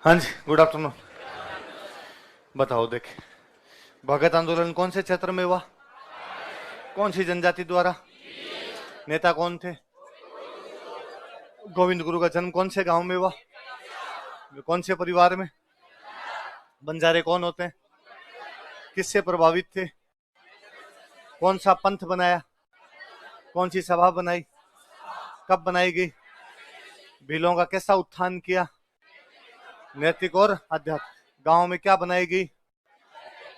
हाँ जी, good afternoon. बताओ देखे, भगत आंदोलन कौन से क्षेत्र में हुआ? कौन सी जनजाति द्वारा? नेता कौन थे? गोविंद गुरु का जन्म कौन से गांव में हुआ? कौन से परिवार में? बंजारे कौन होते हैं? किससे प्रभावित थे? कौन सा पंथ बनाया? कौन सी सभा बनाई? कब बनाई गई? भीलों का कैसा उत्थान किया? नैतिक और आध्यात्मिक। गांव में क्या बनाई गई?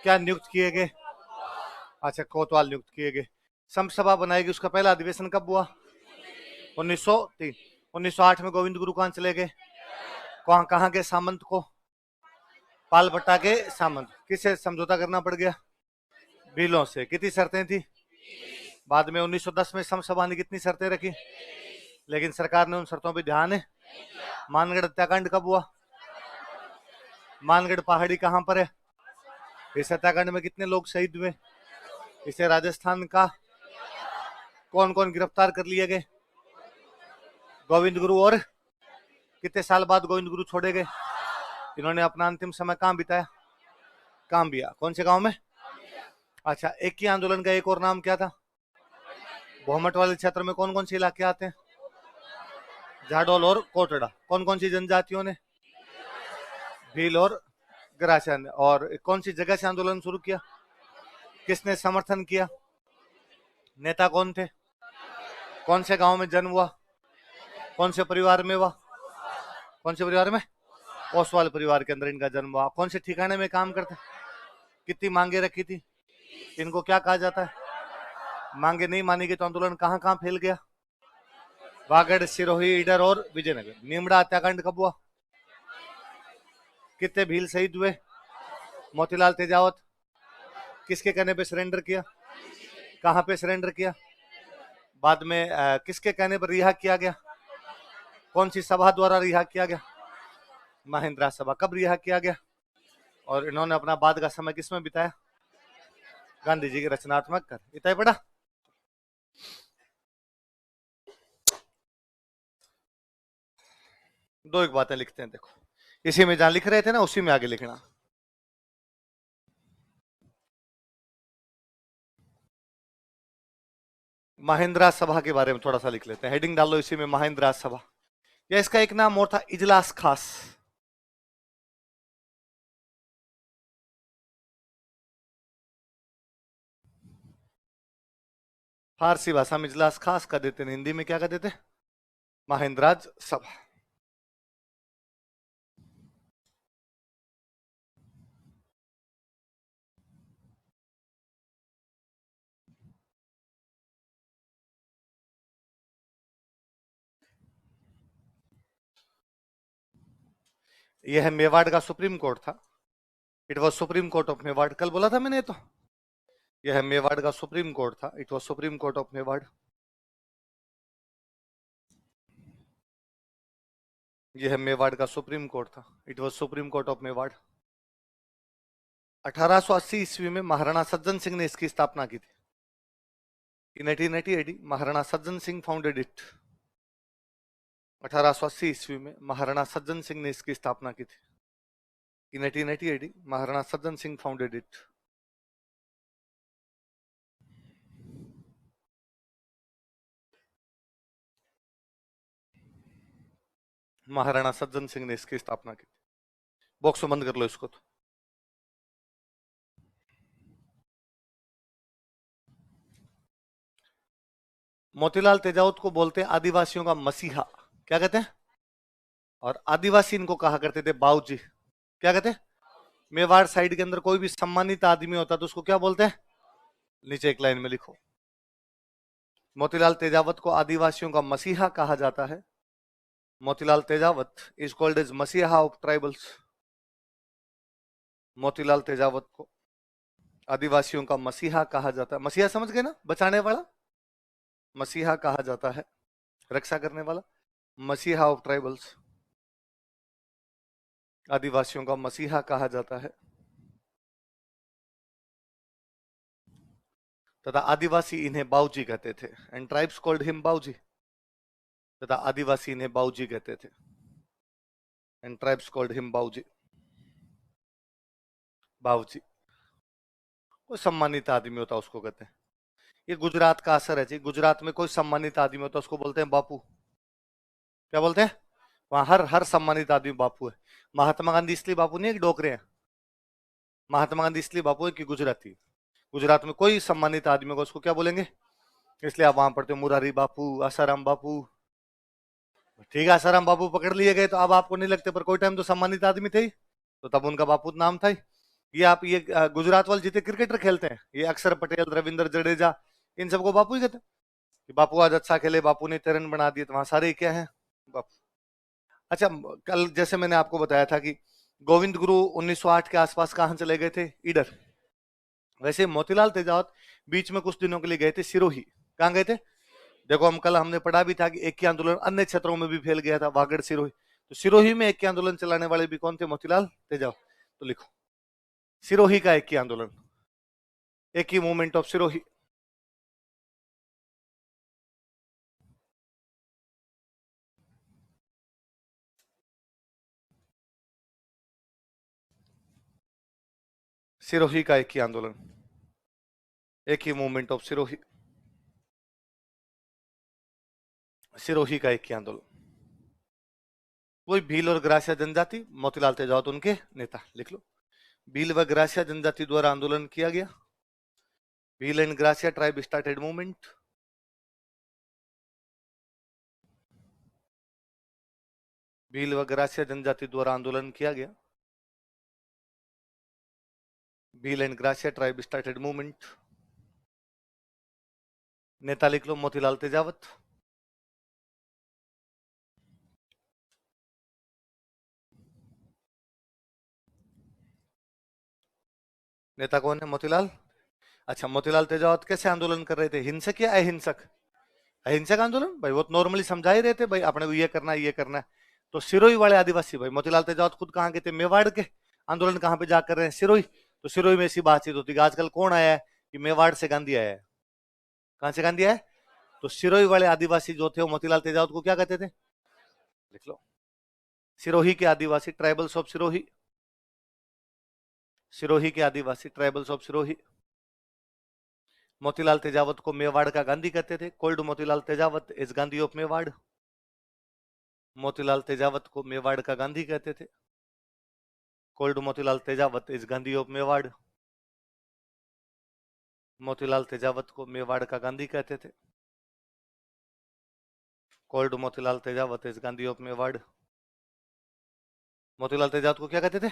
क्या नियुक्त किए गए? अच्छा, कोतवाल नियुक्त किए गए। संत सभा बनाई गई, उसका पहला अधिवेशन कब हुआ? 1903। 1908 में गोविंद गुरु कहां चले गए? कहां कहां के सामंत को? पालपट्टा के सामंत। किससे समझौता करना पड़ गया? भीलों से। कितनी शर्तें थी? बाद में 1910 में संत सभा ने कितनी शर्तें रखी? लेकिन सरकार ने उन शर्तों पर ध्यान है। मानगढ़ हत्याकांड कब हुआ? मानगढ़ पहाड़ी कहां पर है? इस हत्याकांड में कितने लोग शहीद हुए? इसे राजस्थान का। कौन कौन गिरफ्तार कर लिए गए? गोविंद गुरु। और कितने साल बाद गोविंद गुरु छोड़े गए? इन्होंने अपना अंतिम समय कहां बिताया? काम्बिया। कौन से गांव में? अच्छा, एक ही आंदोलन का एक और नाम क्या था? भोमट वाले क्षेत्र में कौन कौन से इलाके आते हैं? झाडोल और कोटड़ा। कौन कौन सी जनजातियों ने? भील और ग्रासिया ने। और कौन सी जगह से आंदोलन शुरू किया? किसने समर्थन किया? नेता कौन थे? कौन से गांव में जन्म हुआ? कौन से परिवार में हुआ? कौन से परिवार में? ओसवाल परिवार के अंदर इनका जन्म हुआ। कौन से ठिकाने में काम करते? कितनी मांगे रखी थी? इनको क्या कहा जाता है? मांगे नहीं मानी गई तो आंदोलन कहां कहां फैल गया? वागड़, सिरोही, ईडर और विजयनगर। नीमड़ा हत्याकांड कब हुआ? कितने भील शहीद हुए? मोतीलाल तेजावत किसके कहने पे सरेंडर किया? कहां पे सरेंडर किया? बाद में किसके कहने पर रिहा किया गया? कौन सी सभा द्वारा रिहा किया गया? महिंद्रा सभा। कब रिहा किया गया? और इन्होंने अपना बाद का समय किसमें बिताया? गांधी जी के रचनात्मक कर। इतना ही पढ़ा? दो एक बातें लिखते हैं, देखो इसी में जहां लिख रहे थे ना उसी में आगे लिखना। महिंद्रा सभा के बारे में थोड़ा सा लिख लेते हैं, हेडिंग डाल लो इसी में, महिंद्रा सभा। या इसका एक नाम और था, इजलास खास। फारसी भाषा में इजलास खास का देते हैं, हिंदी में क्या कर देते? महिंद्राज सभा। यह मेवाड़ का सुप्रीम कोर्ट था। It was supreme court of Mewar. कल बोला था मैंने तो। यह मेवाड़ का सुप्रीम कोर्ट था। It was supreme court of Mewar. यह मेवाड़ का सुप्रीम कोर्ट था। It was supreme court of Mewar. 1880 ईस्वी में महाराणा सज्जन सिंह ने इसकी स्थापना की थी। इन 1880 महाराणा सज्जन सिंह फाउंडेड इट। 1880 ईस्वी में महाराणा सज्जन सिंह ने इसकी स्थापना की थी। इन 1880 महाराणा सज्जन सिंह फाउंडेड इट। महाराणा सज्जन सिंह ने इसकी स्थापना की थी। बॉक्स बंद कर लो इसको तो। मोतीलाल तेजावत को बोलते हैं आदिवासियों का मसीहा। क्या कहते हैं? और आदिवासी इनको कहा करते थे बाऊजी। क्या कहते हैं? मेवाड़ साइड के अंदर कोई भी सम्मानित आदमी होता तो उसको क्या बोलते हैं? नीचे एक लाइन में लिखो। मोतीलाल तेजावत को आदिवासियों का मसीहा कहा जाता है। Motilal Tejawat is called as मसीहा ऑफ ट्राइबल्स। मोतीलाल तेजावत को आदिवासियों का मसीहा कहा जाता है। मसीहा समझ गए ना, बचाने वाला। मसीहा कहा जाता है, रक्षा करने वाला। मसीहा ऑफ ट्राइबल्स, आदिवासियों का मसीहा कहा जाता है। तथा आदिवासी इन्हें बाऊजी कहते थे। And tribes called him Bauji. तथा आदिवासी इन्हें बाऊजी कहते थे। एंड ट्राइब्स कॉल्ड हिम बाबूजी। बाबूजी कोई सम्मानित आदमी होता उसको कहते हैं। ये गुजरात का असर है जी। गुजरात में कोई सम्मानित आदमी होता उसको बोलते हैं बापू। क्या बोलते हैं? वहां हर हर सम्मानित आदमी बापू है। महात्मा गांधी इसलिए बापू नहीं है कि डोकरे हैं। महात्मा गांधी इसलिए बापू है कि गुजराती। गुजरात में कोई सम्मानित आदमी होगा उसको क्या बोलेंगे? इसलिए आप वहां पढ़ते हो मुरारी बापू, आसाराम बापू। ठीक है, आसाराम बापू पकड़ लिए गए तो अब आपको नहीं लगते, पर कोई टाइम तो सम्मानित आदमी थे ही, तो तब उनका बापू नाम था ही। ये आप ये गुजरात वाले जितने क्रिकेटर खेलते हैं, ये अक्षर पटेल, रविंद्र जडेजा, इन सबको बापू ही कहते हैं कि बापू आज अच्छा खेले, बापू ने तिरन बना दिए, तो वहां सारे ही क्या है? बापू। अच्छा, कल जैसे मैंने आपको बताया था कि गोविंद गुरु 1908 के आसपास कहाँ चले गए थे? ईडर। वैसे मोतीलाल तेजावत बीच में कुछ दिनों के लिए गए थे सिरोही। कहाँ गए थे? देखो, हम कल हमने पढ़ा भी था कि एक के आंदोलन अन्य क्षेत्रों में भी फैल गया था, वागड़ सिरोही। तो सिरोही में एक के आंदोलन चलाने वाले भी कौन थे? मोतीलाल तेजावत। तो लिखो सिरोही का एक की आंदोलन, एक ही मूवमेंट ऑफ सिरोही। सिरोही का एक ही आंदोलन, एक ही मूवमेंट ऑफ सिरोही। सिरोही का एक ही आंदोलन। वही भील और ग्रासिया जनजाति, मोतीलाल तेजावत उनके नेता। लिख लो, भील व ग्रासिया जनजाति द्वारा आंदोलन किया गया। Bhil and gratia tribe started movement. Bhil व ग्रासिया जनजाति द्वारा आंदोलन किया गया। Bhil and gratia tribe started movement. नेता लिख लो मोतीलाल तेजावत। नेता कौन है? मोतीलाल। अच्छा, मोतीलाल तेजावत कैसे आंदोलन कर रहे थे? हिंसक या अहिंसक? अहिंसक आंदोलन भाई, वो नॉर्मली समझा ही रहे थे भाई, अपने को ये करना है, ये करना है। तो सिरोही वाले आदिवासी भाई, मोतीलाल तेजावत खुद कहाँ के थे? मेवाड़ के। आंदोलन कहाँ पे जाकर रहे हैं? सिरोही। तो सिरोही में ऐसी बातचीत होती है कि आजकल कौन आया है कि मेवाड़ से गांधी आया है। कहां से गांधी आया है? तो सिरोही वाले आदिवासी जो थे वो मोतीलाल तेजावत को क्या कहते थे? लिख लो, सिरोही के आदिवासी, ट्राइबल्स ऑफ सिरोही। सिरोही के आदिवासी, ट्राइबल्स ऑफ सिरोही। मोतीलाल तेजावत को मेवाड़ का गांधी कहते थे। Cold Motilal Tejawat is Gandhi of Mewar. Motilal Tejawat को मेवाड़ का गांधी कहते थे। Cold Motilal Tejawat is Gandhi of Mewar. Motilal Tejawat को मेवाड़ का गांधी कहते थे। Cold Motilal Tejawat is Gandhi of Mewar. Motilal Tejawat को क्या कहते थे?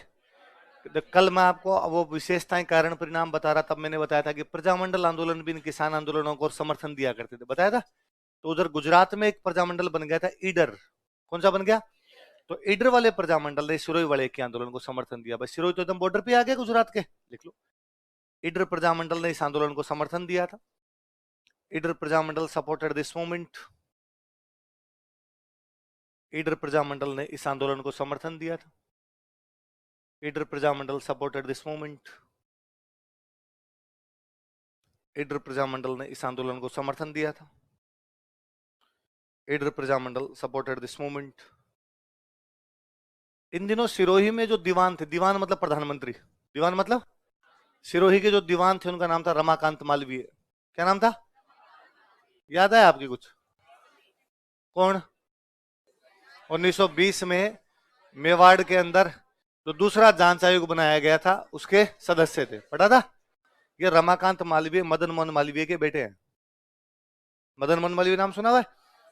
कल मैं आपको वो विशेषताएं कारण परिणाम बता रहा, तब मैंने बताया था कि प्रजामंडल आंदोलन भी इन किसान आंदोलनों को समर्थन दिया करते थे, बताया था। तो उधर गुजरात में एक प्रजामंडल बन गया था ईडर। कौन सा बन गया? तो ईडर वाले प्रजामंडल ने सिरोही वाले के आंदोलन को समर्थन दिया। भाई सिरोही तो एकदम बॉर्डर पे आ गया गुजरात के। लिख लो, ईडर प्रजामंडल ने इस आंदोलन को समर्थन दिया था। Idar Prajamandal supported this movement. Idar Prajamandal ने इस आंदोलन को समर्थन दिया था। Idar Prajamandal supported this movement. Idar Prajamandal ने इस आंदोलन को समर्थन दिया था। Idar Prajamandal supported this movement. इन दिनों सिरोही में जो दीवान थे, दीवान मतलब प्रधानमंत्री, दीवान मतलब सिरोही के जो दीवान थे उनका नाम था रमाकांत मालवीय। क्या नाम था? याद है आपकी कुछ? कौन? 1920 में मेवाड़ के अंदर जो दूसरा जांच आयोग बनाया गया था उसके सदस्य थे, पता था? ये रमाकांत मालवीय मदन मोहन मालवीय के बेटे हैं। मदन मोहन मालवीय नाम सुना हुआ है?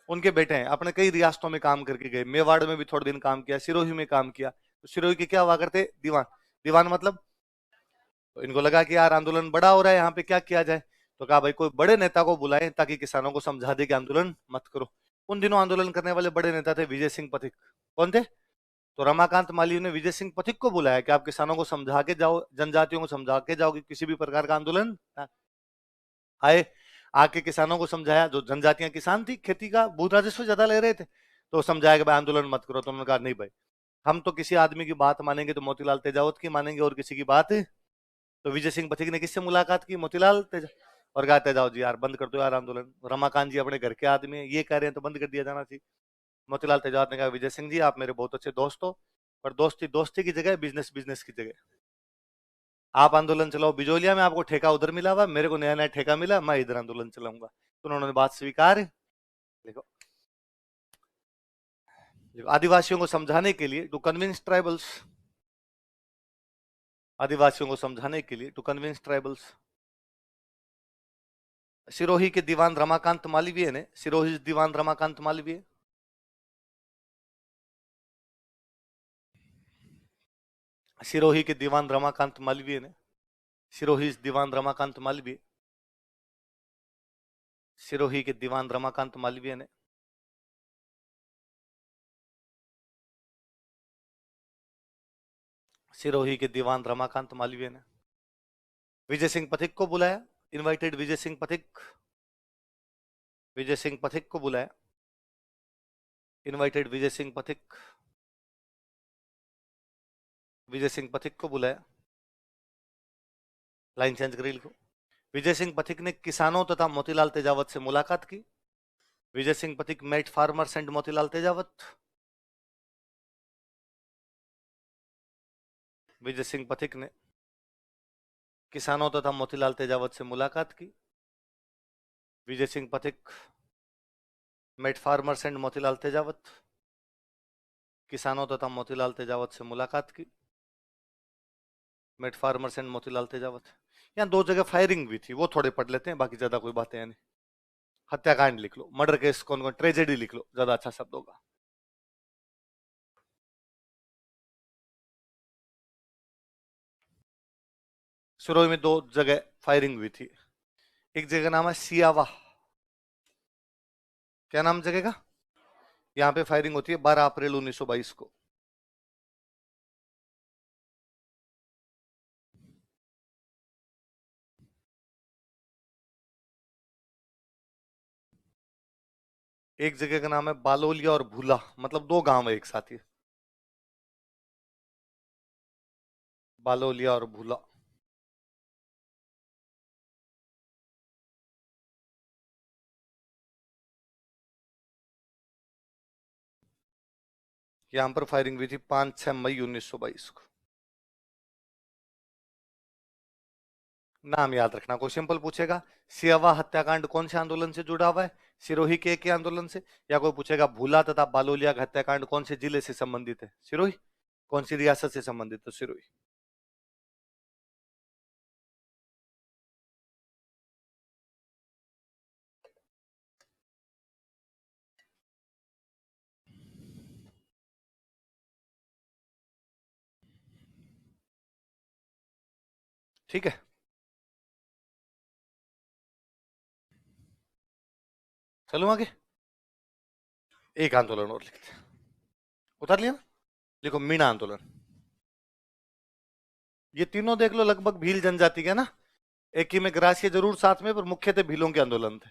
उनके बेटे हैं। अपने कई रियासतों में काम करके गए, मेवाड़ में भी थोड़े दिन काम किया, सिरोही में काम किया। तो सिरोही के क्या हुआ करते? दीवान। दीवान मतलब, तो इनको लगा कि यार आंदोलन बड़ा हो रहा है, यहाँ पे क्या किया जाए। तो कहा भाई कोई बड़े नेता को बुलाएं ताकि किसानों को समझा दे कि आंदोलन मत करो। उन दिनों आंदोलन करने वाले बड़े नेता थे विजय सिंह पथिक। कौन थे? तो रमाकांत मालवीय ने विजय सिंह पथिक को बुलाया कि आप किसानों को समझा के जाओ, जनजातियों को समझा के जाओ कि किसी भी प्रकार का आंदोलन आए। आके किसानों को समझाया, जो जनजातियां किसान थी, खेती का भू राजस्व ज्यादा ले रहे थे, तो समझाया कि भाई आंदोलन मत करो। तो उन्होंने कहा नहीं भाई, हम तो किसी आदमी की बात मानेंगे तो मोतीलाल तेजावत की मानेंगे, और किसी की बात। तो विजय सिंह पथिक ने किससे मुलाकात की? मोतीलाल तेजा। और कहा तेजावत जी यार बंद कर दो यार आंदोलन, रमाकांत जी अपने घर के आदमी है, ये कह रहे हैं तो बंद कर दिया जाना चाहिए। मोतीलाल तेजावत ने कहा विजय सिंह जी आप मेरे बहुत अच्छे दोस्त हो, पर दोस्ती दोस्ती की जगह, बिजनेस बिजनेस की जगह। आप आंदोलन चलाओ बिजोलिया में, आपको ठेका उधर मिला हुआ, मेरे को नया नया ठेका मिला, मैं इधर आंदोलन चलाऊंगा। तो उन्होंने बात स्वीकार है। देखो, आदिवासियों को समझाने के लिए, टू कन्विंस ट्राइबल्स, आदिवासियों को समझाने के लिए, टू कन्विंस ट्राइबल्स, सिरोही के दीवान रमाकांत मालवीय ने, सिरोही दीवान रमाकांत मालवीय, सिरोही के दीवान रमाकांत मालवीय ने, सिरोही दीवान रमाकांत मालवीय, सिरोही के दीवान रमाकांत मालवीय ने सिरोही के दीवान रमाकांत मालवीय ने विजय सिंह पथिक को बुलाया, इनवाइटेड विजय सिंह पथिक, विजय सिंह पथिक को बुलाया, इनवाइटेड विजय सिंह पथिक, विजय सिंह पथिक को बुलाया। लाइन चेंज करी, लिखो। विजय सिंह पथिक ने किसानों तथा मोतीलाल तेजावत से मुलाकात की। Vijay Singh Pathik met farmers and Motilal Tejawat. Vijay Singh Pathik ने किसानों तथा मोतीलाल तेजावत से मुलाकात की। Vijay Singh Pathik met farmers and Motilal Tejawat, किसानों तथा मोतीलाल तेजावत से मुलाकात की। Met farmers and Motilal Tejawat. यहाँ दो जगह फायरिंग भी थी, वो थोड़े पढ़ लेते हैं, बाकी ज्यादा कोई बातें नहीं। हत्याकांड लिख लो, मर्डर केस कौन कौन, ट्रेजेडी लिख लो, ज्यादा अच्छा शब्द होगा। सिरोही में दो जगह फायरिंग हुई थी। एक जगह नाम है सियावा, क्या नाम जगह का? यहाँ पे फायरिंग होती है 12 अप्रैल 1922 को। एक जगह का नाम है बालोलिया और भूला, मतलब दो गांव है एक साथ ही, बालोलिया और भूला। यहां पर फायरिंग हुई थी 5-6 मई 1922 को। नाम याद रखना, कोई सिंपल पूछेगा सियावा हत्याकांड कौन से आंदोलन से जुड़ा हुआ है, सिरोही के आंदोलन से, या कोई पूछेगा भूला तथा बालोलिया का हत्याकांड कौन से जिले से संबंधित है, सिरोही। कौन सी रियासत से संबंधित है, सिरोही। ठीक है, चलो आगे। एक आंदोलन और लिखते हैं, उतार लिया ना, देखो मीणा आंदोलन। ये तीनों देख लो लगभग भील जनजाति के ना, एक ही में ग्रासीय जरूर साथ में, पर मुख्यतः भीलों के आंदोलन थे।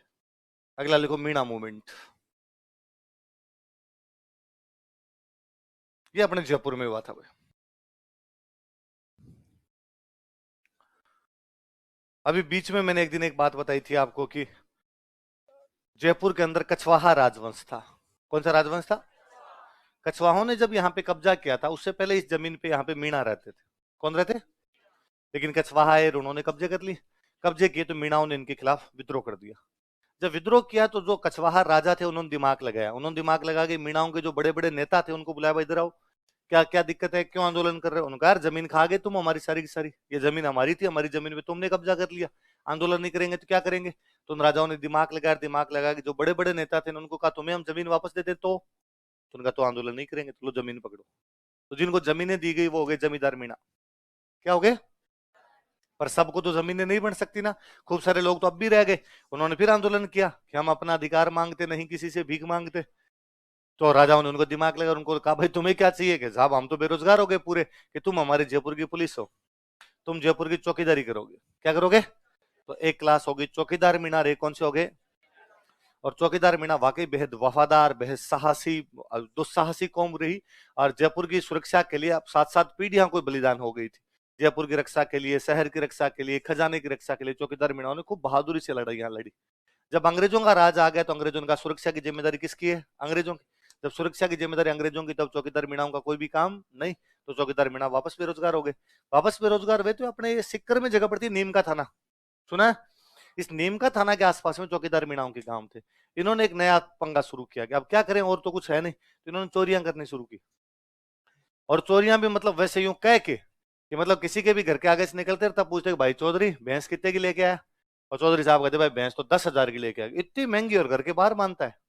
अगला लिखो मीणा मूवमेंट, ये अपने जयपुर में हुआ था भाई। अभी बीच में मैंने एक दिन एक बात बताई थी आपको कि जयपुर के अंदर कछवाहा राजवंश था। कौन सा राजवंश था? कछवाहों ने जब यहाँ पे कब्जा किया था, उससे पहले इस जमीन पे यहाँ पे मीणा रहते थे। कौन रहते? लेकिन कछवाहा आए, उन्होंने कब्जे कर लिए। कब्जे किए तो मीणाओं ने इनके खिलाफ विद्रोह कर दिया। जब विद्रोह किया तो जो कछवाहा राजा थे उन्होंने दिमाग लगाया, उन्होंने दिमाग लगा के मीणाओं के जो बड़े बड़े नेता थे उनको बुलाया, भाई इधर आओ, क्या क्या दिक्कत है, क्यों आंदोलन कर रहे हो? उन्होंने कहा जमीन खा गए तुम हमारी सारी की सारी, ये जमीन हमारी थी, हमारी जमीन पे तुमने कब्जा कर लिया, आंदोलन नहीं करेंगे तो क्या करेंगे? तो उन राजाओं ने दिमाग लगाया, दिमाग लगा के जो बड़े बड़े नेता थे उनको कहा तुम्हें हम जमीन वापस दे दे, तो उनका तो आंदोलन नहीं करेंगे, तो लो जमीन पकड़ो। तो जिनको जमीनें दी गई वो हो गए जमींदार मीणा। क्या हो गए? पर सबको तो जमीनें नहीं बन सकती ना, खूब सारे लोग तो अब भी रह गए। उन्होंने फिर आंदोलन किया कि हम अपना अधिकार मांगते, नहीं किसी से भीख मांगते। तो राजाओं ने उनको दिमाग लगा, उनको कहा भाई तुम्हें क्या चाहिए, कि साहब हम तो बेरोजगार हो गए पूरे, कि तुम हमारे जयपुर की पुलिस हो, तुम जयपुर की चौकीदारी करोगे। क्या करोगे? तो एक क्लास होगी चौकीदार मीणा, रे कौन से हो गए? और चौकीदार मीणा वाकई बेहद वफादार, बेहद साहसी, दुस्साहसी कौम रही। और जयपुर की सुरक्षा के लिए अब 7-7 पीढ़ियां कोई बलिदान हो गई थी। जयपुर की रक्षा के लिए, शहर की रक्षा के लिए, खजाने की रक्षा के लिए चौकीदार मीणाओं ने खूब बहादुरी से लड़ाइयां लड़ी। जब अंग्रेजों का राज आ गया तो अंग्रेजों का सुरक्षा की जिम्मेदारी किसकी है? अंग्रेजों की। जब सुरक्षा की जिम्मेदारी अंग्रेजों की, तब चौकीदार मीणाओं का कोई भी काम नहीं, तो चौकीदार मीणा वापस बेरोजगार हो गए। वापस बेरोजगार हुए तो अपने सिक्कर में जगह पड़ती है नीम का थाना, सुना है? इस नीम का थाना के आसपास में चौकीदार मीणाओं के गांव थे। इन्होंने एक नया पंगा शुरू किया कि अब क्या करें, और तो कुछ है नहीं, तो इन्होंने चोरियां करनी शुरू की। और चोरियां भी मतलब वैसे यूं कह के कि मतलब किसी के भी घर के आगे से निकलते तब पूछते भाई चौधरी भैंस कितने की लेके आया, और चौधरी साहब कहते भाई भैंस तो 10,000 की लेके आया। इतनी महंगी, और घर के बाहर मानता है।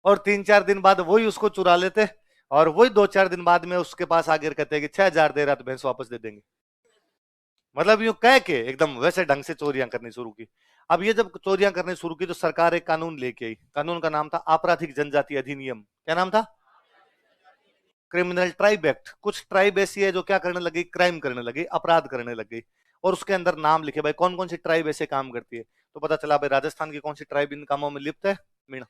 और 3-4 दिन बाद वही उसको चुरा लेते, और वही 2-4 दिन बाद में उसके पास आगे कहते हैं कि 6,000 दे रहा तो भैंस वापस दे देंगे। मतलब यूं कह के एकदम वैसे ढंग से चोरियां करनी शुरू की। अब ये जब चोरियां करनी शुरू की तो सरकार एक कानून लेके आई। कानून का नाम था आपराधिक जनजाति अधिनियम। क्या नाम था? Criminal tribe act. कुछ ट्राइब ऐसी है जो क्या करने लगी, क्राइम करने लगी, अपराध करने लग गई, और उसके अंदर नाम लिखे भाई कौन कौन सी ट्राइब ऐसे काम करती है। तो पता चला भाई राजस्थान की कौन सी ट्राइब इन कामों में लिप्त है, मीणा।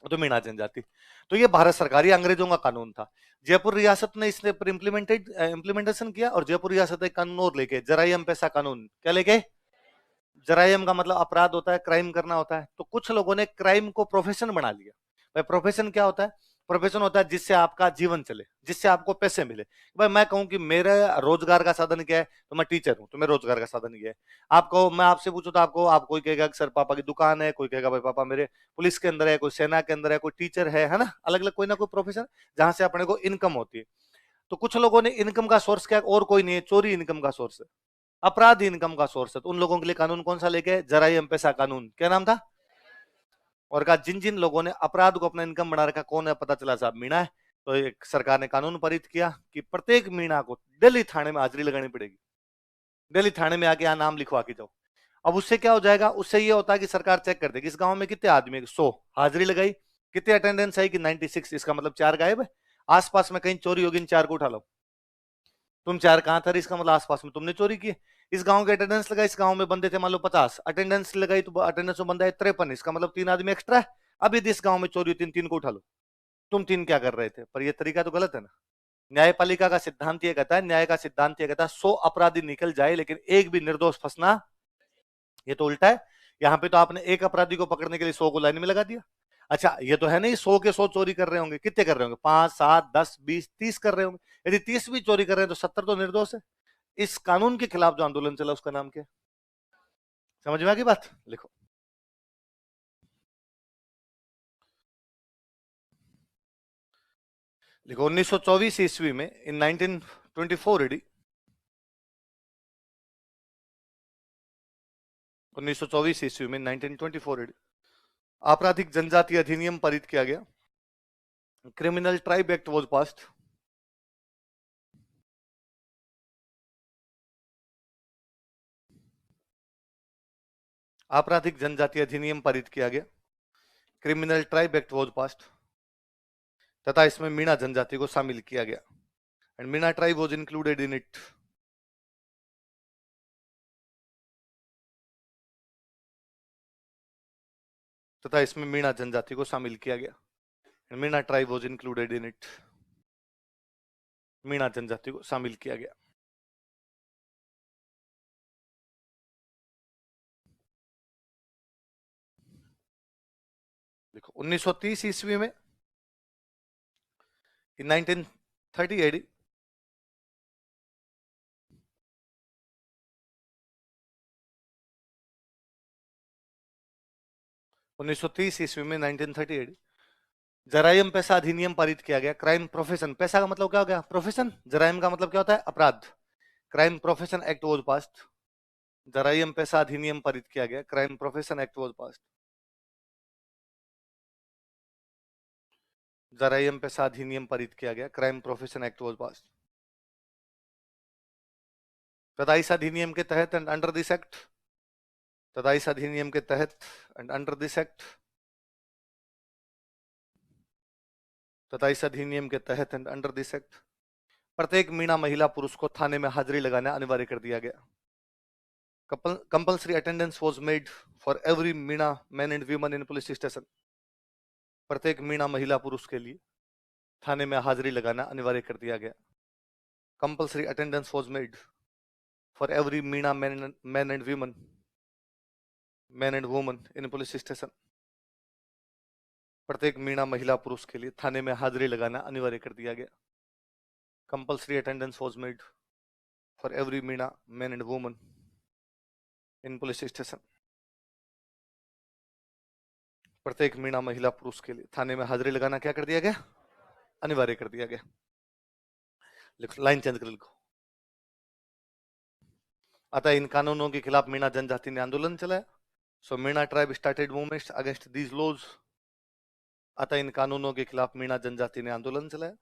तो मीणा जनजाति। तो ये भारत सरकार, ये अंग्रेजों का कानून था। जयपुर रियासत ने इसने इम्प्लीमेंटेशन किया, और जयपुर रियासत एक कानून और लेके, जरायम पेशा कानून। क्या लेके? जरायम का मतलब अपराध होता है, क्राइम करना होता है। तो कुछ लोगों ने क्राइम को प्रोफेशन बना लिया। भाई प्रोफेशन क्या होता है? प्रोफेशन होता है जिससे आपका जीवन चले, जिससे आपको पैसे मिले। भाई मैं कहूं कि मेरा रोजगार का साधन क्या है, तो मैं टीचर हूं, तो मेरा रोजगार का साधन ये है। आपको मैं आपसे पूछूं तो आपको आप कोई कहेगा सर पापा की दुकान है, कोई कहेगा भाई पापा मेरे पुलिस के अंदर है, कोई सेना के अंदर है, कोई टीचर है ना, अलग अलग कोई ना कोई प्रोफेशन जहां से अपने को इनकम होती है। तो कुछ लोगों ने इनकम का सोर्स क्या, और कोई नहीं है, चोरी इनकम का सोर्स है, अपराध इनकम का सोर्स है। तो उन लोगों के लिए कानून कौन सा लेके? जराई एम-पेसा कानून। क्या नाम था? और कहा जिन जिन लोगों ने अपराध को अपना इनकम बना रखा, कौन है पता चला साहब मीणा है। तो एक सरकार ने कानून पारित किया कि प्रत्येक मीणा को दिल्ली थाने में हाजिरी लगानी पड़ेगी। दिल्ली थाने में आके यहाँ नाम लिखवा के जाओ। अब उससे क्या हो जाएगा? उससे ये होता है कि सरकार चेक कर देगी इस गांव में कितने आदमी, 100 हाजिरी लगाई, कितनी अटेंडेंस आई कि 96, इसका मतलब 4 गायब है। आसपास में कहीं चोरी होगी, इन 4 को उठा लो। तुम 4 कहां थे, इसका मतलब आसपास में तुमने चोरी की। इस गांव के अटेंडेंस लगाई, इस गांव में बंदे थे मान लो 50, अटेंडेंस लगाई तो अटेंडेंस में बंदा है 53, इसका मतलब 3 आदमी एक्स्ट्रा है। अब यदि इस गांव में चोरी हुई, 3 को उठा लो। तुम 3 क्या कर रहे थे? पर यह तरीका तो गलत है ना। न्यायपालिका का सिद्धांत यह कहता है, न्याय का सिद्धांत यह कहता है 100 अपराधी निकल जाए लेकिन एक भी निर्दोष फंसना। ये तो उल्टा है। यहां पे तो आपने एक अपराधी को पकड़ने के लिए 100 को लाइन में लगा दिया। अच्छा ये तो है नहीं 100 के 100 चोरी कर रहे होंगे, कितने कर रहे होंगे? 5, 7, 10, 20, 30 कर रहे होंगे। यदि 30 भी चोरी कर रहे हैं तो 70 तो निर्दोष है। इस कानून के खिलाफ जो आंदोलन चला उसका नाम क्या? समझ में आ गई बात? लिखो। लिखो 1924 ईस्वी में, इन 1924 एडी, 1924 ईस्वी में 1924 एडी आपराधिक जनजाति अधिनियम पारित किया गया। Criminal tribe act was passed. आपराधिक जनजाति अधिनियम पारित किया गया, criminal tribe act was passed, तथा इसमें मीणा जनजाति को शामिल किया गया, and Meena tribe was included in it. तथा इसमें मीणा जनजाति को शामिल किया गया, and Meena tribe was included in it. Meena जनजाति को शामिल किया गया। देखो 1930 ईस्वी में, इन 1930 एडी, उन्नीस सौ तीस ईस्वी में 1930 एडी जराइम पैसा अधिनियम पारित किया गया। क्राइम प्रोफेशन, पैसा का मतलब क्या हो गया? प्रोफेशन। जराइम का मतलब क्या होता है? अपराध। Crime profession act was passed. जराइम पैसा अधिनियम पारित किया गया, crime profession act was passed. जराइम पैसा अधिनियम पारित किया गया, crime profession act was passed. तथा इस अधिनियम के तहत एंड अंडर दिस एक्ट, तथा इस अधिनियम के तहत एंड अंडर दिस एक्ट, तथा इस अधिनियम के तहत एंड अंडर दिस एक्ट, प्रत्येक मीणा महिला पुरुष को थाने में हाजिरी लगाना अनिवार्य कर दिया गया। Compulsory attendance was made for every Meena man and women in police station. प्रत्येक मीणा महिला पुरुष के लिए थाने में हाजिरी लगाना अनिवार्य कर दिया गया। Compulsory attendance was made for every Meena man and women, man and woman in police station. प्रत्येक मीणा महिला पुरुष के लिए थाने में हाजिरी लगाना अनिवार्य कर दिया गया। Compulsory attendance was made for every Meena man and woman in police station. प्रत्येक मीणा महिला पुरुष के लिए थाने में हाजिरी लगाना क्या कर दिया गया? अनिवार्य कर दिया गया। लिखो, लाइन चेंज कर लिखो। अतः इन कानूनों के खिलाफ मीणा जनजाति ने आंदोलन चलाया। So Meena tribe started movements against these laws. अतः इन कानूनों के खिलाफ मीणा जनजाति ने आंदोलन चलाया।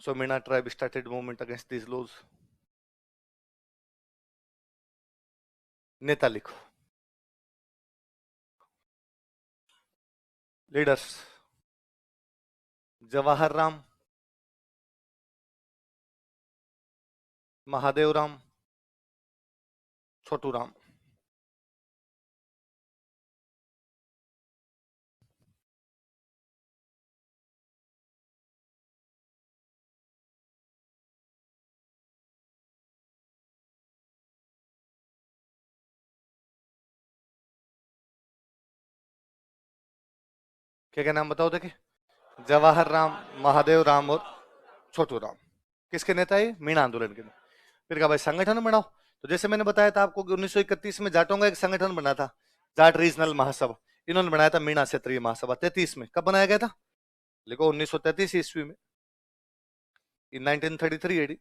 So Meena tribe started movement against these laws. नेता लिखो, लीडर्स जवाहर राम, महादेव राम, छोटू राम। क्या क्या नाम बताओ देखे? जवाहर राम, महादेव राम और छोटू राम। किसके नेता है? मीणा आंदोलन के। फिर कहा भाई संगठन बनाओ। तो जैसे मैंने बताया था आपको कि 1931 में जाटों का एक संगठन बना था, जाट रीजनल महासभा। इन्होंने बनाया था मीणा क्षेत्रीय महासभा 33 में। कब बनाया गया था? लिखो 1933 ईस्वी में, इन 1933 एडी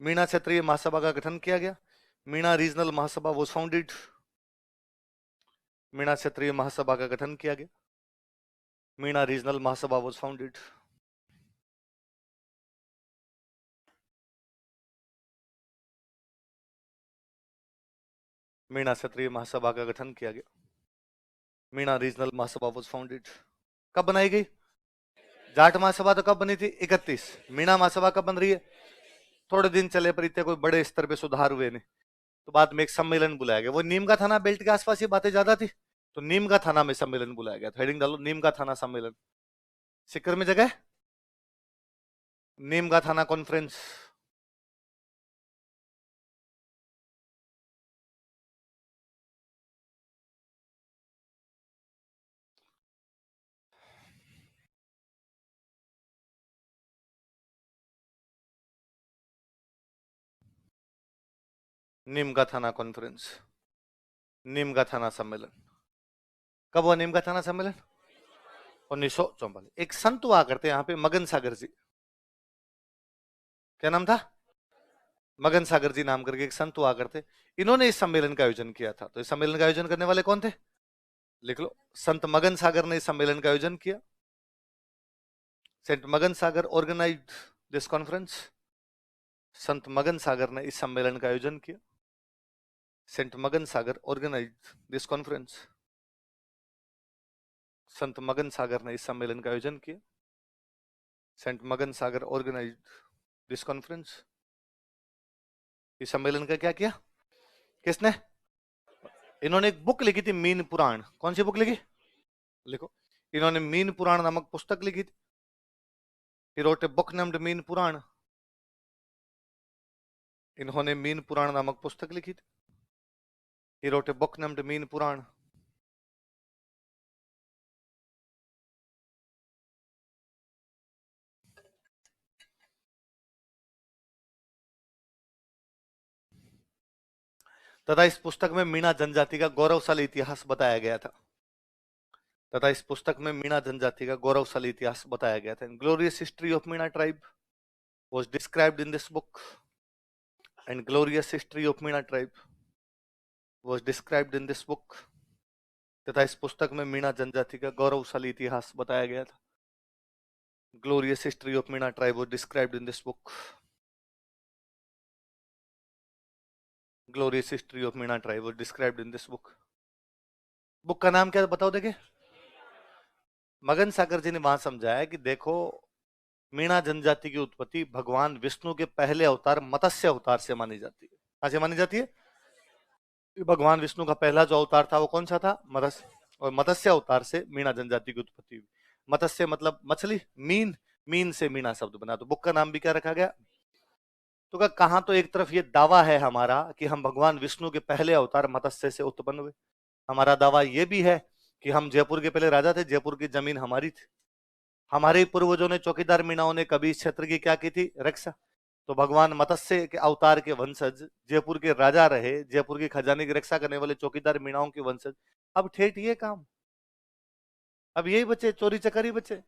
मीणा क्षेत्रीय महासभा का गठन किया गया। Meena regional Mahasabha was founded. Meena क्षेत्रीय महासभा का गठन किया गया। Meena regional Mahasabha was founded. Meena क्षेत्रीय महासभा का गठन किया गया। Meena regional Mahasabha was founded. कब बनाई गई? जाट महासभा तो कब बनी थी? 31। मीणा महासभा कब बन रही है? थोड़े दिन चले पर इतने कोई बड़े स्तर पे सुधार हुए नहीं, तो बाद में एक सम्मेलन बुलाया गया। वो नीम का थाना बेल्ट के आसपास ये बातें ज्यादा थी, तो नीम का थाना में सम्मेलन बुलाया गया। हेडिंग डालो, नीम का थाना सम्मेलन। सिक्कर में जगह, नीम का थाना कॉन्फ्रेंस। नीम का थाना कॉन्फ्रेंस, नीम का थाना सम्मेलन। कब हुआ नीम का थाना सम्मेलन? 1944। एक संत हुआ करते यहाँ पे, मगन सागर जी। क्या नाम था? मगन सागर जी नाम करके एक संत हुआ करते। इन्होंने इस सम्मेलन का आयोजन किया था। तो इस सम्मेलन का आयोजन करने वाले कौन थे? लिख लो, संत मगन सागर ने इस सम्मेलन का आयोजन किया। सेंट मगन सागर ऑर्गेनाइज्ड दिस कॉन्फ्रेंस। संत मगन सागर ने इस सम्मेलन का आयोजन किया। सेंट मगन सागर ऑर्गेनाइज्ड दिस कॉन्फ्रेंस। संत मगन सागर ने इस सम्मेलन का आयोजन किया। सेंट मगन सागर ऑर्गेनाइज्ड दिस कॉन्फ्रेंस। इस सम्मेलन का क्या किया? किसने? इन्होंने एक बुक लिखी थी, मीन पुराण। कौन सी बुक लिखी? लिखो, इन्होंने मीन पुराण नामक पुस्तक लिखी थी। He wrote a book named Meen Puran. इन्होंने मीन पुराण नामक पुस्तक लिखी थी। He wrote a book named Meen Puran. तथा इस पुस्तक में मीणा जनजाति का गौरवशाली इतिहास बताया गया था। तथा इस पुस्तक में मीणा जनजाति का गौरवशाली इतिहास बताया गया था। Glorious history of Meena tribe was described in this book, and glorious history of Meena tribe was described in this book। तथा इस पुस्तक में मीणा जनजाति का गौरवशाली इतिहास बताया गया था। Glorious history of Meena tribe was described in this book। Glorious history of Meena tribe was described in this book। Book का नाम क्या बताओ देखे? मगन सागर जी ने वहां समझाया कि देखो, मीणा जनजाति की उत्पत्ति भगवान विष्णु के पहले अवतार मत्स्य अवतार से मानी जाती है। कहां से मानी जाती है? भगवान विष्णु का पहला जो अवतार था वो कौन सा था? मत्स्य। और मत्स्य अवतार से मीणा जनजाति की उत्पत्ति हुई। मत्स्य मतलब मछली, मीन, मीन से मीणा शब्द बना। तो बुक का नाम भी क्या रखा गया? तो कहा तो एक तरफ ये दावा है हमारा कि हम भगवान विष्णु के पहले अवतार मत्स्य से उत्पन्न हुए, हमारा दावा ये भी है कि हम जयपुर के पहले राजा थे, जयपुर की जमीन हमारी थी, हमारे पूर्वजों ने चौकीदार मीणाओं ने कभी इस क्षेत्र की क्या की थी, रक्षा। तो भगवान मत्स्य के अवतार के वंशज जयपुर के राजा रहे, जयपुर की खजाने की रक्षा करने वाले चौकीदार मीणाओं के वंशज। अब ठेठ ये काम, अब यही बचे, चोरी चकारी बचे,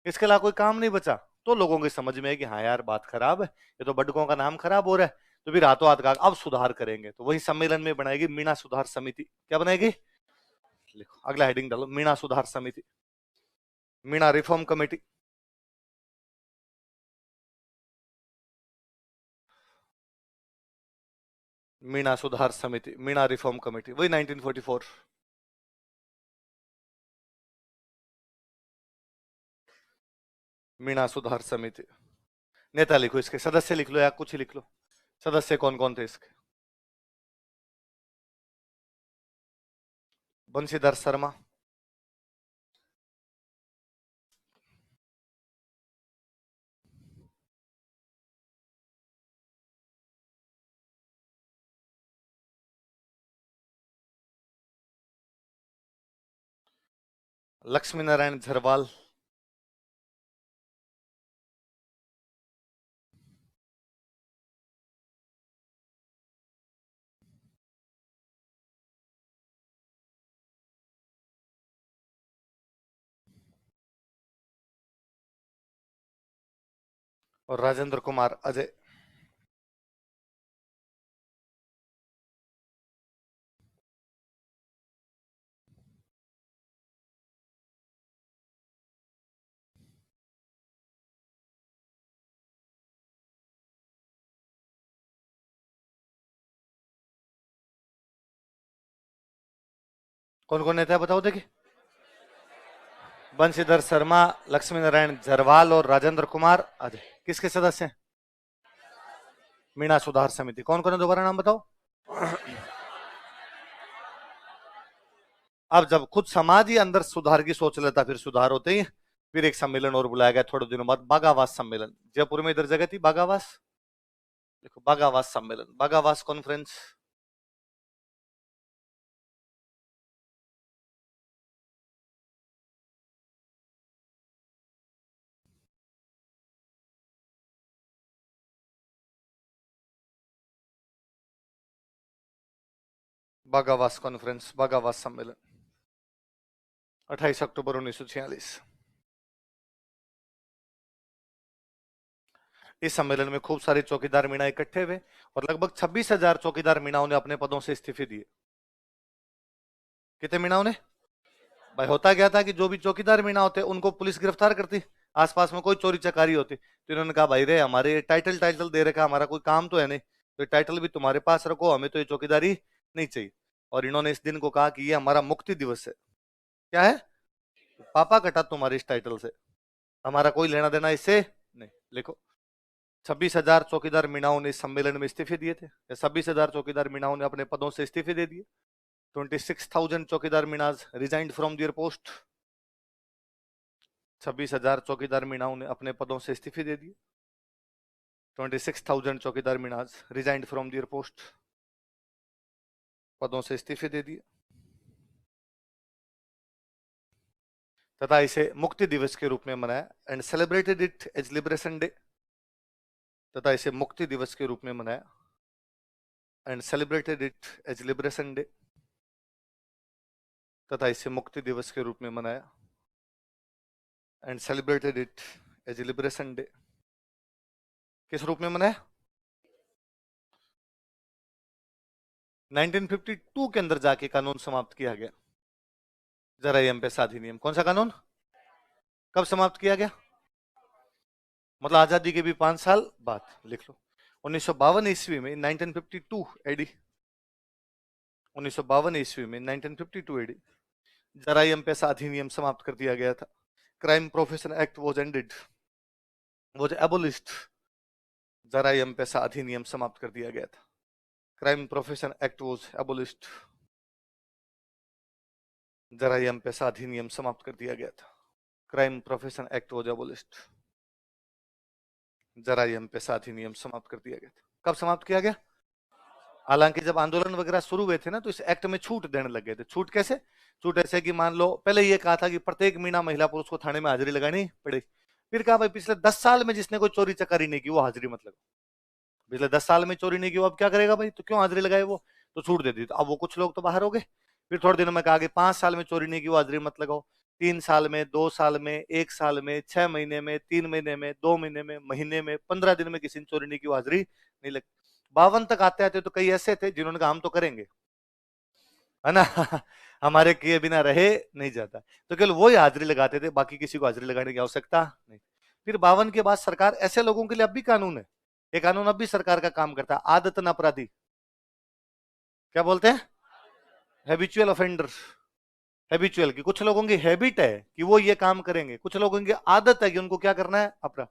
इसके अलावा कोई काम नहीं बचा। तो लोगों की समझ में है कि हाँ यार बात खराब है, ये तो बडकों का नाम खराब हो रहा है, तो फिर रातों रात का अब सुधार करेंगे। तो वही सम्मेलन में बनाएगी मीणा सुधार समिति। क्या बनाएगी, लिखो अगला हेडिंग डालो, मीणा सुधार समिति, मीणा रिफॉर्म कमेटी। मीणा सुधार समिति, मीणा रिफॉर्म कमेटी, वही 1944। मीणा सुधार समिति। नेता लिखो, इसके सदस्य लिख लो या कुछ ही लिख लो। सदस्य कौन कौन थे इसके, बंशीधर शर्मा, लक्ष्मी नारायण झरवाल, और राजेंद्र कुमार अजय। कौन कौन नेता है बताओ देखिए, बंशीधर शर्मा, लक्ष्मी नारायण झरवाल और राजेंद्र कुमार अजय। किसके सदस्य हैं, मीणा सुधार समिति। कौन कौन है दोबारा नाम बताओ। अब जब खुद समाज ही अंदर सुधार की सोच लेता फिर सुधार होते ही। फिर एक सम्मेलन और बुलाया गया थोड़े दिनों बाद, बागावास सम्मेलन। जयपुर में इधर जगह थी बागावास, देखो बागावास सम्मेलन, बागावास कॉन्फ्रेंस। बागावास कॉन्फ्रेंस, बागावास सम्मेलन 28 अक्टूबर 1946। इस सम्मेलन में खूब सारे चौकीदार मीणा इकट्ठे हुए और लगभग 26,000 चौकीदार मीणाओं ने अपने पदों से इस्तीफे दिए। कितने मीणाओं ने, भाई होता क्या था कि जो भी चौकीदार मीणा होते उनको पुलिस गिरफ्तार करती, आसपास में कोई चोरी चकारी होती, तो इन्होंने कहा भाई रे हमारे टाइटल टाइटल दे रखा, हमारा कोई काम तो है नहीं, तो टाइटल भी तुम्हारे पास रखो, हमें तो ये चौकीदारी नहीं चाहिए। और इन्होंने इस दिन को कहा कि ये हमारा मुक्ति दिवस है। क्या है, पापा कटा तुम्हारे इस टाइटल से, हमारा कोई लेना देना इससे नहीं। लिखो 26,000 चौकीदार मीणाओं ने इस सम्मेलन में इस्तीफे दिए थे, 26,000 चौकीदार मीणाओं ने अपने पदों से इस्तीफे दे दिए। 26,000 चौकीदार मीनाज रिजाइंड फ्रॉम दियर पोस्ट। 26,000 चौकीदार मीणाओं ने अपने पदों से इस्तीफे दे दिए। 26,000 चौकीदार मीनाज रिजाइंड फ्रॉम दियर पोस्ट, पदों से इस्तीफे दे दिए। तथा इसे मुक्ति दिवस के रूप में मनाया and celebrated it as liberation day. तथा इसे मुक्ति दिवस के रूप में मनाया and celebrated it as liberation day. तथा इसे मुक्ति दिवस के रूप में मनाया and celebrated it as liberation day. किस रूप में मनाया, 1952 के अंदर जाके कानून समाप्त किया गया, जरा एम पे अधिनियम। कौन सा कानून, कब समाप्त किया गया, मतलब आजादी के भी 5 साल बाद। लिख लो 1952 ईस्वी में, 1952 एडी, 1952 ईस्वी में 1952 एडी जरायम पेशा अधिनियम समाप्त कर दिया गया था। Crime profession act was ended, was abolished. जरायम पेशा अधिनियम समाप्त कर दिया गया था। Crime profession act was abolished, जरायम पेशा अधिनियम समाप्त कर दिया गया था। Crime profession act was abolished. जरा एम पे साथ ही नियम समाप्त कर दिया गया था। कब समाप्त किया गया? हालांकि जब आंदोलन वगैरह शुरू हुए थे ना, तो इस एक्ट में छूट देने लगे थे। छूट कैसे? छूट ऐसे कि मान लो पहले ये कहा था कि प्रत्येक मीना महिला पुरुष को थाने में हाजिरी लगानी पड़ेगी। फिर कहा भाई पिछले 10 साल में जिसने कोई चोरी चकारी नहीं की वो हाजिरी मत लगा। पिछले 10 साल में चोरी नहीं की, वो अब क्या करेगा भाई? तो क्यों हाजिरी लगाए? वो तो छूट दे दी। तो अब वो कुछ लोग तो बाहर हो गए। फिर थोड़े दिनों में कहा कि 5 साल में चोरी नहीं की वो हाजिरी मत लगाओ। 3 साल में, 2 साल में, 1 साल में, 6 महीने में, 3 महीने में, 2 महीने में, महीने में, 15 दिन में किसी ने चोरी नहीं की वो हाजिरी नहीं लगी। 52 तक आते आते तो कई ऐसे थे जिन्होंने कहा हम तो करेंगे, है ना। हमारे किए बिना रहे नहीं जाता। तो केवल वो ही हाजिरी लगाते थे, बाकी किसी को हाजिरी लगाने की आवश्यकता नहीं। फिर 52 के बाद सरकार ऐसे लोगों के लिए अब भी कानून है। ये कानून अब भी सरकार का काम करता है। आदतन अपराधी, क्या बोलते हैं? Habitual offender. हैबिचुअल की कुछ लोगों की हैबिट है कि वो ये काम करेंगे, कुछ लोगों की आदत है कि उनको क्या करना है? अपराध,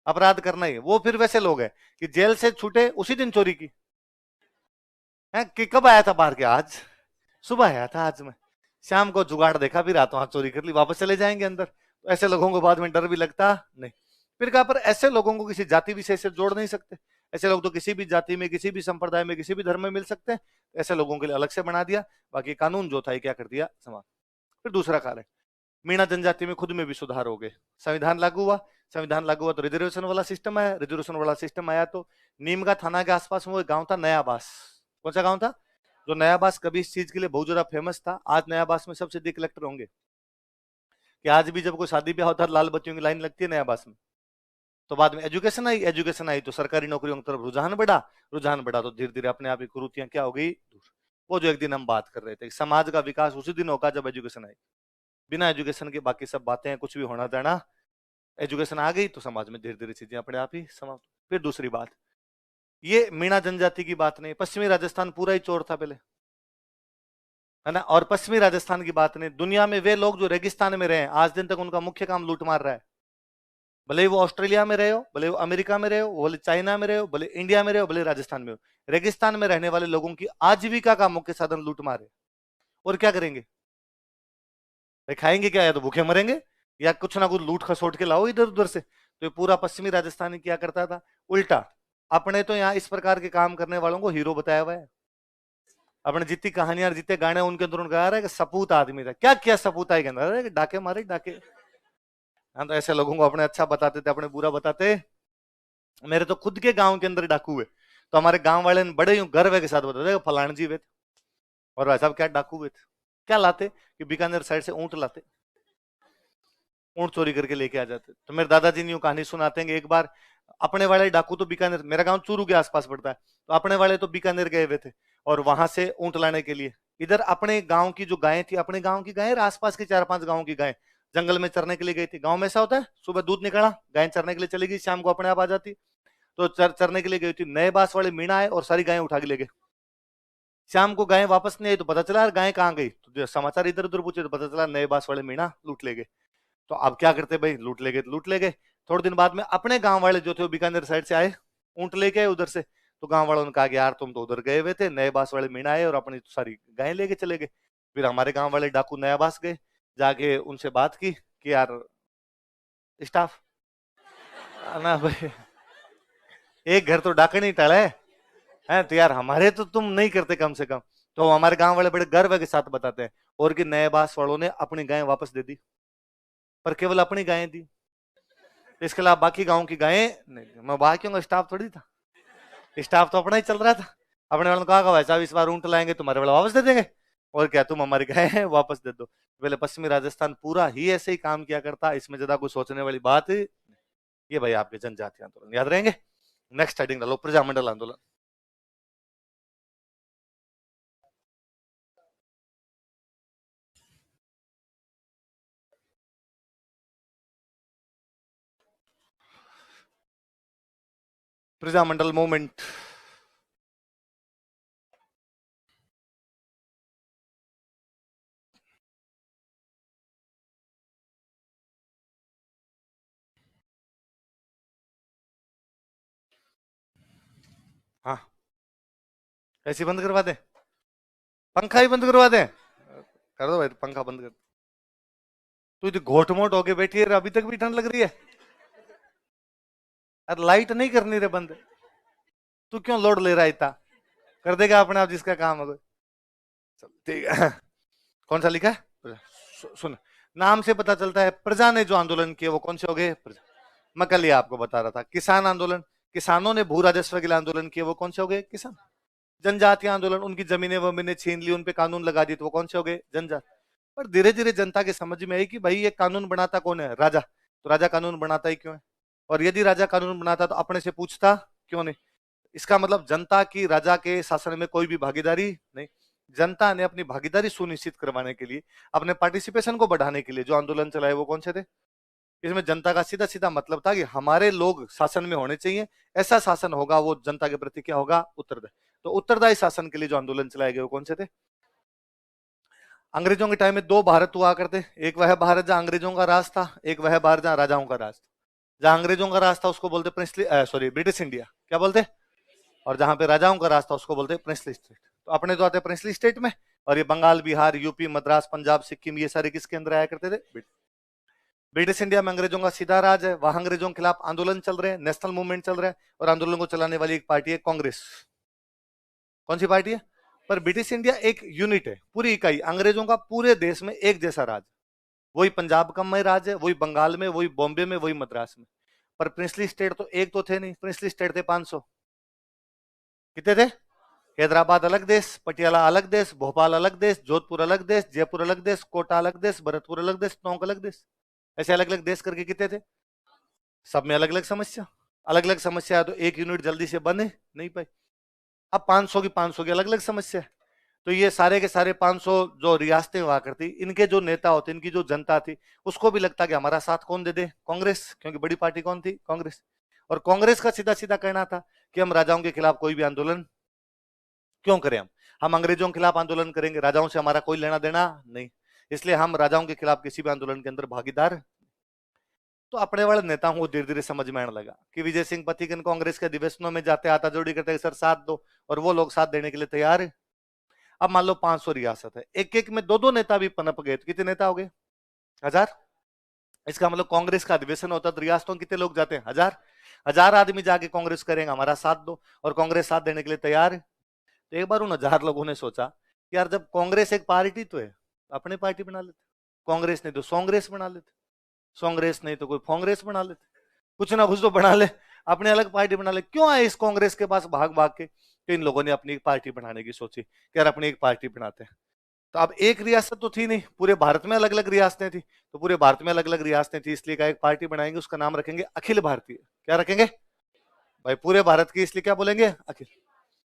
अपराध करना ही है। वो फिर वैसे लोग हैं कि जेल से छूटे उसी दिन चोरी की है। कि कब आया था बाहर के? आज सुबह आया था। आज मैं शाम को जुगाड़ देखा, फिर रातों हाथ चोरी कर ली, वापस चले जाएंगे अंदर। तो ऐसे लोगों को बाद में डर भी लगता नहीं। फिर कहा पर ऐसे लोगों को किसी जाति विशेष से जोड़ नहीं सकते। ऐसे लोग तो किसी भी जाति में, किसी भी संप्रदाय में, किसी भी धर्म में मिल सकते हैं। ऐसे लोगों के लिए अलग से बना दिया। बाकी कानून जो था ये क्या कर दिया? समाप्त। फिर दूसरा कार्य, मीणा जनजाति में खुद में भी सुधार हो गए। संविधान लागू हुआ। संविधान लागू हुआ तो रिजर्वेशन वाला सिस्टम आया। रिजर्वेशन वाला सिस्टम आया तो नीमगा थाना के आसपास में वो गांव था नयाबास। कौन सा गांव था? जो नयाबास कभी इस चीज के लिए बहुत ज्यादा फेमस था। आज नयाबास में सबसे अधिक कलेक्टर होंगे। कि आज भी जब कोई शादी ब्याह होता है लाल बत्तियों की लाइन लगती है नयाबास में। तो बाद में एजुकेशन आई। एजुकेशन आई तो सरकारी नौकरियों की तरफ रुझान बढ़ा। रुझान बढ़ा तो धीरे धीरे अपने आप ही कुरीतियां क्या हो गई? दूर। वो जो एक दिन हम बात कर रहे थे, समाज का विकास उसी दिन होगा जब एजुकेशन आई। बिना एजुकेशन के बाकी सब बातें कुछ भी होना देना। एजुकेशन आ गई तो समाज में धीरे धीरे चीजें अपने आप ही समाप्त। फिर दूसरी बात, ये मीणा जनजाति की बात नहीं, पश्चिमी राजस्थान पूरा ही चोर था पहले, है ना। और पश्चिमी राजस्थान की बात नहीं, दुनिया में वे लोग जो रेगिस्तान में रहे आज दिन तक उनका मुख्य काम लूट मार रहा है। भले ही वो ऑस्ट्रेलिया में रहे हो, भले वो अमेरिका में रहे हो, भले चाइना में रहे हो, भले इंडिया में रहे हो, भले राजस्थान में हो, रेगिस्तान में रहने वाले लोगों की आजीविका का मुख्य साधन लूट मार है। और क्या करेंगे भाई? खाएंगे क्या? या तो भूखे मरेंगे या कुछ ना कुछ लूट खसोट के लाओ इधर उधर से। तो ये पूरा पश्चिमी राजस्थान क्या करता था? उल्टा। अपने तो यहाँ इस प्रकार के काम करने वालों को हीरो बताया हुआ है। अपने जितनी कहानियां जितने गाने उनके अंदर उनका आ रहा है कि सपूत आदमी था। क्या किया सपूत आई के अंदर? डाके मारे डाके। हाँ, तो ऐसे लोगों को अपने अच्छा बताते थे, अपने बुरा बताते। मेरे तो खुद के गांव के अंदर डाकू हुए, तो हमारे गांव वाले ने बड़े यूं गर्व के साथ बताते थे फलान जी हुए थे। और भाई साहब क्या डाकू हुए थे? क्या लाते कि बीकानेर साइड से ऊंट लाते, ऊंट चोरी करके लेके आ जाते। तो मेरे दादाजी ने यूं कहानी सुनाते हैं कि एक बार अपने वाले डाकू तो बीकानेर, मेरा गांव चूरू के आसपास पड़ता है, तो अपने वाले तो बीकानेर गए हुए थे और वहां से ऊंट लाने के लिए इधर अपने गांव की जो गायें थी, अपने गांव की गायें, आसपास के 4-5 गांव की गायें जंगल में चरने के लिए गई थी। गांव में ऐसा होता है, सुबह दूध निकला, गायें चरने के लिए चली गई, शाम को अपने आप आ जाती। तो चरने के लिए गई थी, नए बास वाले मीणा आए और सारी गायें उठा के ले गए। शाम को गायें वापस नहीं आई तो पता चला यार गायें कहाँ गई। तो समाचार इधर उधर पूछे तो पता चला नए बास वाले मीणा लूट ले गए। तो अब क्या करते भाई? लूट ले गए, लूट ले गए। थोड़े दिन बाद में अपने गांव वाले जो थे वो बीकानेर साइड से आए, ऊंट लेके आए उधर से। तो गांव वालों ने कहा कि यार तुम तो उधर गए हुए थे, नए बास वाले मीणा आए और अपनी सारी गायें लेके चले गए। फिर हमारे गांव वाले डाकू नया बास गए, जाके उनसे बात की कि यार स्टाफ, ना भाई एक घर तो डाकन ही टला है तो यार हमारे तो तुम नहीं करते कम से कम। तो हमारे गांव वाले बड़े गर्व के साथ बताते हैं और कि नए बास वालों ने अपनी गायें वापस दे दी, पर केवल अपनी गायें दी, इसके अलावा बाकी गांव की गायें नहीं दी। मैं बाकियों का स्टाफ थोड़ी था, स्टाफ तो अपना ही चल रहा था। अपने वालों ने कहा भाई साहब इस बार ऊंट लाएंगे तुम्हारे वाला वापस दे देंगे, और क्या तुम हमारी गायें वापस दे दो। पहले पश्चिमी राजस्थान पूरा ही ऐसे ही काम किया करता, इसमें ज्यादा कुछ सोचने वाली बात। ये भाई आपके जनजाति आंदोलन याद रहेंगे। नेक्स्ट हेडिंग डालो, प्रजामंडल आंदोलन। प्रजामंडल मूवमेंट। हाँ, ऐसी बंद करवा दे, पंखा ही बंद करवा दे, कर दो भाई पंखा बंद कर। तू इतनी घोट मोट होके बैठी है, अभी तक भी ठंड लग रही है। अरे लाइट नहीं करनी रे बंद, तू क्यों लोड ले रहा है इतना? कर देगा अपने आप जिसका काम है कोई। चल, ठीक है। कौन सा लिखा है? सुन, नाम से पता चलता है। प्रजा ने जो आंदोलन किए वो कौन से हो गए? प्रजा। मैं कल ही आपको बता रहा था। किसान आंदोलन, किसानों ने भू राजस्व के लिए आंदोलन किए, वो कौन से हो गए? किसान। जनजातीय आंदोलन, उनकी जमीनें वमीनें छीन ली, उन पे कानून लगा दी, तो वो कौन से हो गए? जनजात। पर धीरे धीरे जनता के समझ में आई कि भाई ये कानून बनाता कौन है? राजा। तो राजा कानून बनाता ही क्यों है? और यदि राजा कानून बनाता तो अपने से पूछता क्यों नहीं? इसका मतलब जनता की राजा के शासन में कोई भी भागीदारी नहीं। जनता ने अपनी भागीदारी सुनिश्चित करवाने के लिए, अपने पार्टिसिपेशन को बढ़ाने के लिए जो आंदोलन चलाए वो कौन से थे? इसमें जनता का सीधा सीधा मतलब था कि हमारे लोग शासन में होने चाहिए, ऐसा शासन होगा वो जनता के प्रति क्या होगा? उत्तरदायी। तो उत्तरदायी शासन के लिए जो आंदोलन चलाए गए वो कौन से थे? अंग्रेजों के टाइम में दो भारत हुआ करते, एक वह भारत जहां अंग्रेजों का राज था, एक वह भारत जहां राजाओं का राज था। जहां अंग्रेजों का राज था उसको बोलते प्रिंसली, सॉरी, ब्रिटिश इंडिया। क्या बोलते? और जहां पे राजाओं का राज था उसको बोलते प्रिंसली स्टेट। तो अपने तो आते प्रिंसली स्टेट में, और ये बंगाल, बिहार, यूपी, मद्रास, पंजाब, सिक्किम, ये सारे किसके अंदर आया करते थे? ब्रिटिश इंडिया में अंग्रेजों का सीधा राज है, वहां अंग्रेजों के खिलाफ आंदोलन चल रहे हैं, नेशनल मूवमेंट चल रहा है, और आंदोलन को चलाने वाली एक पार्टी है कांग्रेस। कौन सी पार्टी है? पर ब्रिटिश इंडिया एक यूनिट है, पूरी इकाई। अंग्रेजों का पूरे देश में एक जैसा राज, वही पंजाब का में राज है, वही बंगाल में, वही बॉम्बे में, वही मद्रास में। पर प्रिंसली स्टेट तो एक तो थे नहीं, प्रिंसली स्टेट थे 500। कितने थे? हैदराबाद अलग देश, पटियाला अलग देश, भोपाल अलग देश, जोधपुर अलग देश, जयपुर अलग देश, कोटा अलग देश, भरतपुर अलग देश, टोंक अलग देश। ऐसे अलग अलग देश करके कितने थे? सब में अलग अलग समस्या। अलग अलग समस्या है तो एक यूनिट जल्दी से बने नहीं पाई। अब 500 की 500 की अलग अलग समस्या है। तो ये सारे के सारे 500 जो रियासतें हुआ करती, इनके जो नेता होते, इनकी जो जनता थी, उसको भी लगता कि हमारा साथ कौन दे दे? कांग्रेस, क्योंकि बड़ी पार्टी कौन थी? कांग्रेस। और कांग्रेस का सीधा सीधा कहना था कि हम राजाओं के खिलाफ कोई भी आंदोलन क्यों करें? हम अंग्रेजों के खिलाफ आंदोलन करेंगे, राजाओं से हमारा कोई लेना देना नहीं, इसलिए हम राजाओं के खिलाफ किसी भी आंदोलन के अंदर भागीदार। तो अपने वाले नेताओं को धीरे धीरे समझ में आने लगा कि विजय सिंह पथिकन कांग्रेस के अधिवेशनों में जाते, आता जोड़ी करते, सर साथ दो, और वो लोग साथ देने के लिए तैयार है। अब मान लो 500 रियासत है, एक एक में दो दो नेता भी पनप गए, तो कितने नेता हो गए? 1000। इसका मतलब कांग्रेस का अधिवेशन होता तो रियासतों में कितने लोग जाते हैं? 1000। 1000 आदमी जाके कांग्रेस करेंगे हमारा साथ दो, और कांग्रेस साथ देने के लिए तैयार है। तो एक बार उन 1000 लोगों ने सोचा कि यार जब कांग्रेस एक पार्टी तो है, अपनी पार्टी बना लेते। कांग्रेस नहीं तो सोंग्रेस बना लेते, सोंग्रेस नहीं तो कोई फोंग्रेस बना लेते, कुछ ना कुछ तो बना ले, अपने अलग पार्टी बना ले। क्यों आए इस कांग्रेस के पास भाग भाग के? तो इन लोगों ने अपनी एक पार्टी बनाने की सोची कि यार अपनी एक पार्टी बनाते हैं। तो अब एक रियासत तो थी नहीं, पूरे भारत में अलग अलग रियासतें थी, तो पूरे भारत में अलग अलग रियासतें थी, इसलिए का एक पार्टी बनाएंगे, उसका नाम रखेंगे अखिल भारतीय। क्या रखेंगे भाई? पूरे भारत की, इसलिए क्या बोलेंगे? अखिल।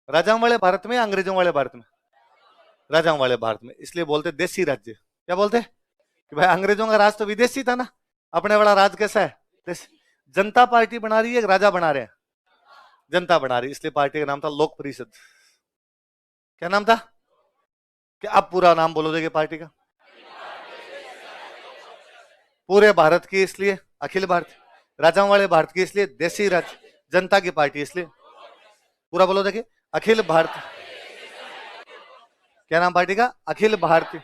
राजाओं वाले भारत में, अंग्रेजों वाले भारत में? राजाओं वाले भारत में, इसलिए बोलते देसी राज्य। क्या बोलते? कि भाई अंग्रेजों का राज तो विदेशी था ना, अपने वाला राज कैसा है? देसी। जनता पार्टी बना रही है, राजा बना रहे हैं? जनता बना रही, इसलिए पार्टी का नाम था लोक परिषद। क्या नाम था? क्या आप पूरा नाम बोलो देखिए पार्टी का? पूरे भारत की इसलिए अखिल भारत, राजाओं वाले भारत की इसलिए देसी राज्य, जनता की पार्टी इसलिए। पूरा बोलो देखिए, अखिल भारत। क्या नाम पार्टी का? अखिल भारतीय,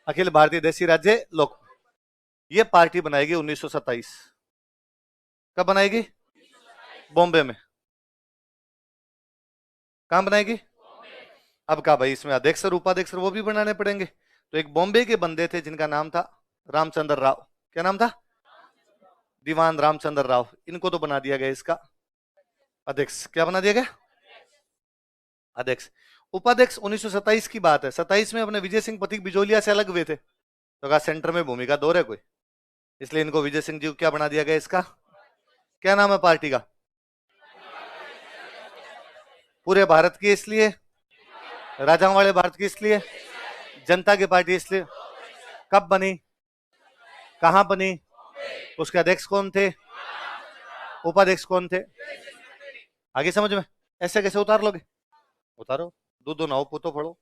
अखिल भारतीय देसी राज्य लोक। ये पार्टी बनाएगी 1927। कब बनाएगी? बॉम्बे में। कहां बनाएगी? अब कहा भाई इसमें अध्यक्ष और उपाध्यक्ष वो भी बनाने पड़ेंगे, तो एक बॉम्बे के बंदे थे जिनका नाम था रामचंद्र राव। क्या नाम था? दीवान रामचंद्र राव। इनको तो बना दिया गया इसका अध्यक्ष। क्या बना दिया गया? अध्यक्ष। उपाध्यक्ष 1927 की बात है, 27 में अपने विजय सिंह पथिक बिजोलिया से अलग हुए थे, तो कहा सेंटर में भूमिका दो है कोई, इसलिए इनको विजय सिंह जी को क्या बना दिया गया इसका? क्या नाम है पार्टी का? पूरे भारत की इसलिए, राजाओं वाले भारत की इसलिए, जनता की पार्टी इसलिए। कब बनी? कहां बनी? उसके अध्यक्ष कौन थे? उपाध्यक्ष कौन थे? आगे समझ में? ऐसे कैसे उतार लोगे? उतारो, दो दो नाव पुतो पढ़ो।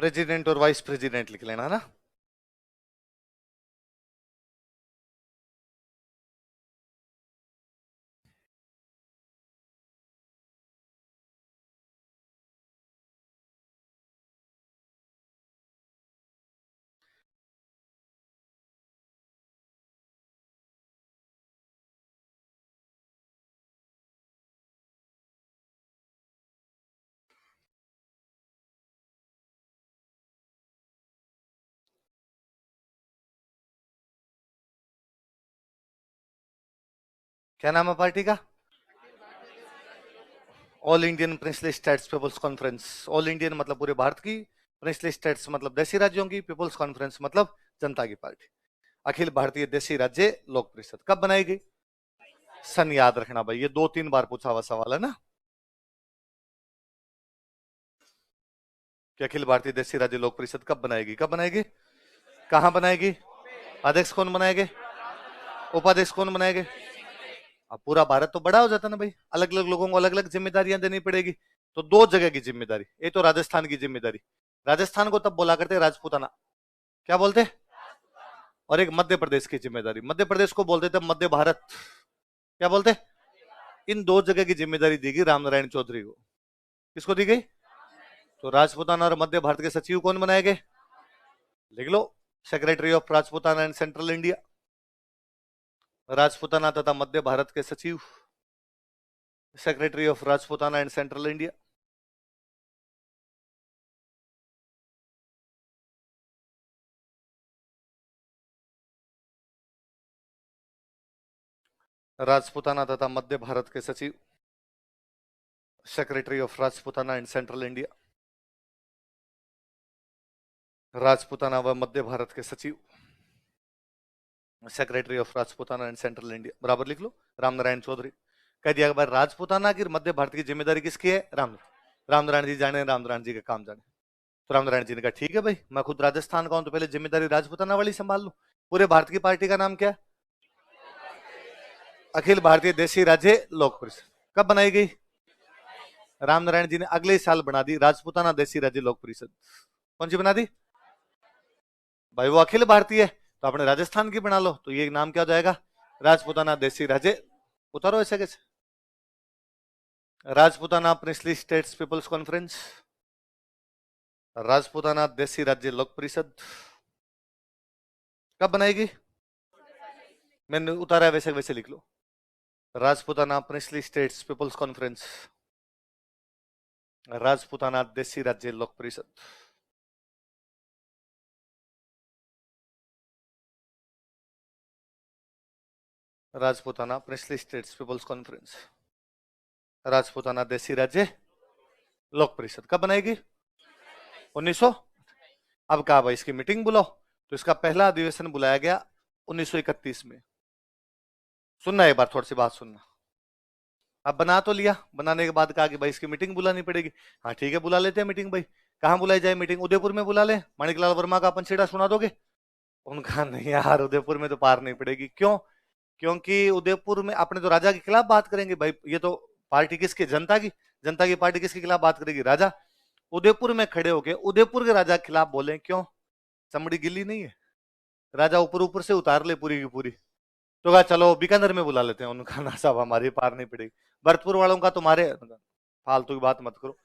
प्रेसिडेंट और वाइस प्रेसिडेंट लिख लेना ना। क्या नाम है पार्टी का? All Indian princely states people's conference. All Indian मतलब पूरे भारत की, प्रिंसली स्टेट्स मतलब देशी राज्यों की, पीपल्स कॉन्फ्रेंस मतलब जनता की पार्टी। अखिल भारतीय देशी राज्य लोक परिषद कब बनाई गई? सन याद रखना भाई, ये 2-3 बार पूछा हुआ सवाल है ना कि अखिल भारतीय देशी राज्य लोक परिषद कब बनाएगी, कब बनाएगी, कहां बनाएगी, अध्यक्ष कौन बनाएंगे, उपाध्यक्ष कौन बनाएंगे? अब पूरा भारत तो बड़ा हो जाता ना भाई, अलग अलग लोगों को अलग अलग जिम्मेदारियां देनी पड़ेगी। तो 2 जगह की जिम्मेदारी, ये तो राजस्थान की जिम्मेदारी। राजस्थान को तब बोला करते राजपूताना, क्या बोलते? और एक मध्य प्रदेश की जिम्मेदारी, मध्य प्रदेश को बोलते थे मध्य भारत, क्या बोलते? इन 2 जगह की जिम्मेदारी दी गई रामनारायण चौधरी को। किसको दी गई? तो राजपूताना और मध्य भारत के सचिव कौन बनाए गए? लिख लो, secretary of Rajputana and central India. Rajputana तथा मध्य भारत के सचिव, secretary of Rajputana and central India. Rajputana तथा मध्य भारत के सचिव, secretary of Rajputana and central India. Rajputana व मध्य भारत के सचिव, secretary of Rajputana and central India, बराबर लिख लो रामनारायण चौधरी। कह दिया भाई राजपूताना की मध्य भारत की जिम्मेदारी किसकी है? रामनारायण जी जाने, रामनारायण जी का काम जाने। तो रामनारायण जी ने कहा ठीक है भाई, मैं खुद राजस्थान का हूं तो पहले जिम्मेदारी राजपूताना वाली संभाल लू। पूरे भारत की पार्टी का नाम क्या है? अखिल भारतीय देशी राज्य लोक परिषद। कब बनाई गई? रामनारायण जी ने अगले साल बना दी राजपूताना देशी राज्य लोक परिषद। कौन सी बना दी भाई? वो अखिल भारतीय है तो अपने राजस्थान की बना लो, तो ये नाम क्या हो जाएगा? राजपूताना देशी राज्य। उतारो ऐसे कैसे? Rajputana princely states people's conference, Rajputana देशी राज्य लोक परिषद कब बनाएगी? मैंने उतारा है, वैसे वैसे लिख लो। Rajputana princely states people's conference, Rajputana देशी राज्य लोक परिषद। Rajputana princely states people's conference, Rajputana देशी राज्य लोक परिषद कब बनाएगी? 1900। अब कहा भाई इसकी मीटिंग बुलाओ, तो इसका पहला अधिवेशन बुलाया गया 1931 में। सुनना एक बार, थोड़ी सी बात सुनना। अब बना तो लिया, बनाने के बाद कहा कि भाई इसकी मीटिंग बुलानी पड़ेगी। हाँ ठीक है, बुला लेते हैं मीटिंग भाई। कहाँ बुलाई जाए मीटिंग? उदयपुर में बुला ले, माणिकलाल वर्मा का पंचेड़ा सुना दोगे? उनका नहीं यार, उदयपुर में तो पार नहीं पड़ेगी। क्यों? क्योंकि उदयपुर में अपने तो राजा के खिलाफ बात करेंगे भाई, ये तो पार्टी किसकी? जनता की। जनता की पार्टी किसके खिलाफ बात करेगी? राजा। उदयपुर में खड़े होके उदयपुर के राजा के खिलाफ बोले, क्यों? चमड़ी गिल्ली नहीं है? राजा ऊपर ऊपर से उतार ले पूरी की पूरी। तो कहा चलो बीकानेर में बुला लेते हैं। उनका ना साहब हमारी पार नहीं पड़ेगी, भरतपुर वालों का तुम्हारे, फालतू की बात मत करो।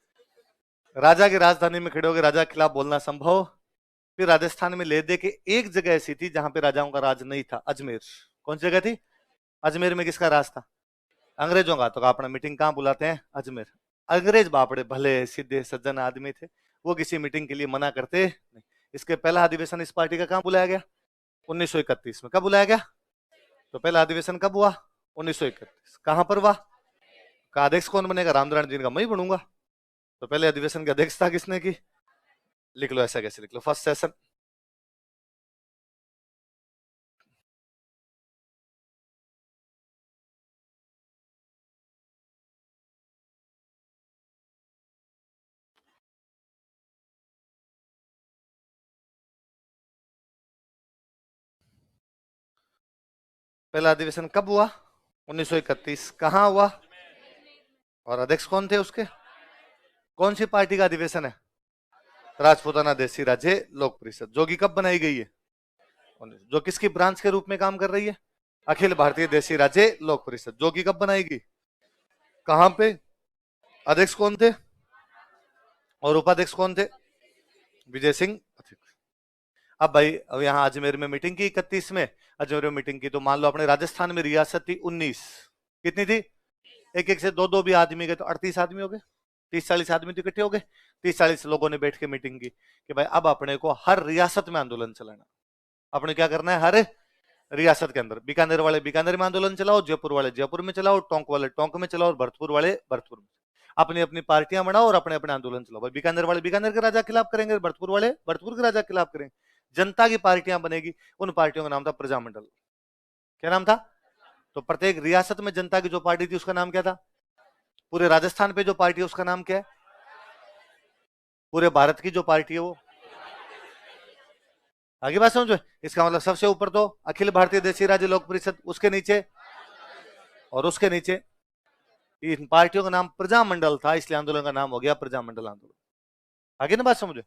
राजा की राजधानी में खड़े होकर राजा के खिलाफ बोलना संभव? फिर राजस्थान में ले दे के एक जगह ऐसी थी जहां पे राजाओं का राज नहीं था, अजमेर। कौन सी जगह थी? अजमेर में किसका राज था? अंग्रेजों का। तो अपना मीटिंग कहां बुलाते हैं? अजमेर। अंग्रेज बापड़े भले सीधे सज्जन आदमी थे, वो किसी मीटिंग के लिए मना करते नहीं। इसके पहला अधिवेशन इस पार्टी का कहां बुलाया गया? 1931 में। कब बुलाया गया? तो पहला अधिवेशन कब हुआ? 1931। कहां पर हुआ? का अध्यक्ष कौन बनेगा? रामनारायण जी का मैं ही बनूंगा। तो पहले अधिवेशन की अध्यक्षता किसने की? लिख लो ऐसा कैसे लिख लो, फर्स्ट सेशन। पहला अधिवेशन कब हुआ? 1931। कहां हुआ? और अध्यक्ष कौन थे उसके? कौन सी पार्टी का अधिवेशन है? राजपूताना देसी राज्य लोक परिषद। जोगी कब बनाई गई है? जो किसकी ब्रांच के रूप में काम कर रही है? अखिल भारतीय देसी राज्य लोक परिषद। जोगी कब बनाएगी? कहां पे? अध्यक्ष कौन थे और उपाध्यक्ष कौन थे? विजय सिंह। अब भाई, अब यहाँ अजमेर में मीटिंग की 31 में, अजमेर में मीटिंग की, तो मान लो अपने राजस्थान में रियासत थी 19, कितनी थी? एक एक से दो दो भी आदमी गए तो 38 आदमी हो गए, 30-40 आदमी तो इकट्ठे हो गए। 30-40 लोगों ने बैठ के मीटिंग की कि भाई अब अपने को हर रियासत में आंदोलन चलाना। अपने क्या करना है? हर रियासत के अंदर, बीकानेर वाले बीकानेर में आंदोलन चलाओ, जयपुर वाले जयपुर में चलाओ, टोंक वाले टोंक में चलाओ, और भरतपुर वाले भरतपुर में। अपनी अपनी पार्टियां बनाओ और अपने अपने आंदोलन चलाओ। भाई बीकानेर वाले बीकानेर के राजा के खिलाफ करेंगे, भरतपुर वाले भरतपुर के राजा के खिलाफ करेंगे। जनता की पार्टियां बनेगी। उन पार्टियों का नाम था प्रजामंडल। क्या नाम था? तो प्रत्येक रियासत में जनता की जो पार्टी थी उसका नाम क्या था? पूरे राजस्थान पे जो पार्टी है उसका नाम क्या है? पूरे भारत की जो पार्टी है वो? आगे बात समझो। इसका मतलब सबसे ऊपर तो अखिल भारतीय देशी राज्य लोक परिषद, उसके नीचे और उसके नीचे इन पार्टियों का नाम प्रजामंडल था, इसलिए आंदोलन का नाम हो गया प्रजामंडल आंदोलन। आगे ना बात समझो।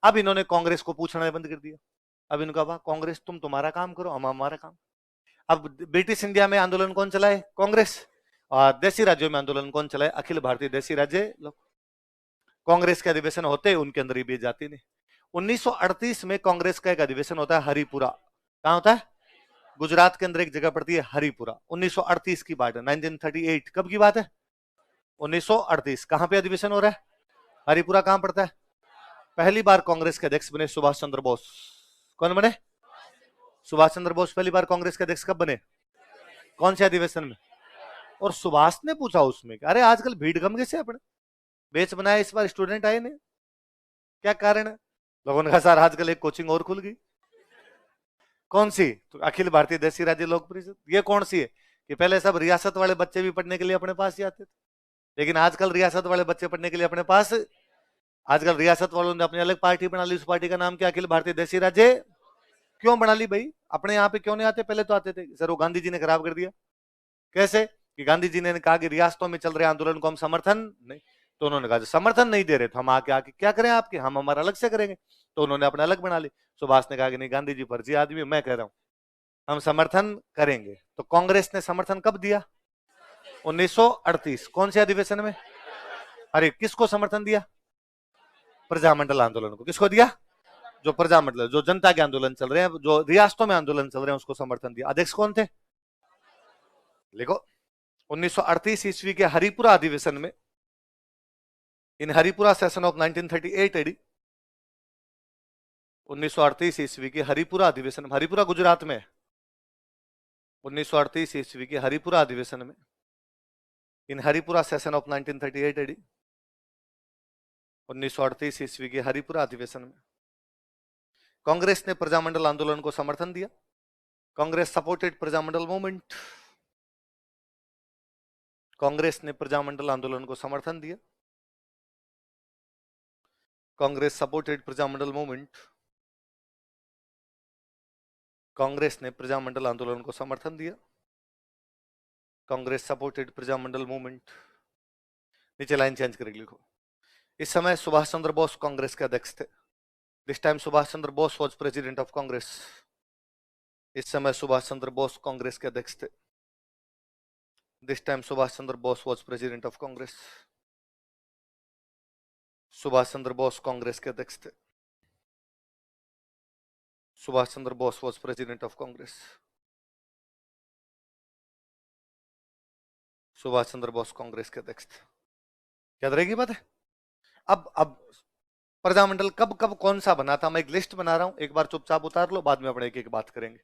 अब इन्होंने कांग्रेस को पूछना बंद कर दिया। अब इनका कहा कांग्रेस तुम तुम्हारा काम करो, हम हमारा काम। अब ब्रिटिश इंडिया में आंदोलन कौन चलाए? कांग्रेस। और देशी राज्यों में आंदोलन कौन चलाए? अखिल भारतीय देशी राज्य लोक। कांग्रेस के अधिवेशन होते उनके अंदर ही भी जाती नहीं। 1938 में कांग्रेस का एक अधिवेशन होता है हरिपुरा। कहां होता है? गुजरात के अंदर एक जगह पड़ती है हरिपुरा। 1938 की बात है, 1938। कब की बात है? 1938। कहां पे अधिवेशन हो रहा है? हरिपुरा। कहां पड़ता है? पहली बार कांग्रेस के अध्यक्ष बने सुभाष चंद्र बोस। कौन बने? सुभाष चंद्र बोस पहली बार कांग्रेस के अध्यक्ष कब बने? कौन से अधिवेशन में? और सुभाष ने पूछा उसमें, अरे आजकल भीड़ कम कैसे अपने बेच बनाया, इस बार स्टूडेंट आए नहीं, क्या कारण है? लोगों ने कहा सर आजकल एक कोचिंग और खुल गई। कौन सी? तो अखिल भारतीय देशी राज्य लोक परिषद। ये कौन सी है? कि पहले सब रियासत वाले बच्चे भी पढ़ने के लिए अपने पास ही आते थे, लेकिन आजकल रियासत वाले बच्चे पढ़ने के लिए अपने पास, आजकल रियासत वालों ने अपनी अलग पार्टी बना ली। उस पार्टी का नाम क्या? अखिल भारतीय देशी राज्य। क्यों बना ली भाई? अपने यहाँ पे क्यों नहीं आते? पहले तो आते थे। सर वो गांधी जी ने खराब कर दिया। कैसे? कि गांधी जी ने कहा कि रियासतों में चल रहे आंदोलन को हम समर्थन नहीं, तो उन्होंने कहा समर्थन नहीं दे रहे तो हम आके आके क्या करें आपके, हम हमारा अलग से करेंगे। तो उन्होंने अपना अलग बना ली। सुभाष ने कहा कि नहीं, गांधी जी फर्जी आदमी, मैं कह रहा हूं हम समर्थन करेंगे। तो कांग्रेस ने समर्थन कब दिया? 1938। कौन से अधिवेशन में? अरे किसको समर्थन दिया? प्रजामंडल आंदोलन को। किसको दिया? जो प्रजामंडल, जो जनता के आंदोलन चल रहे हैं, जो रियासतों में आंदोलन चल रहे हैं, उसको समर्थन दिया। अध्यक्ष कौन थे? लिखो। 1938 ईस्वी के हरिपुरा अधिवेशन में, इन हरिपुरा सेशन ऑफ 1938 एडी, 1938 ईस्वी के हरिपुरा अधिवेशन, हरिपुरा गुजरात में, 1938 ईस्वी के हरिपुरा अधिवेशन में, इन हरिपुरा सेशन ऑफ 1938 एडी, 1938 ईस्वी के हरिपुरा अधिवेशन में कांग्रेस ने प्रजामंडल आंदोलन को समर्थन दिया। Congress supported Prajamandal movement. कांग्रेस ने प्रजामंडल आंदोलन को समर्थन दिया। Congress supported Prajamandal movement. कांग्रेस ने प्रजामंडल आंदोलन को समर्थन दिया। Congress supported Prajamandal movement. नीचे लाइन चेंज करके लिखो। इस समय सुभाष चंद्र बोस कांग्रेस के अध्यक्ष थे। This time Subhash Chandra Bose was president of Congress. इस समय सुभाष चंद्र बोस कांग्रेस के अध्यक्ष थे। This time Subhash Chandra Bose was president of Congress. Subhash Chandra Bose Congress के अध्यक्ष थे। Subhash Chandra Bose was president of Congress. Subhash Chandra Bose Congress के अध्यक्ष थे। याद रहेगी बात है? अब प्रजामंडल कब कब कौन सा बना था, मैं एक लिस्ट बना रहा हूं, एक बार चुपचाप उतार लो, बाद में अपने एक एक बात करेंगे।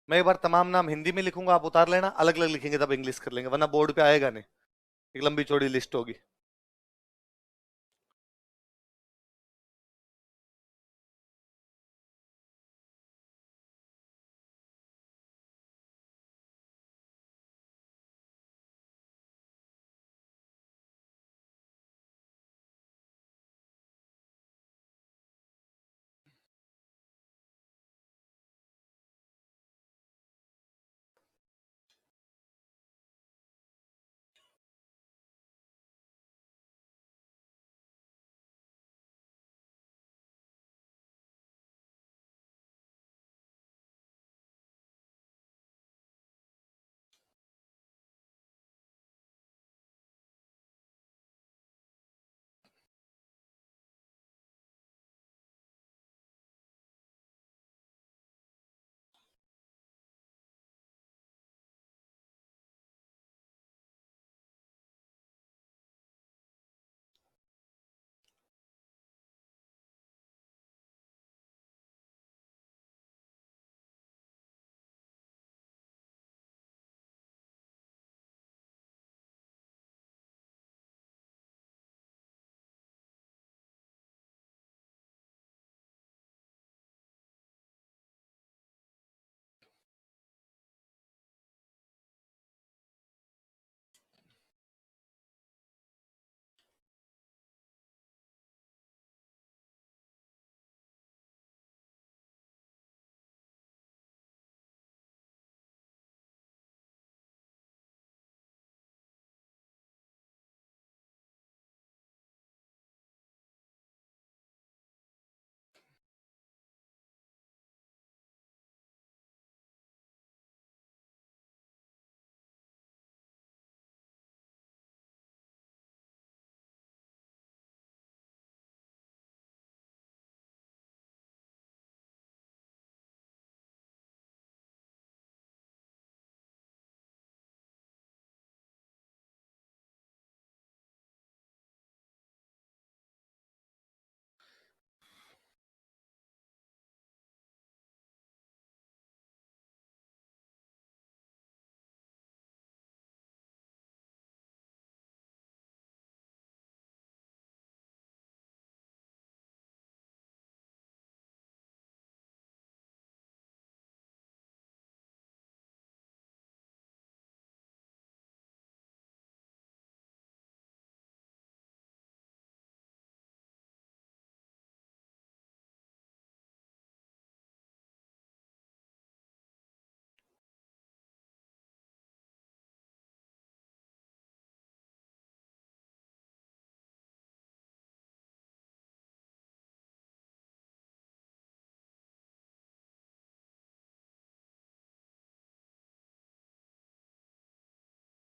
मैं एक बार तमाम नाम हिंदी में लिखूंगा, आप उतार लेना, अलग अलग लिखेंगे तब इंग्लिश कर लेंगे, वरना बोर्ड पे आएगा नहीं, एक लंबी चौड़ी लिस्ट होगी।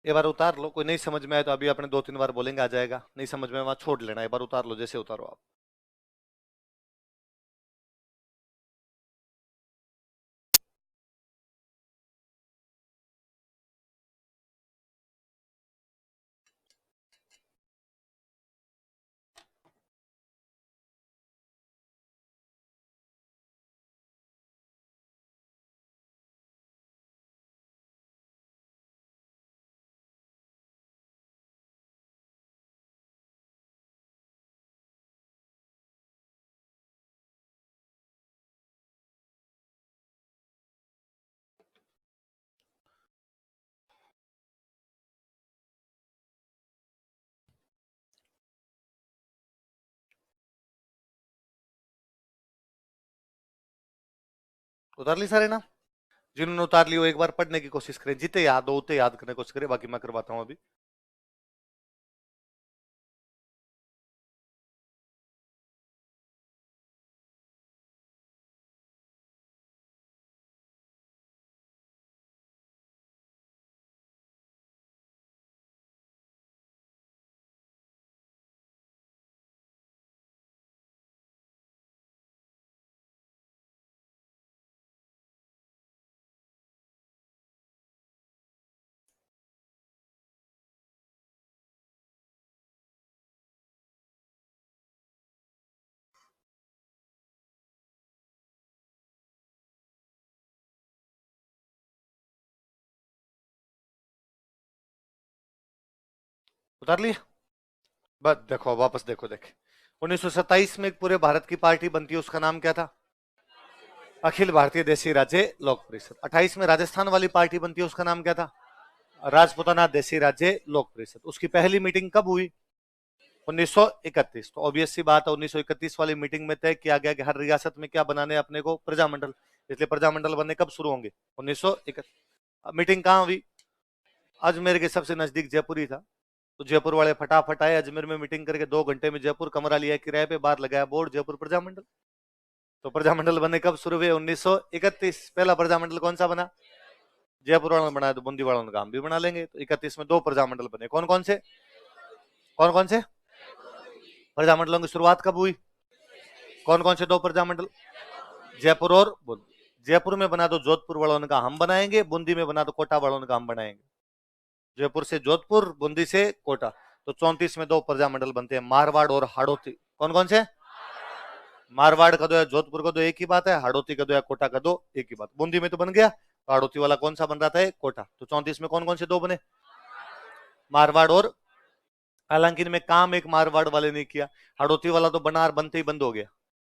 एक बार उतार लो, कोई नहीं समझ में आए तो अभी अपने 2-3 बार बोलेंगे, आ जाएगा। नहीं समझ में वहां छोड़ लेना, एक बार उतार लो, जैसे उतारो आप। उतार ली सारे ना? जिन्होंने उतार ली वो एक बार पढ़ने की कोशिश करें, जितने याद हो उतने याद करने की कोशिश करें, बाकी मैं करवाता हूँ अभी। उतार लिया? बस देखो, वापस देखो, देखे 1927 में एक पूरे भारत की पार्टी बनती है, उसका नाम क्या था? अखिल भारतीय देशी राज्य लोक परिषद। 28 में राजस्थान वाली पार्टी बनती है, उसका नाम क्या था? राजपुताना देशी राज्य लोक परिषद। उसकी पहली मीटिंग कब हुई? 1931। तो ऑब्वियस सी बात है, 1931 वाली मीटिंग में तय किया गया कि हर रियासत में क्या बनाने अपने को? प्रजामंडल। इसलिए प्रजामंडल बनने कब शुरू होंगे? 1931। मीटिंग कहाँ हुई? अजमेर के सबसे नजदीक जयपुर ही था। तो जयपुर वाले फटाफट आए, अजमेर में मीटिंग करके 2 घंटे में जयपुर कमरा लिया किराए पे, बाहर लगाया बोर्ड, जयपुर प्रजामंडल। तो प्रजामंडल बनने कब शुरू हुए? 1931। पहला प्रजामंडल कौन सा बना? जयपुर वालों ने बनाया, तो बूंदी वालों ने काम भी बना लेंगे। तो 31 में 2 प्रजामंडल बने। कौन कौन से? कौन कौन से प्रजामंडलों की शुरुआत कब हुई? कौन कौन से 2 प्रजामंडल? जयपुर और बूंदी। जयपुर में बना तो जोधपुर वालों ने कहा हम बनाएंगे, बूंदी में बना तो कोटा वालों ने कहा हम बनाएंगे। जयपुर से जोधपुर, बूंदी से कोटा। तो 34 में 2 प्रजामंडल बनते हैं, मारवाड़ और हाड़ौती। कौन कौन से? मारवाड़ का दो या जोधपुर का दो एक ही बात है, हाड़ौती का दो या कोटा का दो एक ही बात। बूंदी में तो बन गया, तो हाड़ौती वाला कौन सा बन रहा था? कोटा। तो 34 में कौन कौन से 2 बने? मारवाड़ और। हालांकि इनमें काम एक मारवाड़ वाले ने किया, हाड़ौती वाला तो बना और बनते ही बंद हो गया।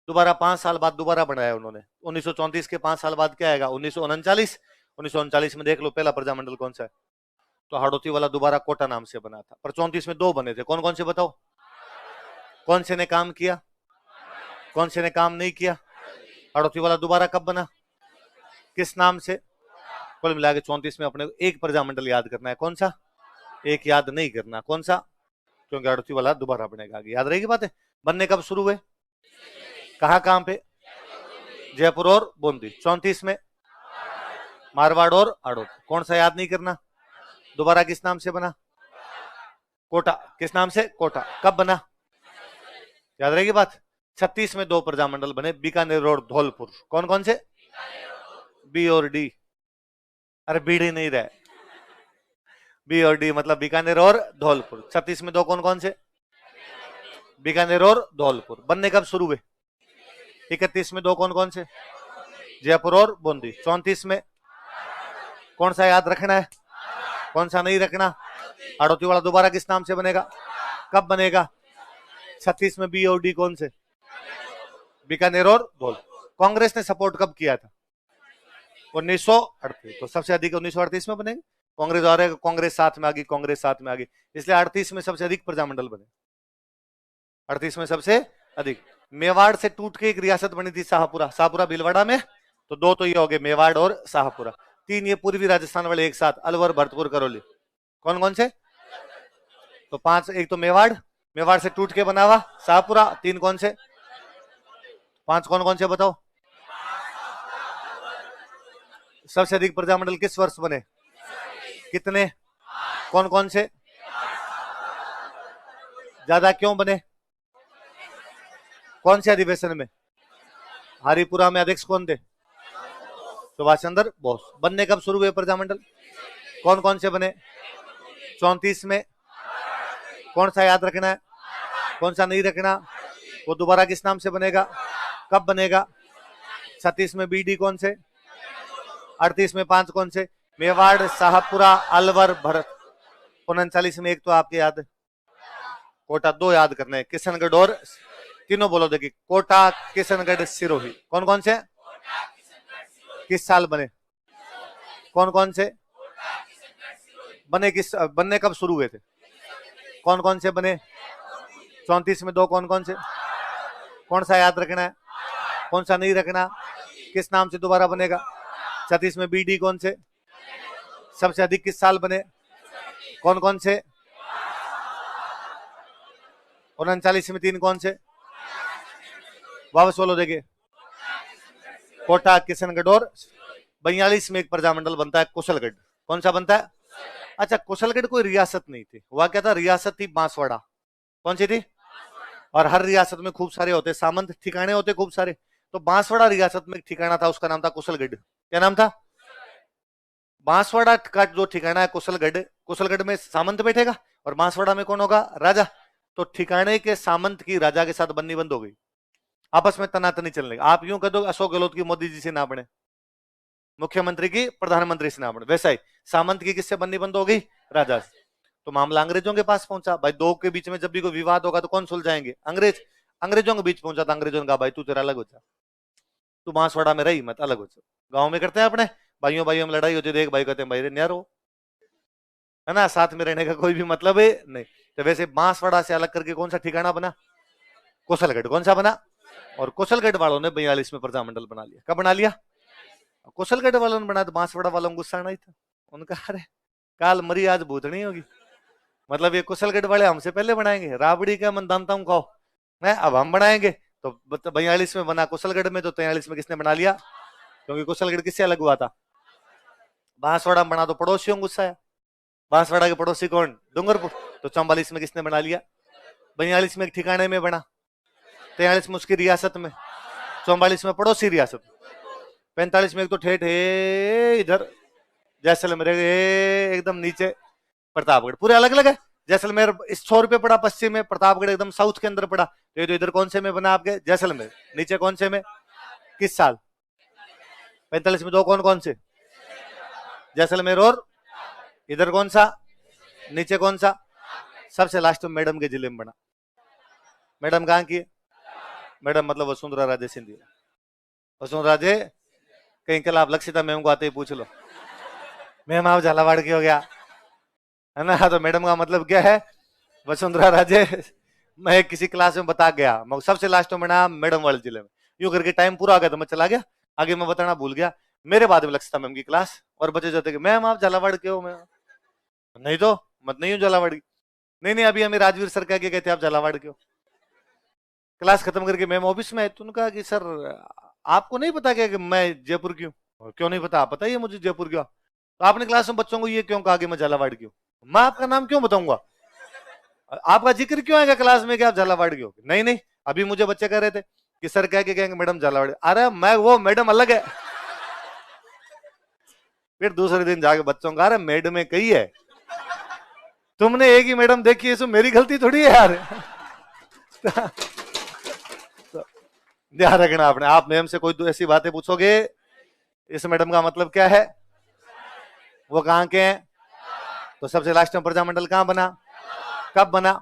दोबारा 5 साल बाद दोबारा बनाया उन्होंने। 1934 के 5 साल बाद क्या आएगा? 1939। 1939 में देख लो पहला प्रजामंडल कौन सा है? तो हाड़ौती वाला दोबारा कोटा नाम से बना था। पर 34 में 2 बने थे, कौन कौन से बताओ? कौन से ने काम किया, कौन से ने काम नहीं किया? हाड़ौती वाला दोबारा कब बना, किस नाम से? कुल मिला के 34 में अपने को एक प्रजामंडल याद करना है, कौन सा? एक याद नहीं करना, कौन सा? क्योंकि हाड़ौती वाला दोबारा बनेगा, आगे याद रहेगी बात है। बनने कब शुरू हुए? कहाँ काम पे? जयपुर और बूंदी। 34 में मारवाड़ और हाड़ौती। कौन सा याद नहीं करना? दोबारा किस नाम से बना? कोटा। किस नाम से? कोटा। कब बना? याद रहेगी बात। 36 में 2 प्रजामंडल बने, बीकानेर और धौलपुर। कौन कौन से? बी और डी। अरे बीड़ी नहीं रहे, बी और डी मतलब बीकानेर और धौलपुर। 36 में 2 कौन कौन से? बीकानेर और धौलपुर। बनने कब शुरू हुए? 31 में 2 कौन कौन से? जयपुर और बूंदी। 34 में कौन सा याद रखना है, कौन सा नहीं रखना? हाड़ौती वाला दोबारा किस नाम से बनेगा, कब बनेगा? 36 में बी और डी कौन से? बीकानेर और धौलपुर। कांग्रेस ने सपोर्ट कब किया था? 1938। तो सबसे अधिक 1938 में बनेंगे। कांग्रेस आ रहे, कांग्रेस साथ में आ गई, कांग्रेस साथ में आ गई, इसलिए 38 में सबसे अधिक प्रजामंडल बने। 38 में सबसे अधिक। मेवाड़ से टूट के एक रियासत बनी थी शाहपुरा, शाहपुरा भीलवाड़ा में। तो 2 तो ये हो गए, मेवाड़ और शाहपुरा। 3 ये पूर्वी राजस्थान वाले एक साथ, अलवर, भरतपुर, करौली। कौन कौन से? तो 5, एक तो मेवाड़, मेवाड़ से टूट के बना हुआ शाहपुरा। 3 कौन से? 5 कौन कौन से बताओ? सबसे अधिक प्रजामंडल किस वर्ष बने? कितने? कौन कौन से ज्यादा क्यों बने? कौन से अधिवेशन में? हरिपुरा में अध्यक्ष कौन थे? सुभाष चंद्र बोस। बनने कब शुरू हुए प्रजामंडल? कौन कौन से बने? 34 में। कौन सा याद रखना है, कौन सा नहीं रखना? वो दोबारा किस नाम से बनेगा, कब बनेगा? 36 में बीडी कौन से? 38 में 5 कौन से? मेवाड़, शाहपुरा, अलवर, भरत। 39 में एक तो आपके याद है, कोटा। 2 याद करने हैं, किशनगढ़ और तीनों बोलो देखिए, कोटा, किशनगढ़, सिरोही। कौन कौन से? किस साल बने? कौन कौन से बने? किस बनने कब शुरू हुए थे? कौन कौन से बने? 34 में 2 कौन कौन से? कौन सा याद रखना है, कौन सा नहीं रखना? किस नाम से दोबारा बनेगा? 36 में बीडी कौन से? सबसे अधिक किस साल बने? कौन कौन से? 39 में 3 कौन से? वापस बोलो देखिए, कोटा, किशनगढ़ और 42 में एक प्रजामंडल बनता है, कुशलगढ़। कौन सा बनता है? अच्छा, कुशलगढ़ कोई रियासत नहीं थी, वह क्या था? रियासत थी बांसवाड़ा। कौन सी थी? और हर रियासत में खूब सारे होते सामंत, ठिकाने होते खूब सारे। तो बांसवाड़ा रियासत में एक ठिकाना था, उसका नाम था कुशलगढ़। क्या नाम था? बांसवाड़ा का जो ठिकाना है कुशलगढ़, कुशलगढ़ में सामंत बैठेगा और बांसवाड़ा में कौन होगा? राजा। तो ठिकाने के सामंत की राजा के साथ बननी बंद हो गई, आपस में तनातनी चलने लगी। आप यूं कह दो अशोक गहलोत की मोदी जी से ना बने, मुख्यमंत्री की प्रधानमंत्री से ना बने, वैसा ही सामंत की किससे बननी बंद हो गई? राजा से। तो मामला अंग्रेजों के पास पहुंचा। भाई दो के बीच में जब भी कोई विवाद होगा तो कौन सुलझाएंगे? अंग्रेज। अंग्रेजों के बीच पहुंचा था, अंग्रेजों ने कहा भाई तू तेरा अलग हो जा, तू बांसवाड़ा में रही मत, अलग हो जा। गांव में करते हैं अपने भाइयों भाइयों में लड़ाई होती है, एक भाई कहते हैं भाई न्यारो, है ना, साथ में रहने का कोई भी मतलब है नहीं। तो वैसे बांसवाड़ा से अलग करके कौन सा ठिकाना बना? कुशलगढ़। कौन सा बना? और कुशलगढ़ वालों ने 42 में प्रजामंडल बना लिया। कब बना लिया? कुशलगढ़ वालों ने बना, तो बांसवाड़ा वालों को गुस्सा नहीं था। उनका अरे काल मरी आज भूतनी होगी, मतलब ये कुशलगढ़ वाले हमसे पहले बनाएंगे, राबड़ी का मन दानता हूं खाओ, मैं अब हम बनाएंगे। तो 42 में बना कुशलगढ़ में, तो 43 में किसने बना लिया? क्योंकि कुशलगढ़ किससे अलग हुआ था? बांसवाड़ा बना तो पड़ोसियों को गुस्सा आया। बांसवाड़ा के पड़ोसी कौन? डूंगरपुर। तो 44 में किसने बना लिया? 42 में एक ठिकाने में बना, 43 में उसकी रियासत में, 44 में पड़ोसी रियासत, 45 में एक तो ठेठ है इधर जैसलमेर, एकदम नीचे प्रतापगढ़। पूरे अलग अलग है। जैसलमेर 100 रुपए पड़ा पश्चिम में, प्रतापगढ़ एकदम साउथ के अंदर पड़ा। तो इधर कौन से में बना आपके? जैसलमेर। नीचे कौन से में? किस साल? 45 में 2 कौन कौन से? जैसलमेर और इधर कौन सा? नीचे कौन सा? सबसे लास्ट में मैडम के जिले में बना। मैडम कहां की है? मैडम मतलब वसुंधरा राजे सिंधिया। वसुंधरा राजे कहीं कल आप लक्षिता मैम को आते ही पूछ लो, मैम आप झालावाड़ की हो गया, है ना? तो मैडम का मतलब क्या है? वसुंधरा राजे। मैं किसी क्लास में बता गया, सबसे लास्ट में बना मैडम वाले जिले में। यूं करके टाइम पूरा आ गया तो मैं चला गया, आगे मैं बताना भूल गया। मेरे बाद में लक्षिता मैम की क्लास, और बच्चे जाते कि मैम आप झालावाड़ के हो? मैं नहीं तो मत नहीं हूँ झालावाड़ की। नहीं नहीं, अभी हमें राजवीर सर कह के गए थे आप झालावाड़ के हो। क्लास खत्म करके मैम ऑफिस में आए तो उन्होंने कहा कि सर आपको नहीं पता क्या कि मैं जयपुर की हूँ? क्यों नहीं पता? आप बताइए मुझे जयपुर क्यों। तो आपने क्लास में बच्चों को ये क्यों कहा कि मैं झालावाड़ की हूँ? मैं आपका नाम क्यों बताऊंगा? आपका जिक्र क्यों आएगा क्लास में कि आप झालावाड़ की हो? नहीं नहीं, अभी मुझे बच्चे कह रहे थे कि सर कह के कहेंगे मैडम झालावाड़। अरे मैं वो मैडम अलग है। फिर दूसरे दिन जाके बच्चों का, अरे मैडम कही है, तुमने एक ही मैडम देखी है, इसमें मेरी गलती थोड़ी है यार। ध्यान रखना आपने, आप मैम से कोई ऐसी बातें पूछोगे, इस मैडम का मतलब क्या है, वो कहां के हैं? तो सबसे लास्ट में प्रजामंडल कहां बना? कब बना?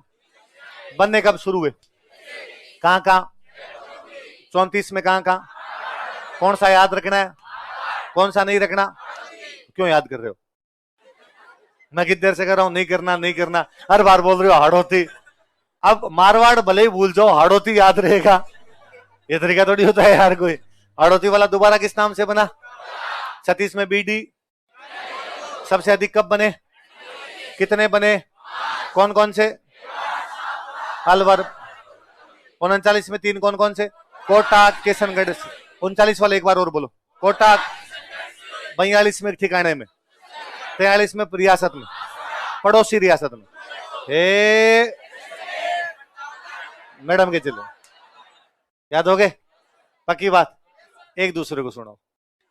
बनने कब शुरू हुए? कहां कहां? 34 में कहां कहां? कौन सा याद रखना है, कौन सा नहीं रखना? क्यों याद कर रहे हो? मैं कितनी देर से कर रहा हूं नहीं करना नहीं करना, हर बार बोल रहे हो हाड़ोती। अब मारवाड़ भले ही भूल जाओ, हाड़ोती याद रहेगा, ये तरीका थोड़ी होता है यार कोई। हाड़ोती वाला दोबारा किस नाम से बना? 36 में बीडी। सबसे अधिक कब बने? कितने बने? कौन कौन से? अलवर। 39 में 3 कौन कौन से? कोटा, किशनगढ़। 39 वाले एक बार और बोलो। कोटा, 42 में ठिकाने में, 43 में रियासत में, पड़ोसी रियासत में हे मैडम के जिले। याद हो गए? पक्की बात। एक दूसरे को सुनाओ,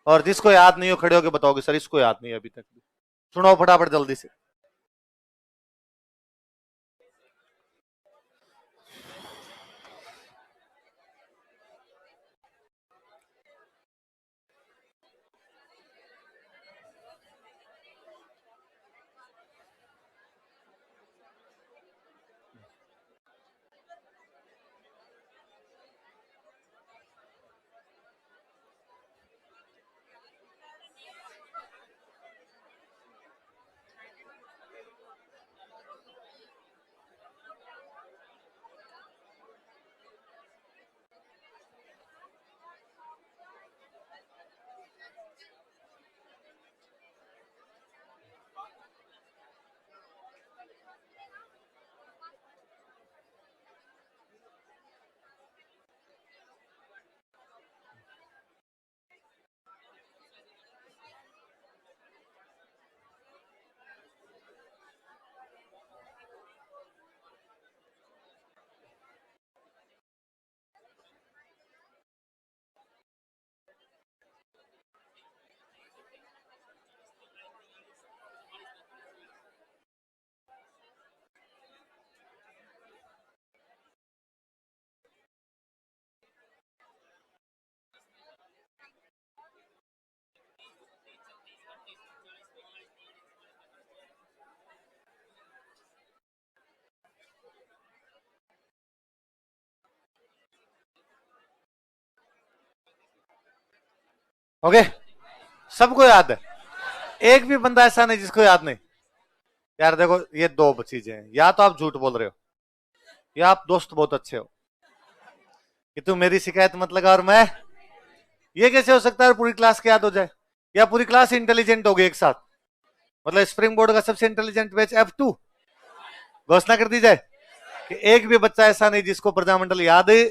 और जिसको याद नहीं हो खड़े होके बताओगे सर इसको याद नहीं है अभी तक। सुनाओ फटाफट जल्दी से। ओके, सबको याद है? एक भी बंदा ऐसा नहीं जिसको याद नहीं। यार देखो ये दो चीजें हैं, या तो आप झूठ बोल रहे हो या आप दोस्त बहुत अच्छे हो कि तू मेरी शिकायत मत लगा और मैं। ये कैसे हो सकता है पूरी क्लास के याद हो जाए, या पूरी क्लास इंटेलिजेंट हो गई एक साथ? मतलब स्प्रिंग बोर्ड का सबसे इंटेलिजेंट बैच F2 घोषणा कर दी जाए कि एक भी बच्चा ऐसा नहीं जिसको प्रजामंडल याद है।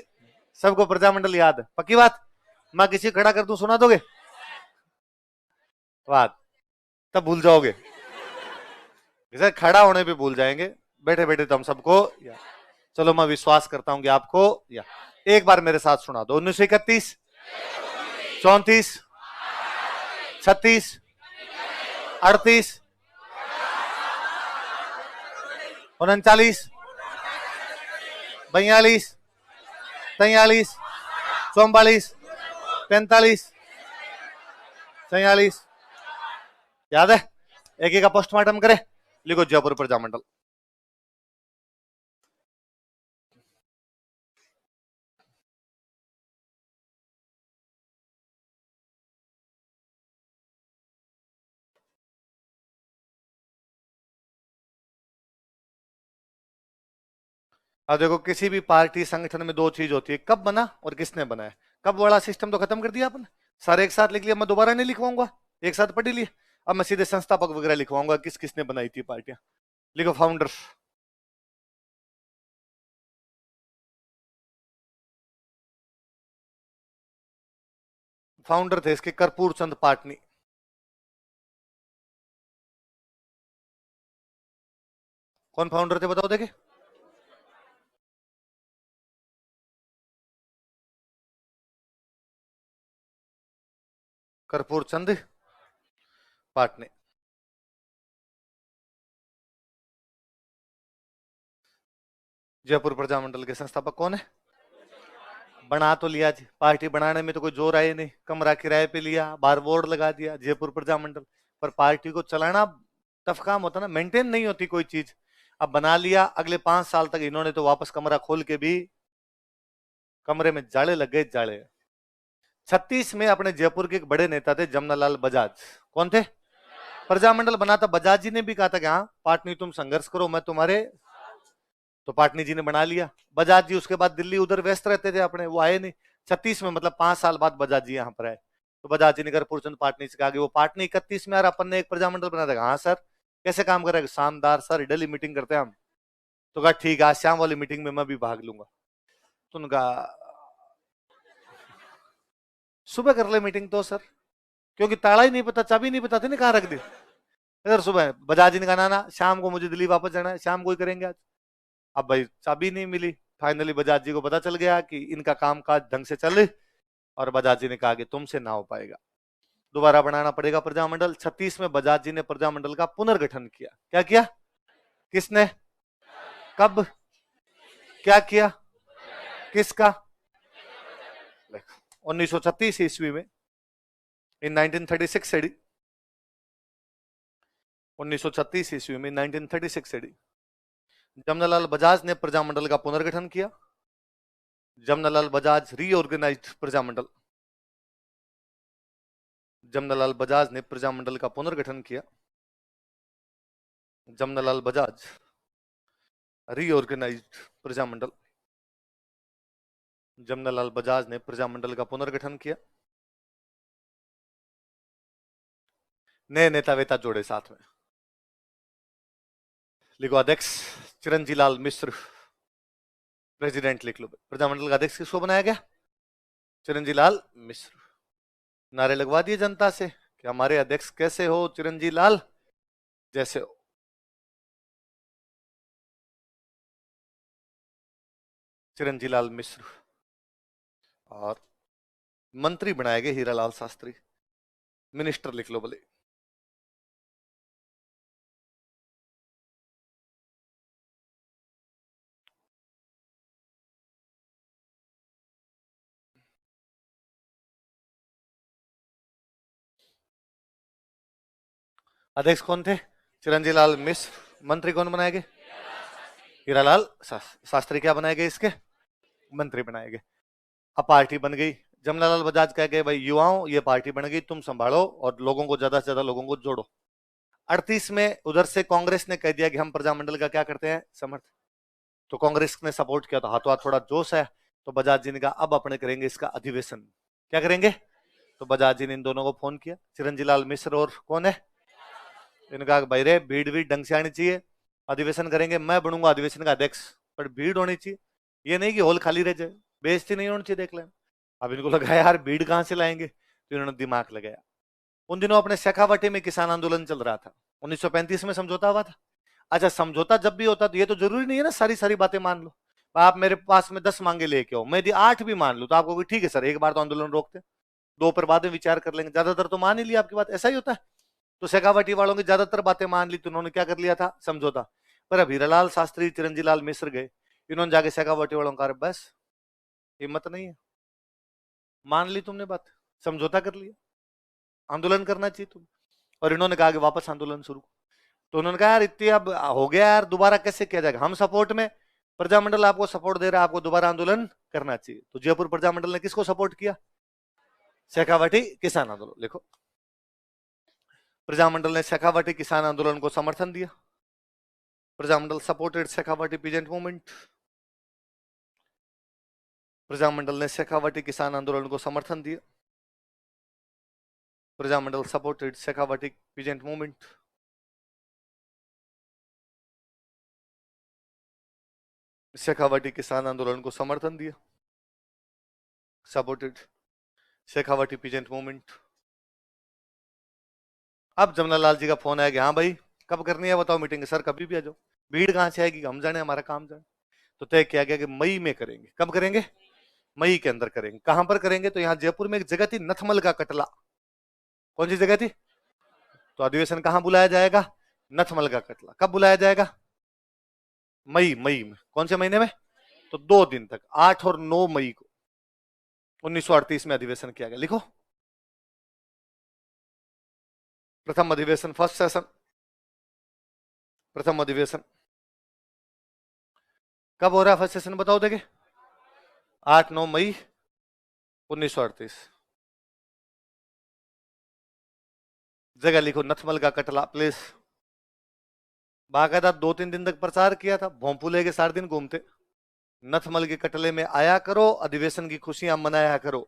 सबको प्रजामंडल याद है, पक्की बात। मैं किसी खड़ा कर दूं सुना दोगे बात? तब भूल जाओगे, जैसे खड़ा होने पे भूल जाएंगे, बैठे बैठे तो हम सबको याद। चलो मैं विश्वास करता हूं कि आपको याद। एक बार मेरे साथ सुना दो। 1931, 34, 36, 38, 39, 42, 43, 44, 45, 46। याद है? एक एक का पोस्टमार्टम करे, लिखो जयपुर प्रजामंडल। अब देखो किसी भी पार्टी संगठन में दो चीज होती है, कब बना और किसने बनाया। कब वाला सिस्टम तो खत्म कर दिया आपने, सारे एक साथ लिख लिया। मैं दोबारा नहीं लिखवाऊंगा, एक साथ पढ़ लिए। अब मैं सीधे संस्थापक वगैरह लिखवाऊंगा, किस किसने बनाई थी पार्टियां। लिखो फाउंडर। फाउंडर थे इसके कर्पूर चंद पाटनी। कौन फाउंडर थे बताओ देखे? कर्पूर चंद पाटनी। जयपुर प्रजामंडल के संस्थापक कौन है? बना तो लिया जी, पार्टी बनाने में तो कोई जोर आए नहीं, कमरा किराए पे लिया, बाहर बोर्ड लगा दिया जयपुर प्रजामंडल। पर पार्टी को चलाना टफ काम होता ना, मेंटेन नहीं होती कोई चीज। अब बना लिया, अगले 5 साल तक इन्होंने तो वापस कमरा खोल के भी कमरे में जाले लग गए, जाले। 36 में अपने जयपुर के एक बड़े नेता थे जमनालाल बजाज। कौन थे? प्रजामंडल बना था, बजाज जी ने भी कहा था कि हाँ पाटनी तुम संघर्ष करो, मैं तुम्हारे। तो पाटनी जी ने बना लिया। बजाज जी उसके बाद दिल्ली उधर व्यस्त रहते थे अपने, वो आए नहीं। 36 में मतलब 5 साल बाद बजाज जी यहाँ पर आए। तो बजाज जी ने कर्पूर चंद पाटनी से कहा कि वो पाटनी 31 में यार अपन ने एक प्रजामंडल बना था। हाँ सर, कैसे काम करेगा? शानदार सर, डेली मीटिंग करते हैं हम। तो कहा ठीक है, आज शाम वाली मीटिंग में मैं भी भाग लूंगा। तो उनका सुबह कर ले मीटिंग तो सर, क्योंकि ताला ही नहीं पता, चाबी नहीं पता थी ना कहाँ रख दी। इधर सुबह बजाज जी ने कहा ना शाम को मुझे दिल्ली वापस जाना है, शाम को ही करेंगे आज। अब भाई चाबी नहीं मिली, फाइनली बजाज जी को पता चल गया कि इनका काम काज ढंग से चल, और बजाज जी ने कहा कि तुमसे ना हो पाएगा, दोबारा बनाना पड़ेगा प्रजामंडल। 36 में बजाज जी ने प्रजामंडल का पुनर्गठन किया। क्या किया? किसने? कब? क्या किया? किसका? 1936 ईस्वी में, इन 1936 एडी, 1936 ईस्वी में, 1936 एडी, जमनालाल बजाज ने प्रजामंडल का पुनर्गठन किया। जमनालाल बजाज रीऑर्गेनाइज्ड प्रजामंडल, जमनालाल बजाज ने प्रजामंडल का पुनर्गठन किया। जमनालाल बजाज रीऑर्गेनाइज्ड प्रजामंडल, जमनालाल बजाज ने प्रजामंडल का पुनर्गठन किया। नए नेता वेता जोड़े साथ में, लिखो अध्यक्ष चिरंजी लाल मिश्र, प्रेसिडेंट लिख लो। प्रजामंडल का अध्यक्ष किसको बनाया गया? चिरंजी लाल मिश्र। नारे लगवा दिए जनता से कि हमारे अध्यक्ष कैसे हो? चिरंजी लाल जैसे हो। चिरंजी लाल मिश्र। और मंत्री बनाए गए हीरालाल शास्त्री, मिनिस्टर लिख लो बोले। अध्यक्ष कौन थे? चिरंजी लाल मिश्र। मंत्री कौन बनाए गए? हीरालाल शास्त्री। क्या बनाए गए इसके? मंत्री बनाए गए। अब पार्टी बन गई। जमनालाल बजाज कह गए भाई युवाओं ये पार्टी बन गई, तुम संभालो और लोगों को ज्यादा से ज्यादा लोगों को जोड़ो। 38 में उधर से कांग्रेस ने कह दिया कि हम प्रजामंडल का क्या करते हैं? समर्थन। तो कांग्रेस ने सपोर्ट किया, तो हाथों हाथ थोड़ा जोश है, तो बजाज जी ने कहा अब अपने करेंगे इसका अधिवेशन। क्या करेंगे? तो बजाज जी ने इन दोनों को फोन किया, चिरंजी लाल मिश्र और कौन है, इनका भाई रे भीड़ भी ढंग से आनी चाहिए, अधिवेशन करेंगे, मैं बनूंगा अधिवेशन का अध्यक्ष, पर भीड़ होनी चाहिए, ये नहीं कि हॉल खाली रह जाए, बेइज्जती नहीं होनी चाहिए, देख लें। अब इनको लगा यार भीड़ कहां से लाएंगे, तो इन्होंने दिमाग लगाया। उन दिनों अपने शेखावाटी में किसान आंदोलन चल रहा था, 1935 में समझौता हुआ था। अच्छा समझौता जब भी होता तो ये तो जरूरी नहीं है ना सारी सारी बातें मान लो। आप मेरे पास में 10 मांगे लेके आओ, मैं यदि 8 भी मान लू तो आपको ठीक है सर एक बार तो आंदोलन रोकते, दो पर बाद में विचार कर लेंगे, ज्यादातर तो मान ही लिया आपकी बात, ऐसा ही होता है। तो शेखावाटी वालों की ज्यादातर बातें मान ली, तो उन्होंने क्या कर लिया था? समझौता। पर अब हीरालाल शास्त्री चिरंजी लाल मिश्र गए, इन्होंने जाके शेखावाटी वालों का बस हिम्मत नहीं है, मान ली तुमने बात, समझौता कर लिया, आंदोलन करना चाहिए तुम। और इन्होंने कहा कि वापस आंदोलन शुरू। तो उन्होंने कहा यार इतनी अब हो गया यार, दोबारा कैसे किया जाएगा, हम सपोर्ट में, प्रजामंडल आपको सपोर्ट दे रहा है, आपको दोबारा आंदोलन करना चाहिए। तो जयपुर प्रजामंडल ने किसको सपोर्ट किया? शेखावाटी किसान आंदोलन। लिखो प्रजामंडल ने शेखावाटी किसान आंदोलन को समर्थन दिया। Prajamandal supported Shekhawati peasant movement. Prajamandal ने शेखावाटी किसान आंदोलन को समर्थन दिया। Prajamandal supported Shekhawati peasant movement. Shekhawati किसान आंदोलन को समर्थन दिया, सपोर्टेड शेखावाटी पीजेंट मूवमेंट। अब जमनालाल जी का फोन आया कि हाँ भाई कब करनी है बताओ मीटिंग? सर कभी भी आ जाओ, भीड़ कहां से आएगी, हम जाने हमारा काम जाने। तो तय किया गया कि मई में करेंगे। कब करेंगे? मई के अंदर करेंगे। कहां पर करेंगे? तो यहाँ जयपुर में एक जगह थी नथमल का कटला। कौन सी जगह थी? तो अधिवेशन कहां बुलाया जाएगा? नथमल का कटला। कब बुलाया जाएगा? मई। मई में। कौन से महीने में? तो 2 दिन तक 8 और 9 मई को 1938 में अधिवेशन किया गया। लिखो प्रथम अधिवेशन, फर्स्ट सेशन, प्रथम अधिवेशन कब हो रहा है? फर्स्ट सेशन बताओ देखे। 8-9 मई 1938। जगह लिखो नथमल का कटला प्लेस। बाकायदा 2-3 दिन तक प्रचार किया था, भोंपू लेके 4 दिन घूमते, नथमल के कटले में आया करो, अधिवेशन की खुशियां मनाया करो।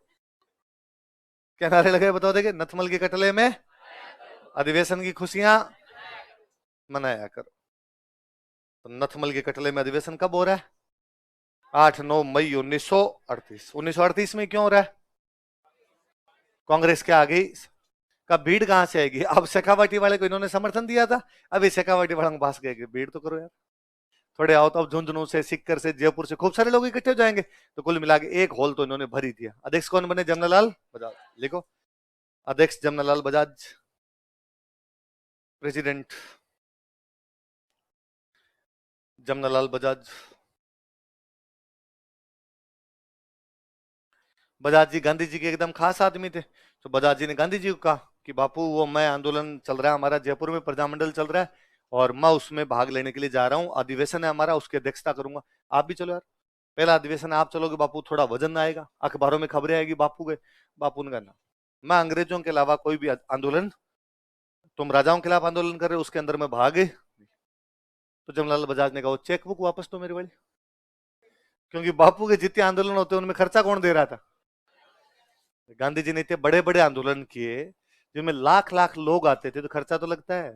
क्या नारे लगे बताओ देखे? नथमल के कटले में अधिवेशन की खुशियां मनाया करो। तो नथमल के कटले में अधिवेशन कब हो रहा है? 8-9 मई 1938। 1938 में क्यों हो रहा है? कांग्रेस क्या आ गई? का भीड़ कहां से आएगी? अब शेखावाटी वाले को इन्होंने समर्थन दिया था, अभी शेखावाटी वालों के पास गए कि भीड़ तो करो यार, थोड़े आओ। तो अब झुंझुनू से, सिक्कर से, जयपुर से खूब सारे लोग इकट्ठे हो जाएंगे। तो कुल मिला के एक हॉल तो इन्होंने भर ही दिया। अध्यक्ष कौन बने? जमनालाल बजाज। लिखो, अध्यक्ष जमनालाल बजाज, प्रेसिडेंट जमनालाल बजाज। बजाज जी गांधी जी के एकदम खास आदमी थे। तो बजाज जी ने गांधी जी को कहा कि बापू, वो मैं आंदोलन चल रहा है हमारा जयपुर में, प्रजामंडल चल रहा है, और मैं उसमें भाग लेने के लिए जा रहा हूँ, अधिवेशन है हमारा, उसकी अध्यक्षता करूंगा, आप भी चलो यार। पहला अधिवेशन आप चलोगे बापू, थोड़ा वजन आएगा, अखबारों में खबरें आएगी बापू के। बापू ने कहना, मैं अंग्रेजों के अलावा कोई भी आंदोलन, तुम राजाओं के खिलाफ आंदोलन कर रहे हो, उसके अंदर में भाग। तो जमनालाल बजाज ने कहा, चेकबुक वापस तो मेरे वाली, क्योंकि बापू के जितने आंदोलन होते उनमें खर्चा कौन दे रहा था? गांधी जी ने इतने बड़े बड़े आंदोलन किए जिनमें लाख लाख लोग आते थे, तो खर्चा तो लगता है।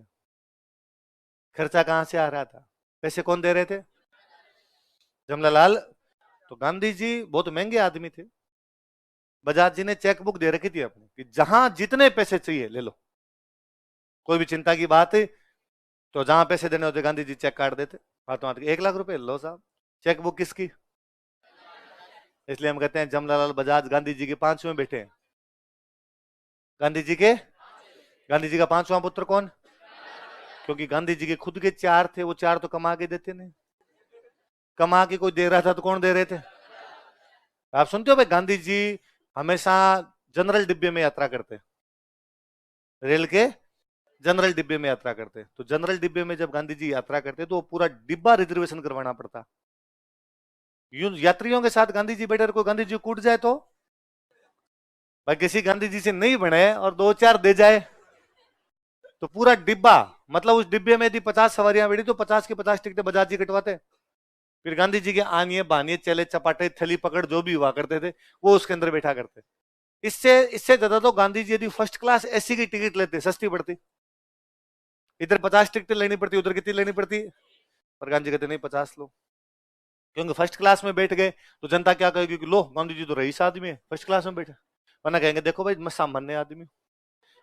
खर्चा कहां से आ रहा था? पैसे कौन दे रहे थे? जमनालाल। तो गांधी जी बहुत महंगे आदमी थे। बजाज जी ने चेकबुक दे रखी थी अपनी कि जहां जितने पैसे चाहिए ले लो, कोई भी चिंता की बात है। तो जहां पैसे देने होते गांधी जी चेक काट देते, हाथों हाथ 1 लाख रुपए लो साहब। चेकबुक किसकी? इसलिए हम कहते हैं जमनालाल बजाज गांधी जी के पांचवें बेटे हैं। गांधी जी के, गांधी जी का पांचवा पुत्र कौन? क्योंकि गांधी जी के खुद के 4 थे, वो 4 तो कमा के देते नहीं, कमा के कोई दे रहा था तो कौन दे रहे थे? आप सुनते हो भाई, गांधी जी हमेशा जनरल डिब्बे में यात्रा करते, रेल के जनरल डिब्बे में यात्रा करते। तो जनरल डिब्बे में जब गांधी जी यात्रा करते तो वो पूरा डिब्बा रिजर्वेशन करवाना पड़ता। यात्रियों के साथ गांधी जी बैठे, कोई गांधी जी कूट जाए तो भाई, किसी गांधी जी से नहीं बने और 2-4 दे जाए तो पूरा डिब्बा, मतलब उस डिब्बे में यदि 50 सवारियां बैठी तो 50 की 50 टिकटें बजाज जी कटवाते। फिर गांधी जी के आनिए बानिए चले चपाटे थली पकड़ जो भी हुआ करते थे वो उसके अंदर बैठा करते। इससे इससे ज्यादा तो गांधी जी यदि फर्स्ट क्लास एसी की टिकट लेते सस्ती पड़ती, इधर 50 टिकटें लेनी पड़ती, उधर कितनी लेनी पड़ती? पर गांधी कहते नहीं 50 लो, क्योंकि फर्स्ट क्लास में बैठ गए तो जनता क्या कहेगी कि लो गांधी जी तो रईस आदमी है, फर्स्ट क्लास में बैठे। वरना कहेंगे देखो भाई मैं सामान्य आदमी हूँ,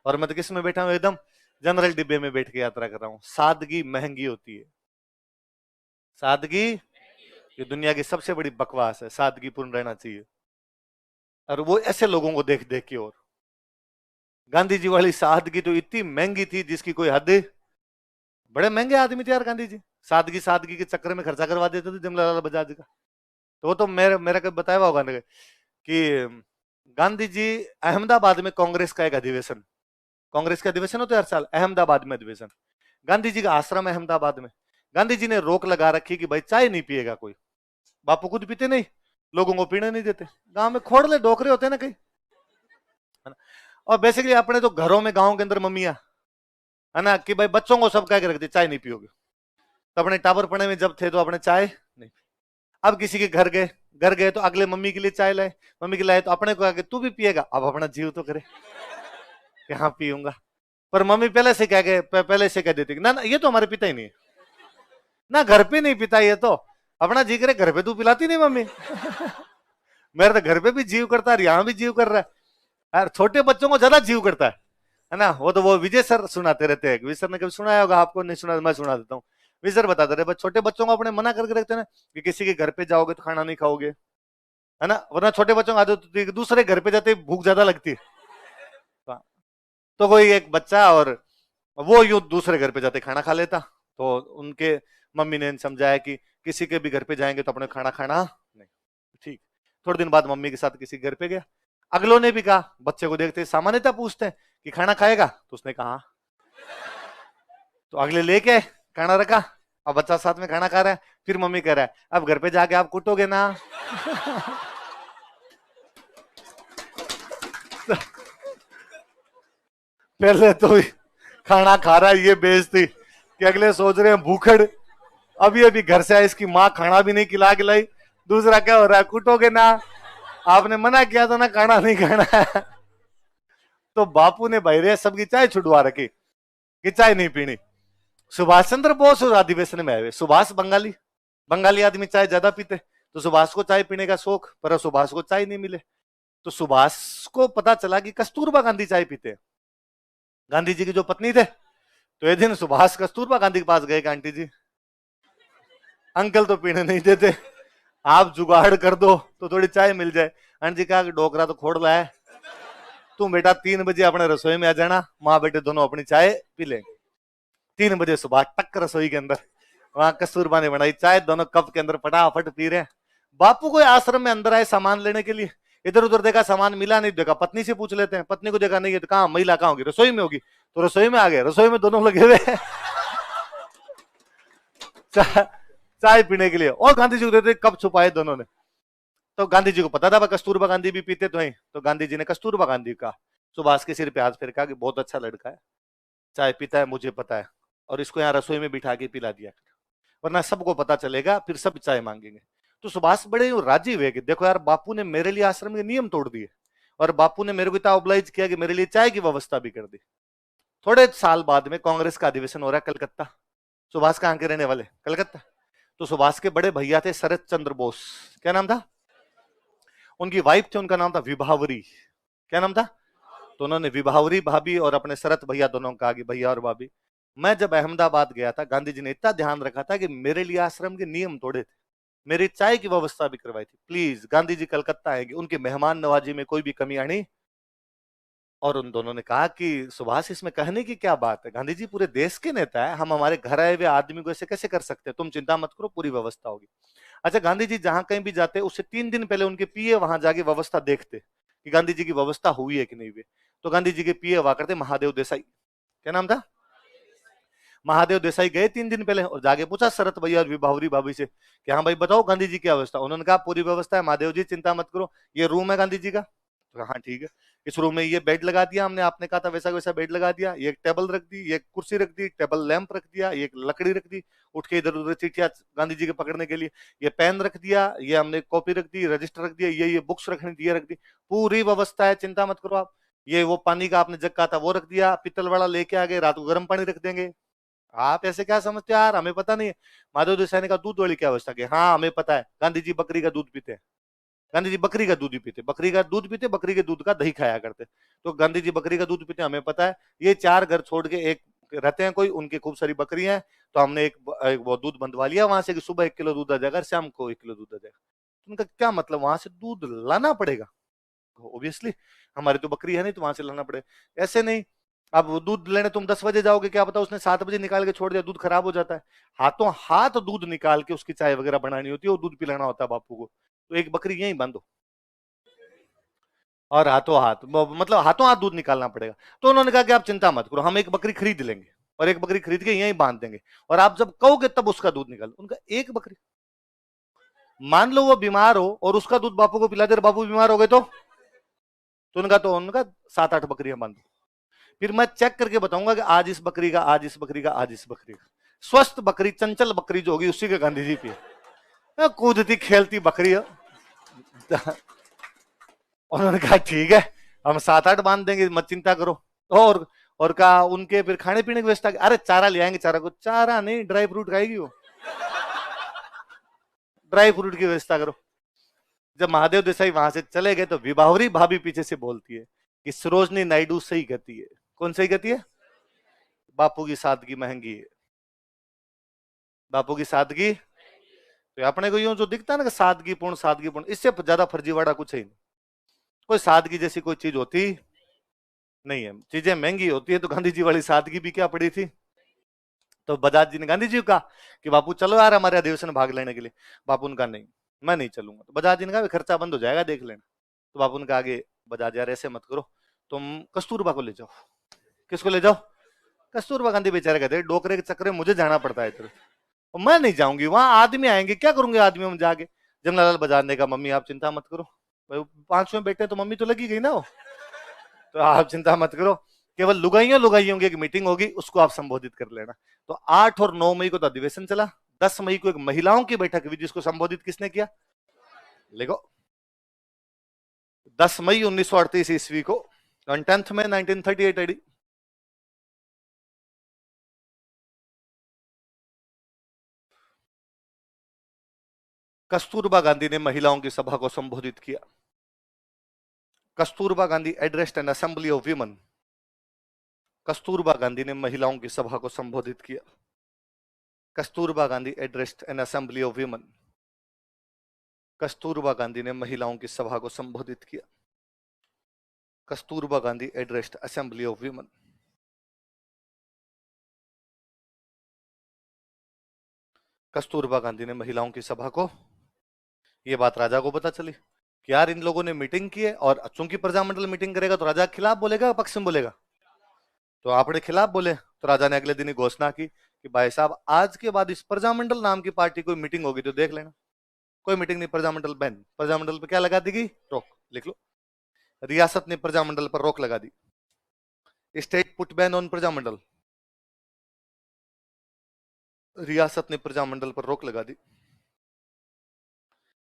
और मैं तो किस में बैठा हूँ? एकदम जनरल डिब्बे में बैठ के यात्रा कर रहा हूँ। सादगी महंगी होती है, सादगी ये दुनिया की सबसे बड़ी बकवास है, सादगी पूर्ण रहना चाहिए। और वो ऐसे लोगों को देख देख के, और गांधी जी वाली सादगी तो इतनी महंगी थी जिसकी कोई हद। बड़े महंगे आदमी थे यार गांधी जी, सादगी सादगी के चक्कर में खर्चा करवा देते थे जमनालाल बजाज का। तो वो तो मेरा मेरा कभी बताया हुआ होगा कि गांधी जी अहमदाबाद में कांग्रेस का एक अधिवेशन, कांग्रेस का अधिवेशन होता है हर साल, अहमदाबाद में अधिवेशन, गांधी जी का आश्रम है अहमदाबाद में। गांधी जी ने रोक लगा रखी कि भाई चाय नहीं पिएगा कोई, बापू खुद पीते नहीं, लोगों को पीने नहीं देते। गांव में खोड़ले डोकरे होते हैं ना कहीं, है ना। और बेसिकली अपने तो घरों में गांव के अंदर मम्मियां, है ना, कि भाई बच्चों को सब कह के रख दे चाय नहीं पियोगे। तो अपने टाबर पड़े में जब थे तो अपने चाय नहीं। अब किसी के घर गए तो अगले मम्मी के लिए चाय लाए, मम्मी के लाए तो अपने को आगे तू भी पिएगा, अब अपना जीव तो करे कि हाँ पीऊंगा। पर मम्मी पहले से पहले से कह देती ना ना ये तो हमारे पिता ही नहीं है ना, घर पे नहीं पिता ये तो, अपना जी करे घर पे तू पिलाती नहीं मम्मी। मेरे तो घर पे भी जीव करता है, यहाँ भी जीव कर रहा है यार, छोटे बच्चों को ज्यादा जीव करता है ना। वो तो वो विजय सर सुनाते रहते हैं, विजय सर ने कभी सुनाया होगा, आपको नहीं सुना, मैं सुना देता हूँ। विजय सर बताते रहे छोटे बच्चों को अपने मना करके रखते ना कि किसी के घर पे जाओगे तो खाना नहीं खाओगे, है ना, वरना छोटे बच्चों को आदत दूसरे घर पे जाते भूख ज्यादा लगती है। तो कोई एक बच्चा और वो यूं दूसरे घर पे जाते खाना खा लेता, तो उनके मम्मी ने समझाया कि किसी के भी घर पे जाएंगे तो अपने खाना खाना नहीं। ठीक, थोड़े दिन बाद मम्मी के साथ किसी घर पे गया, अगलों ने भी कहा, बच्चे को देखते सामान्यता पूछते हैं कि खाना खाएगा, तो उसने कहा। तो अगले लेके खाना रखा, अब बच्चा साथ में खाना खा रहा है, फिर मम्मी कह रहा है अब घर पे जाके आप कुटोगे ना। पहले तो खाना खा रहा है ये बेइज्जती कि अगले सोच रहे हैं भूखड़, अभी अभी घर से आए इसकी माँ खाना भी नहीं खिला खिलाई, दूसरा क्या हो रहा है कुटोगे ना, आपने मना किया था ना खाना नहीं खाना है। तो बापू ने भाई सबकी चाय छुड़वा रखी कि चाय नहीं पीनी। सुभाष चंद्र बोस उस अधिवेशन में आए, सुभाष बंगाली, बंगाली आदमी चाय ज्यादा पीते, तो सुभाष को चाय पीने का शौक, पर सुभाष को चाय नहीं मिले। तो सुभाष को पता चला कि कस्तूरबा गांधी चाय पीते हैं, गांधी जी की जो पत्नी थे, तो एक दिन सुभाष कस्तूरबा गांधी के पास गए कि आंटी जी, अंकल तो पीने नहीं देते, आप जुगाड़ कर दो तो थोड़ी चाय मिल जाए। आंटी जी कहा कि डोकरा तो खोड़ रहा है, तुम बेटा 3 बजे अपने रसोई में आ जाना, माँ बेटे दोनों अपनी चाय पी लेंगे। 3 बजे सुबह टक रसोई के अंदर, वहां कस्तूरबा ने बनाई चाय, दोनों कप के अंदर फटाफट पी रहे हैं। बापू को आश्रम में अंदर आए सामान लेने के लिए, इधर उधर देखा सामान मिला नहीं, देखा पत्नी से पूछ लेते हैं, पत्नी को देखा नहीं है, तो कहाँ महिला कहाँ होगी, रसोई में होगी, तो रसोई में आ गए, रसोई में दोनों लगे हुए चाय पीने के लिए, और गांधी जी को देते कप छुपाए दोनों ने। तो गांधी जी को पता था कस्तूरबा गांधी भी पीते तो हैं, तो गांधी जी ने कस्तूरबा गांधी का सुभाष के सिर पे हाथ फेर कहा कि बहुत अच्छा लड़का है, चाय पीता है मुझे पता है, और इसको यहाँ रसोई में बिठा के पिला दिया, वरना सबको पता चलेगा फिर सब चाय मांगेंगे। तो सुभाष बड़े राजी हुए कि देखो यार, बापू ने मेरे लिए आश्रम के नियम तोड़ दिए, और बापू ने मेरे को इतना ऑब्लाइज किया कि मेरे लिए चाय की व्यवस्था भी कर दी। थोड़े साल बाद में कांग्रेस का अधिवेशन हो रहा है कलकत्ता, सुभाष कहाँ के रहने वाले, कलकत्ता। तो सुभाष के बड़े भैया थे शरद चंद्र बोस, क्या नाम था उनकी वाइफ थे, उनका नाम था विभावरी, क्या नाम था। तो उन्होंने विभावरी भाभी और अपने शरद भैया दोनों को कहा कि भैया और भाभी, मैं जब अहमदाबाद गया था, गांधी जी ने इतना ध्यान रखा था कि मेरे लिए आश्रम के नियम तोड़े थे, मेरी चाय की व्यवस्था भी करवाई थी, प्लीज गांधी जी कलकत्ता आएंगे, उनकी मेहमान नवाजी में कोई भी कमी आनी। और उन दोनों ने कहा कि सुभाष इसमें कहने की क्या बात है, गांधी जी पूरे देश के नेता है, हम हमारे घर आए हुए आदमी को ऐसे कैसे कर सकते हैं, तुम चिंता मत करो पूरी व्यवस्था होगी। अच्छा, गांधी जी जहां कहीं भी जाते उससे 3 दिन पहले उनके पीए वहां जाके व्यवस्था देखते कि गांधी जी की व्यवस्था हुई है कि नहीं हुई। तो गांधी जी के पीए हुआ करते महादेव देसाई, क्या नाम था, महादेव देसाई गए 3 दिन पहले और जाके पूछा शरत भैया और विभावरी भाभी से कि हाँ भाई बताओ गांधी जी की व्यवस्था। उन्होंने कहा पूरी व्यवस्था है महादेव जी, चिंता मत करो, ये रूम है गांधी जी का। तो हाँ ठीक है, इस रूम में ये बेड लगा दिया हमने, आपने कहा था वैसा वैसा बेड लगा दिया, ये एक टेबल रख दी, ये कुर्सी रख दी, टेबल लैंप रख दिया, ये लकड़ी रख दी, उठ के इधर उधर चिट्ठियां गांधी जी के पकड़ने के लिए, ये पेन रख दिया, ये हमने कॉपी रख दी, रजिस्टर रख दिया, ये बुक्स रखनी थी ये रख दी, पूरी व्यवस्था है, चिंता मत करो आप। ये वो पानी का आपने जग कहा था वो रख दिया, पीतल वाला लेके आ गए, रात को गर्म पानी रख देंगे। आप ऐसे क्या समझते हो यार, हमें पता नहीं है। माधव देसाई ने कहा दूध वाली क्या अवस्था की, हाँ हमें पता है, गांधी जी बकरी का दूध पीते हैं, गांधी जी बकरी का दूध ही पीते, बकरी का दूध पीते, बकरी के दूध का दही खाया करते, तो गांधी जी बकरी का दूध पीते हमें पता है। ये 4 घर छोड़ के एक रहते हैं कोई, उनकी खूब सारी बकरियां हैं, तो हमने एक वो दूध बंधवा लिया वहां से कि सुबह 1 किलो दूध आ जाएगा, शाम को 1 किलो दूध आ जाएगा। तो उनका क्या मतलब, वहां से दूध लाना पड़ेगा, ऑब्वियसली हमारी तो बकरी है नहीं तो वहां से लाना पड़ेगा, ऐसे नहीं। अब वो दूध लेने तुम 10 बजे जाओगे, क्या पता उसने 7 बजे निकाल के छोड़ दिया, दूध खराब हो जाता है। हाथों हाथ दूध निकाल के उसकी चाय वगैरह बनानी होती है, वो दूध पिलाना होता है बापू को। तो एक बकरी यहीं बांधो और हाथों हाथ मतलब हाथों हाथ दूध निकालना पड़ेगा। तो उन्होंने कहा कि आप चिंता मत करो, हम एक बकरी खरीद लेंगे और एक बकरी खरीद के यहीं बांध देंगे, और आप जब कहोगे तब उसका दूध निकाल। उनका एक बकरी, मान लो वो बीमार हो और उसका दूध बापू को पिला दे, बापू बीमार हो गए तो उनका 7-8 बकरियां बांधो, फिर मैं चेक करके बताऊंगा कि आज इस बकरी का, आज इस बकरी का, आज इस बकरी का। स्वस्थ बकरी, चंचल बकरी जो होगी उसी के गांधी जी पिए, कूदती खेलती बकरी है। उन्होंने कहा ठीक है, हम 7-8 बांध देंगे, मत चिंता करो। और कहा उनके फिर खाने पीने की व्यवस्था, अरे चारा ले आएंगे, चारा को चारा नहीं ड्राई फ्रूट खाएगी वो, ड्राई फ्रूट की व्यवस्था करो। जब महादेव देसाई वहां से चले गए तो विभावरी भाभी पीछे से बोलती है कि सरोजनी नायडू सही कहती है, कौन सही कहती है, बापू की सादगी महंगी है, बापू की सादगी। तो अपने को यूं जो दिखता है ना कि सादगीपूर्ण सादगीपूर्ण, इससे ज्यादा फर्जीवाड़ा कुछ है ही नहीं। कोई सादगी जैसी कोई चीज होती नहीं है, चीजें महंगी होती है, तो गांधी जी वाली सादगी भी क्या पड़ी थी। तो बजाज जी ने गांधी जी को कहा कि बापू चलो यार हमारे अधिवेशन में भाग लेने के लिए। बापू ने कहा नहीं मैं नहीं चलूंगा। तो बजाज जी ने कहा खर्चा बंद हो जाएगा देख लेना। तो बापू ने कहा आगे बजाज यार ऐसे मत करो, तुम कस्तूरबा को ले जाओ। किसको ले जाओ, कस्तूरबा गांधी बेचारे कहते डोकरे के चक्कर में मुझे जाना पड़ता है इधर, और मैं नहीं जाऊंगी, वहां आदमी आएंगे क्या करूंगे आदमियों में जाके। जमनालाल बजाज ने कहा मम्मी आप चिंता मत करो, भाई 5वें बेटे तो मम्मी तो लगी गई ना वो, तो आप चिंता मत करो, केवल लुगाइयों की एक मीटिंग होगी उसको आप संबोधित कर लेना। तो 8 और 9 मई को तो अधिवेशन चला, 10 मई को एक महिलाओं की बैठक हुई जिसको संबोधित किसने किया, देखो 10 मई 1938 ईस्वी को, 10 में 1938 एडी। कस्तूरबा गांधी ने महिलाओं की सभा को संबोधित किया। Kasturba Gandhi addressed N assembly of women Kasturba Gandhi ने महिलाओं की सभा को संबोधित किया। Kasturba Gandhi addressed N assembly of women. Kasturba Gandhi ने महिलाओं की सभा को संबोधित किया। Kasturba Gandhi addressed assembly of women. Kasturba Gandhi ने महिलाओं की सभा को, यह बात राजा को पता चली कि यार इन लोगों ने मीटिंग की है, और चूंकि प्रजामंडल मीटिंग करेगा तो राजा खिलाफ बोलेगा पक्ष में बोलेगा, तो आपने खिलाफ बोले, तो राजा ने अगले दिन ही घोषणा की कि भाई साहब आज के बाद इस प्रजामंडल नाम की पार्टी कोई मीटिंग होगी तो देख लेना। कोई मीटिंग नहीं, प्रजामंडल बैन। प्रजामंडल पर क्या लगा देगी? रोक। लिख लो, रियासत ने प्रजामंडल पर रोक लगा दी। State put ban on Prajamandal. रियासत ने प्रजामंडल पर रोक लगा दी।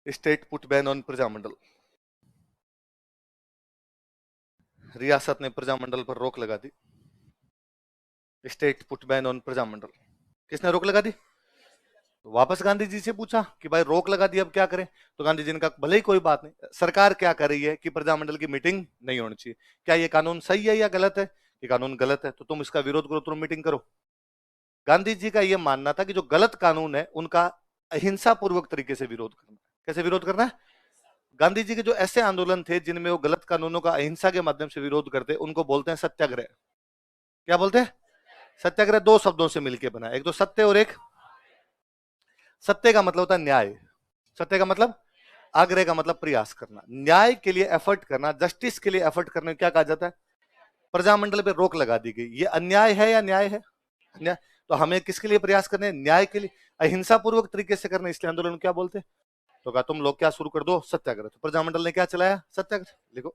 State put ban on Prajamandal. रियासत ने प्रजामंडल पर रोक लगा दी। State put ban on Prajamandal. किसने रोक लगा दी? तो वापस गांधी जी से पूछा कि भाई रोक लगा दी, अब क्या करें? तो गांधी जी ने कहा भले ही कोई बात नहीं, सरकार क्या कर रही है कि प्रजामंडल की मीटिंग नहीं होनी चाहिए। क्या ये कानून सही है या गलत है? ये कानून गलत है, तो तुम इसका विरोध करो, तुम मीटिंग करो। गांधी जी का यह मानना था कि जो गलत कानून है उनका अहिंसा पूर्वक तरीके से विरोध करना। कैसे विरोध करना है? गांधी जी के जो ऐसे आंदोलन थे जिनमें वो गलत कानूनों का अहिंसा के माध्यम से विरोध करते, उनको बोलते हैं सत्याग्रह। क्या बोलते हैं? सत्याग्रह दो शब्दों से मिलकर बना, एक तो सत्य और एक। सत्य का मतलब होता है न्याय। सत्य का मतलब, आग्रह का मतलब प्रयास करना, न्याय के लिए एफर्ट करना, जस्टिस के लिए एफर्ट करने क्या कहा जाता है? प्रजामंडल पे रोक लगा दी गई। ये अन्याय है या न्याय है? अन्याय। तो हमें किसके लिए प्रयास करने? न्याय के लिए, अहिंसा पूर्वक तरीके से करना। इसलिए आंदोलन क्या बोलते? तो कहा तुम लोग क्या शुरू कर दो? सत्याग्रह। तो प्रजामंडल ने क्या चलाया? सत्याग्रह। लिखो,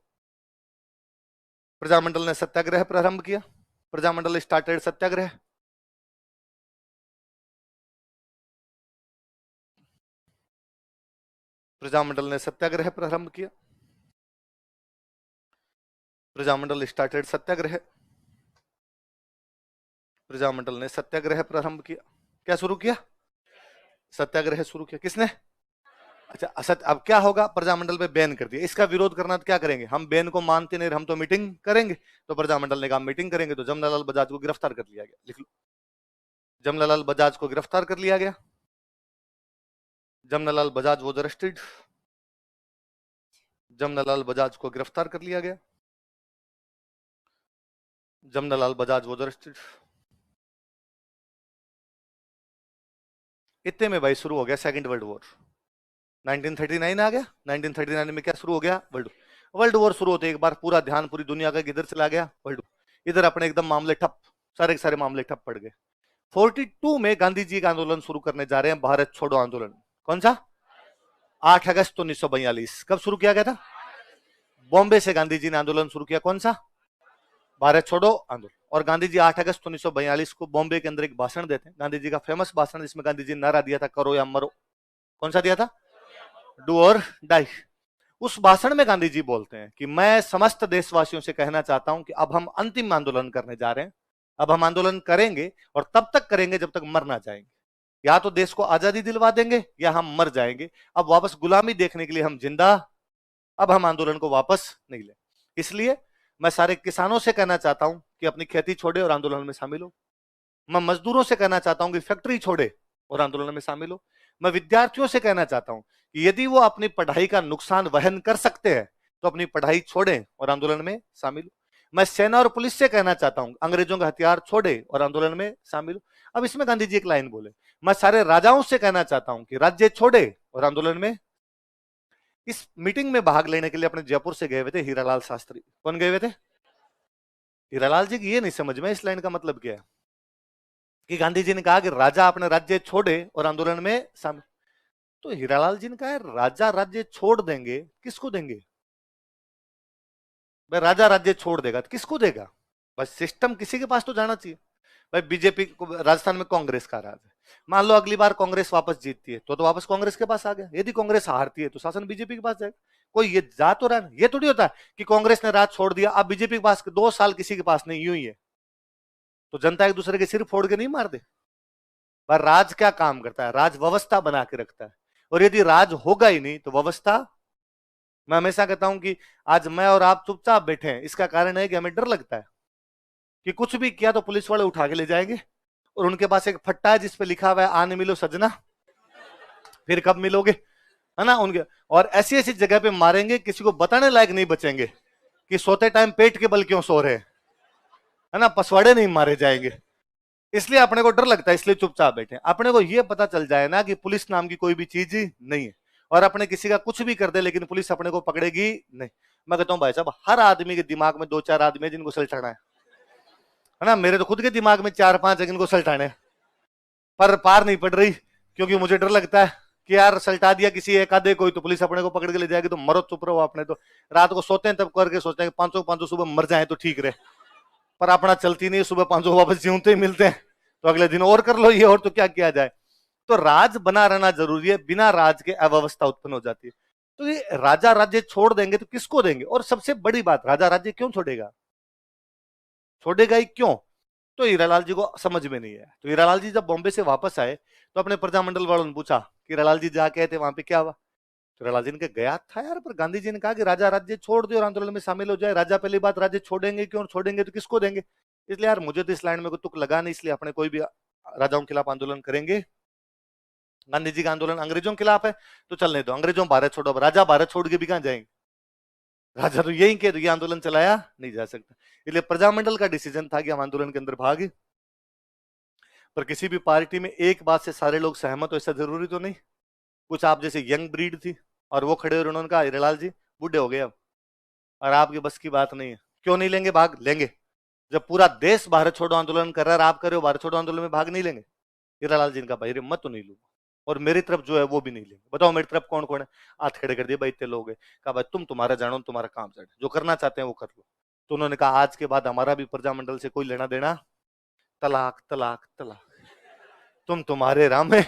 प्रजामंडल ने सत्याग्रह प्रारंभ किया। प्रजामंडल स्टार्टेड सत्याग्रह। प्रजामंडल ने सत्याग्रह प्रारंभ किया। प्रजामंडल स्टार्टेड सत्याग्रह। प्रजामंडल ने सत्याग्रह प्रारंभ किया। क्या शुरू किया? सत्याग्रह शुरू किया। किसने? अच्छा, असत। अब क्या होगा? प्रजामंडल पे बैन कर दिया। इसका विरोध करना तो क्या करेंगे? हम बैन को मानते नहीं, हम तो मीटिंग करेंगे। तो प्रजामंडल ने कहा मीटिंग करेंगे, तो जमनालाल बजाज को गिरफ्तार कर लिया गया। लिख लो, जमनालाल बजाज को गिरफ्तार कर लिया गया। Jamnalal Bajaj was arrested. जमनालाल बजाज को गिरफ्तार कर लिया गया। Jamnalal Bajaj was arrested. इतने में भाई शुरू हो गया सेकंड वर्ल्ड वॉर। 1939 आ गया। 1939 में क्या शुरू हो गया? वर्ल्ड वॉर शुरू होते एक बार पूरा ध्यान पूरी दुनिया का किधर चला गया? वर्ल्ड। इधर अपने एकदम मामले ठप, सारे के सारे मामले ठप पड़ गए। 42 में गांधी जी का आंदोलन शुरू करने जा रहे हैं, भारत छोड़ो आंदोलन। कौन सा? 8 अगस्त 1942। कब शुरू किया गया था? बॉम्बे से गांधी जी ने आंदोलन शुरू किया। कौन सा? भारत छोड़ो आंदोलन। और गांधी जी 8 अगस्त 1942 को बॉम्बे के अंदर एक भाषण देते हैं, गांधी जी का फेमस भाषण, जिसमें गांधी जी ने नारा दिया था, करो या मरो। कौन सा दिया था? डू और डाई। उस भाषण में गांधी जी बोलते हैं कि मैं समस्त देशवासियों से कहना चाहता हूं कि अब हम अंतिम आंदोलन करने जा रहे हैं। अब हम आंदोलन करेंगे और तब तक करेंगे जब तक मर ना जाएंगे। या तो देश को आजादी दिलवा देंगे या हम मर जाएंगे। अब वापस गुलामी देखने के लिए हम जिंदा, अब हम आंदोलन को वापस नहीं ले। इसलिए मैं सारे किसानों से कहना चाहता हूं कि अपनी खेती छोड़े और आंदोलन में शामिल हो। मैं मजदूरों से कहना चाहता हूं कि फैक्ट्री छोड़े और आंदोलन में शामिल हो। मैं विद्यार्थियों से कहना चाहता हूं कि यदि वो अपनी पढ़ाई का नुकसान वहन कर सकते हैं तो अपनी पढ़ाई छोड़ें और आंदोलन में शामिल हो। मैं सेना और पुलिस से कहना चाहता हूं अंग्रेजों का हथियार छोड़े और आंदोलन में शामिल हो। अब इसमें गांधी जी एक लाइन बोले, मैं सारे राजाओं से कहना चाहता हूं कि राज्य छोड़े और आंदोलन में। इस मीटिंग में भाग लेने के लिए अपने जयपुर से गए हुए थे हीरालाल शास्त्री। कौन गए हुए थे? हीरालाल जी की ये नहीं समझ में इस लाइन का मतलब क्या है कि गांधी जी ने कहा कि राजा अपने राज्य छोड़े और आंदोलन में शामिल। तो हीरालाल जी ने कहा राजा राज्य छोड़ देंगे, किसको देंगे? भाई राजा राज्य छोड़ देगा तो किसको देगा? बस सिस्टम किसी के पास तो जाना चाहिए। भाई बीजेपी को राजस्थान में कांग्रेस का राज है, मान लो अगली बार कांग्रेस वापस जीतती है तो वापस कांग्रेस के पास आ गया। यदि कांग्रेस हारती है तो शासन बीजेपी के पास जाएगा। कोई ये जा तो रहा है, ये थोड़ी होता है कि कांग्रेस ने राज छोड़ दिया अब बीजेपी के पास 2 साल किसी के पास नहीं, यूं ही है। तो जनता एक दूसरे के सिर फोड़ के नहीं मार दे। पर राज क्या काम करता है? राज व्यवस्था बना के रखता है। और यदि राज होगा ही नहीं तो व्यवस्था। मैं हमेशा कहता हूं कि आज मैं और आप चुपचाप बैठे हैं, इसका कारण है कि हमें डर लगता है। कि कुछ भी किया तो पुलिस वाले उठा के ले जाएंगे, और उनके पास एक फट्टा है जिसपे लिखा हुआ है आने मिलो सजना, फिर कब मिलोगे, है ना उनके। और ऐसी ऐसी जगह पे मारेंगे किसी को बताने लायक नहीं बचेंगे कि सोते टाइम पेट के बल क्यों सो रहे हैं, है ना, पसवाड़े नहीं मारे जाएंगे। इसलिए अपने को डर लगता है, इसलिए चुपचाप बैठे। अपने को यह पता चल जाए ना कि पुलिस नाम की कोई भी चीज नहीं है, और अपने किसी का कुछ भी कर दे लेकिन पुलिस अपने को पकड़ेगी नहीं। मैं कहता हूं भाई साहब, हर आदमी के दिमाग में 2-4 आदमी है जिनको सलटाना है ना। मेरे तो खुद के दिमाग में 4-5 है जिनको सलटाने, पर पार नहीं पड़ रही, क्योंकि मुझे डर लगता है कि यार सल्टा दिया किसी एक आधे कोई तो पुलिस अपने को पकड़ के ले जाएगी, तो मरो चुप रहो। अपने तो रात को सोते हैं तब करके सोचते हैं कि 500 सुबह मर जाए तो ठीक रहे, पर अपना चलती नहीं, सुबह 500 वापस जीवते ही मिलते हैं, तो अगले दिन और कर लो ये, और तो क्या किया जाए। तो राज बना रहना जरूरी है, बिना राज के अव्यवस्था उत्पन्न हो जाती है। तो ये राजा राज्य छोड़ देंगे तो किसको देंगे, और सबसे बड़ी बात, राजा राज्य क्यों छोड़ेगा, छोड़ेगा ही क्यों, तो हीरालाल जी को समझ में नहीं है। तो हीरालाल जी जब बॉम्बे से वापस आए तो अपने प्रजामंडल वालों ने पूछा कि हीरालाल जी जाके थे वहां पे क्या हुआ। तो हीरालाल जी ने कहा गया था यार, पर गांधी जी ने कहा कि राजा राज्य छोड़ दे और आंदोलन में शामिल हो जाए। राजा पहली बात राज्य छोड़ेंगे क्यों, छोड़ेंगे तो किसको देंगे। इसलिए यार मुझे तो इस लाइन में कोई तुक लगा नहीं, इसलिए अपने कोई भी राजाओं के खिलाफ आंदोलन करेंगे। गांधी जी का आंदोलन अंग्रेजों के खिलाफ है तो चलने दो, अंग्रेजों भारत छोड़ो। अब राजा भारत छोड़ के भी कहां जाएंगे, राजा तो यही कह, तो ये आंदोलन चलाया नहीं जा सकता। इसलिए प्रजामंडल का डिसीजन था कि हम आंदोलन के अंदर भाग। पर किसी भी पार्टी में एक बात से सारे लोग सहमत हो ऐसा जरूरी तो नहीं। कुछ आप जैसे यंग ब्रीड थी और वो खड़े और उन्होंने कहा हीरालाल जी बूढ़े हो गए अब, और आपकी बस की बात नहीं है, क्यों नहीं लेंगे भाग, लेंगे। जब पूरा देश भारत छोड़ो आंदोलन कर रहा है, आप कर रहे हो भारत छोड़ो आंदोलन में भाग नहीं लेंगे। हीरालाल जी ने कहा भाई रे मत तो नहीं लूंगा, और मेरी तरफ जो है वो भी नहीं लेंगे। बताओ मेरी तरफ कौन कौन है, हाथ खड़े कर दिए भाई, इतने लोग है। कहा भाई तुम तुम्हारा जानो, तुम्हारा काम जाने, जो करना चाहते हैं वो कर लो। तो उन्होंने कहा आज के बाद हमारा भी प्रजामंडल से कोई लेना देना, तलाक तलाक तलाक, तुम तुम्हारे राम है,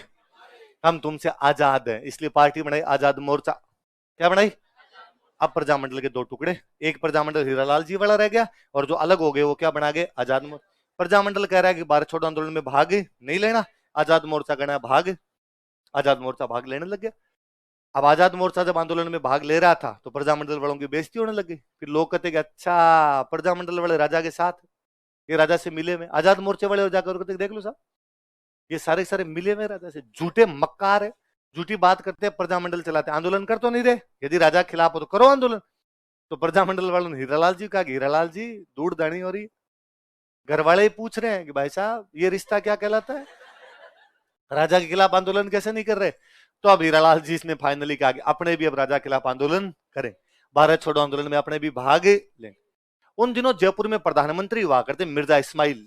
हम तुमसे आजाद हैं। इसलिए पार्टी बनाई आजाद मोर्चा। क्या बनाई, अब प्रजामंडल के दो टुकड़े, एक प्रजामंडल हीरालाल जी वाला रह गया, और जो अलग हो गए वो क्या बना गए, आजाद मोर्चा। प्रजामंडल कह रहा है कि भारत छोड़ो आंदोलन में भाग नहीं लेना, आजाद मोर्चा कहना है भाग, आजाद मोर्चा भाग लेने लग गया। अब आजाद मोर्चा जब आंदोलन में भाग ले रहा था तो प्रजामंडल वालों की बेइज्जती होने लग गई। फिर लोग कहते कि अच्छा प्रजामंडल वाले राजा के साथ, ये राजा से मिले में, आजाद मोर्चे वाले जाकर कहते देख लो साहब ये सारे सारे मिले में राजा से, झूठे मक्कार है, झूठी बात करते हैं, प्रजामंडल चलाते हैं, आंदोलन कर तो नहीं रहे। यदि राजा के खिलाफ हो तो करो आंदोलन। तो प्रजामंडल वालों ने हीरालाल जी कहा हीरालाल जी दूध दानी हो रही, घर वाले ही पूछ रहे हैं कि भाई साहब ये रिश्ता क्या कहलाता है, राजा के खिलाफ आंदोलन कैसे नहीं कर रहे। तो अब हीरालाल जी ने फाइनली कहा कि अपने भी अब राजा के खिलाफ आंदोलन करें, भारत छोड़ो आंदोलन में अपने भी भाग लें। उन दिनों जयपुर में प्रधानमंत्री हुआ करते मिर्जा इस्माइल,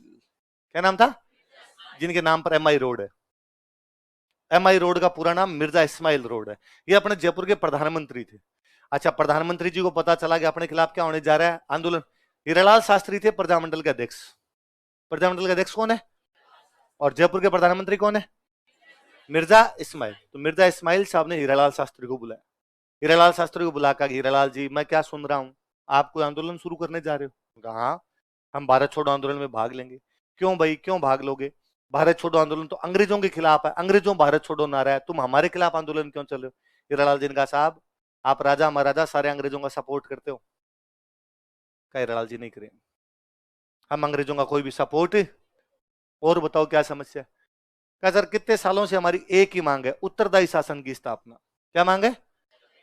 क्या नाम था, जिनके नाम पर एमआई रोड है। एमआई रोड का पूरा नाम मिर्जा इस्माइल रोड है। ये अपने जयपुर के प्रधानमंत्री थे। अच्छा प्रधानमंत्री जी को पता चला कि अपने खिलाफ क्या होने जा रहा है आंदोलन, हीरालाल शास्त्री थे प्रजामंडल के अध्यक्ष। प्रजामंडल के अध्यक्ष कौन है, और जयपुर के प्रधानमंत्री कौन है, मिर्जा इस्माइल। तो मिर्जा इस्माइल साहब ने हीरालाल शास्त्री को बुलाया। हीरालाल शास्त्री को बुलाकर हीरालाल जी मैं क्या सुन रहा हूं, आप कोई आंदोलन शुरू करने जा रहे हो। कहा हाँ हम भारत छोड़ो आंदोलन में भाग लेंगे। क्यों भाई क्यों भाग लोगे, भारत छोड़ो आंदोलन तो अंग्रेजों के खिलाफ है, अंग्रेजों भारत छोड़ो नारा है, तुम हमारे खिलाफ आंदोलन क्यों चल रहे हो। हीरालाल जी ने कहा साहब आप राजा महाराजा सारे अंग्रेजों का सपोर्ट करते हो। कहा हीरालाल जी नहीं करें हम अंग्रेजों का कोई भी सपोर्ट, और बताओ क्या समस्या है। कहा सर कितने सालों से हमारी एक ही मांग है, उत्तरदायी शासन की स्थापना। क्या मांग है,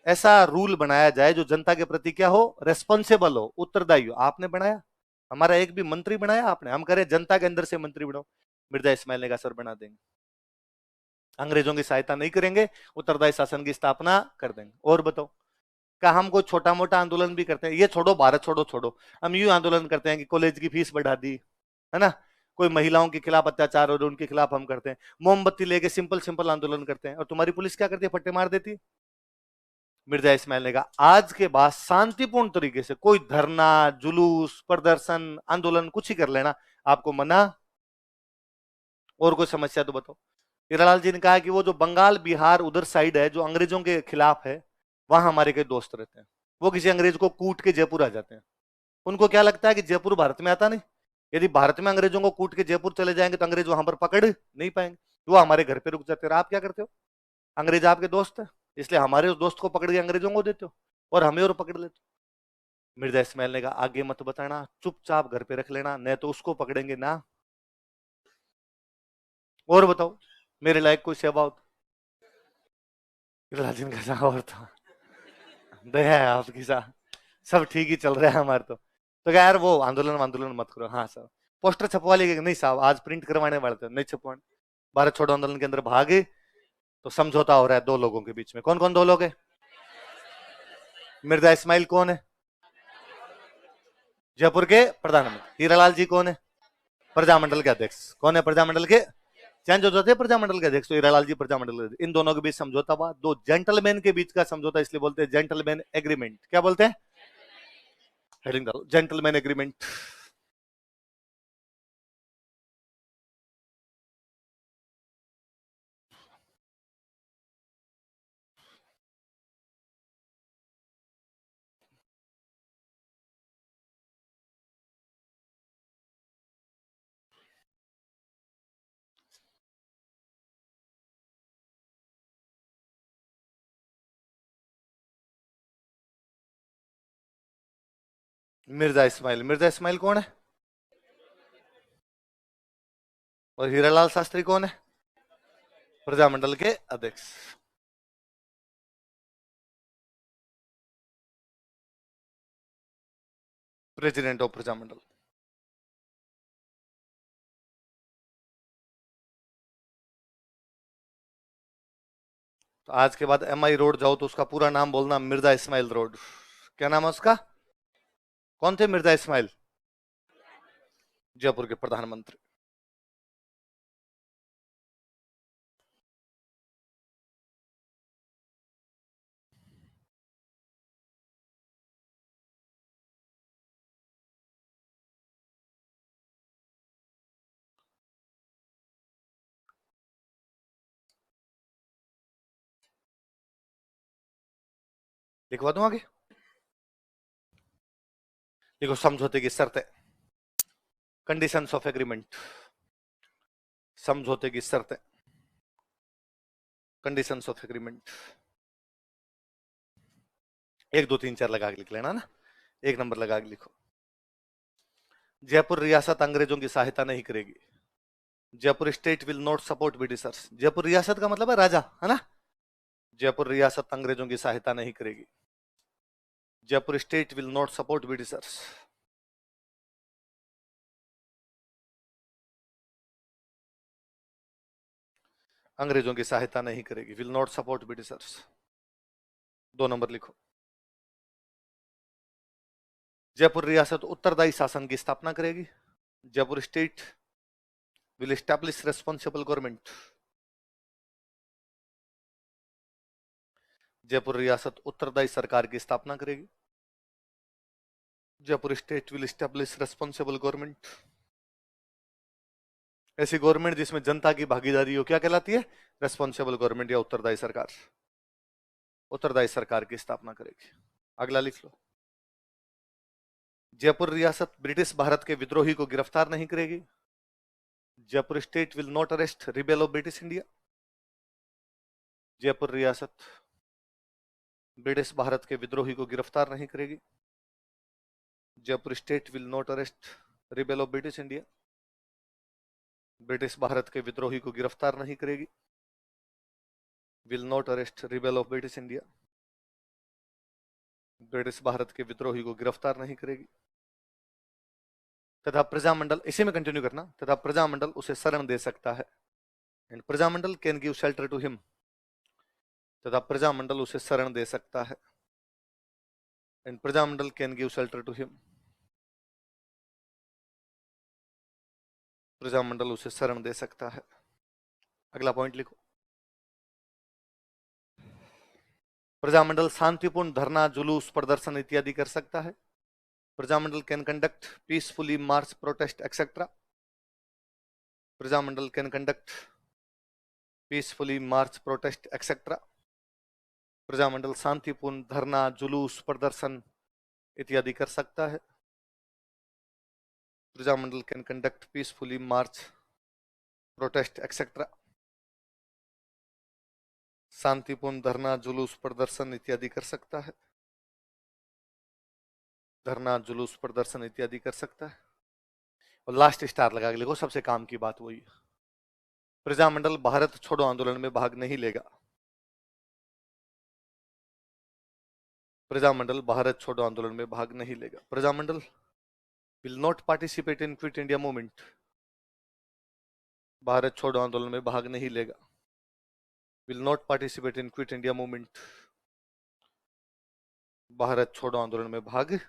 ऐसा रूल बनाया जाए जो जनता के प्रति क्या हो, रेस्पॉन्सिबल हो, उत्तरदायी हो। आपने बनाया, हमारा एक भी मंत्री बनाया आपने, हम कह रहे जनता के अंदर से मंत्री बनाओ। मिर्जा इस्माइल ने कहा सर बना देंगे, अंग्रेजों की सहायता नहीं करेंगे, उत्तरदायी शासन की स्थापना कर देंगे। और बताओ, क्या हम कोई छोटा मोटा आंदोलन भी करते हैं, ये छोड़ो भारत छोड़ो छोड़ो, हम यूं आंदोलन करते हैं कि कॉलेज की फीस बढ़ा दी, है ना, कोई महिलाओं के खिलाफ अत्याचार हो रहे उनके खिलाफ हम करते हैं, मोमबत्ती लेके सिंपल सिंपल आंदोलन करते हैं, और तुम्हारी पुलिस क्या करती है, फट्टे मार देती है। मिर्जा इस्माइल ने कहा आज के बाद शांतिपूर्ण तरीके से कोई धरना जुलूस प्रदर्शन आंदोलन कुछ ही कर लेना, आपको मना, और कोई समस्या तो बताओ। हीरालाल जी ने कहा कि वो जो बंगाल बिहार उधर साइड है जो अंग्रेजों के खिलाफ है, वहां हमारे कई दोस्त रहते हैं, वो किसी अंग्रेज को कूट के जयपुर आ जाते हैं। उनको क्या लगता है कि जयपुर भारत में आता नहीं, यदि भारत में अंग्रेजों को कूट के जयपुर चले जाएंगे तो अंग्रेज वहां पर पकड़ नहीं पाएंगे, वो हमारे घर पे रुक जाते हैं। आप क्या करते हो, अंग्रेज आपके दोस्त है, इसलिए हमारे उस दोस्त को पकड़ के अंग्रेजों को देते हो और हमें और पकड़ लेते हो। मिर्जा इस्माइल ने कहा आगे मत बताना, चुपचाप घर पे रख लेना, नहीं तो उसको पकड़ेंगे ना। और बताओ, मेरे लायक कोई सेवा हो? राजन का जहाँ और था, दया है आपकी साथ, सब ठीक ही चल रहा है हमारे तो क्या यार वो आंदोलन आंदोलन मत करो। हाँ साहब, पोस्टर छपवा लेंगे? नहीं साहब, आज प्रिंट करवाने वाले थे, नहीं छपवाने। भारत छोड़ो आंदोलन के अंदर भागे तो समझौता हो रहा है दो लोगों के बीच में। कौन कौन दो लोग है? मिर्जा इस्माइल कौन है? जयपुर के प्रधानमंत्री। हीरालाल जी कौन है? प्रजामंडल के अध्यक्ष। कौन है प्रजामंडल के? चेंज हो जाते हैं प्रजामंडल के अध्यक्ष, तो हीरालाल जी प्रजामंडल के। इन दोनों के बीच समझौता हुआ, दो जेंटलमैन के बीच का समझौता, इसलिए बोलते हैं जेंटलमैन एग्रीमेंट। क्या बोलते हैं? हेडिंग डालो, जेंटलमैन एग्रीमेंट। मिर्जा इस्माइल, मिर्जा इस्माइल कौन है? और हीरालाल शास्त्री कौन है? प्रजामंडल के अध्यक्ष। President of Prajamandal. तो आज के बाद MI रोड जाओ तो उसका पूरा नाम बोलना मिर्जा इस्माइल रोड। क्या नाम है उसका? कौन थे मिर्जा इस्माइल? जयपुर के प्रधानमंत्री। लिखवा दूं आगे? देखो, समझौते की शर्तें, कंडीशंस ऑफ एग्रीमेंट, समझौते की शर्तें, कंडीशंस ऑफ एग्रीमेंट। एक दो तीन चार लगा के लिख लेना ना, एक नंबर लगा के लिखो। जयपुर रियासत अंग्रेजों की सहायता नहीं करेगी। Jaipur state will not support Britishers. Jaipur रियासत का मतलब है राजा, है ना? जयपुर रियासत अंग्रेजों की सहायता नहीं करेगी। Jaipur state will not support Britishers. अंग्रेजों की सहायता नहीं करेगी, विल नॉट सपोर्ट ब्रिटिशर्स। दो नंबर लिखो। जयपुर रियासत उत्तरदायी शासन की स्थापना करेगी। Jaipur state will establish responsible government. Jaipur रियासत उत्तरदायी सरकार की स्थापना करेगी। Jaipur state will establish responsible government. ऐसी गवर्नमेंट जिसमें जनता की भागीदारी हो, क्या कहलाती है? रेस्पॉन्सिबल गवर्नमेंट या उत्तरदायी सरकार। उत्तरदायी सरकार की स्थापना करेगी। अगला लिख लो। जयपुर रियासत ब्रिटिश भारत के विद्रोही को गिरफ्तार नहीं करेगी। Jaipur state will not arrest rebel of British India. Jaipur रियासत ब्रिटिश भारत के विद्रोही को गिरफ्तार नहीं करेगी। Jaipur state will not arrest rebel of British India. British Bharat के विद्रोही को गिरफ्तार नहीं करेगी। Will not arrest rebel of British India. British Bharat के विद्रोही को गिरफ्तार नहीं करेगी। तथा प्रजामंडल, इसी में कंटिन्यू करना, तथा प्रजामंडल उसे शरण दे सकता है। And Prajamandal can give shelter to him. तथा प्रजामंडल उसे शरण दे सकता है। And Prajamandal can give shelter to him. Prajamandal उसे शरण दे सकता है। अगला पॉइंट लिखो। प्रजामंडल शांतिपूर्ण धरना, जुलूस, प्रदर्शन इत्यादि कर सकता है। Prajamandal can conduct peacefully March, protest etcetera. Prajamandal can conduct peacefully March, protest etcetera. Prajamandal शांतिपूर्ण धरना, जुलूस, प्रदर्शन इत्यादि कर सकता है। Prajamandal can conduct peacefully March, protest etcetera. शांतिपूर्ण धरना, जुलूस, प्रदर्शन इत्यादि कर सकता है। धरना, जुलूस, प्रदर्शन इत्यादि कर सकता है। और लास्ट स्टार लगा के लिखो, सबसे काम की बात वही। प्रजामंडल भारत छोड़ो आंदोलन में भाग नहीं लेगा। प्रजामंडल भारत छोड़ो आंदोलन में भाग नहीं लेगा। Prajamandal will not participate in quit India movement. Bharat छोड़ो आंदोलन में भाग नहीं लेगा। Will not participate in quit India movement. Bharat छोड़ो आंदोलन में भाग।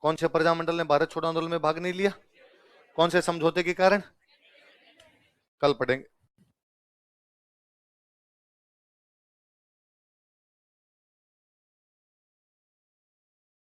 कौन से प्रजामंडल ने भारत छोड़ो आंदोलन में भाग नहीं लिया? कौन से समझौते के कारण? कल पढ़ेंगे।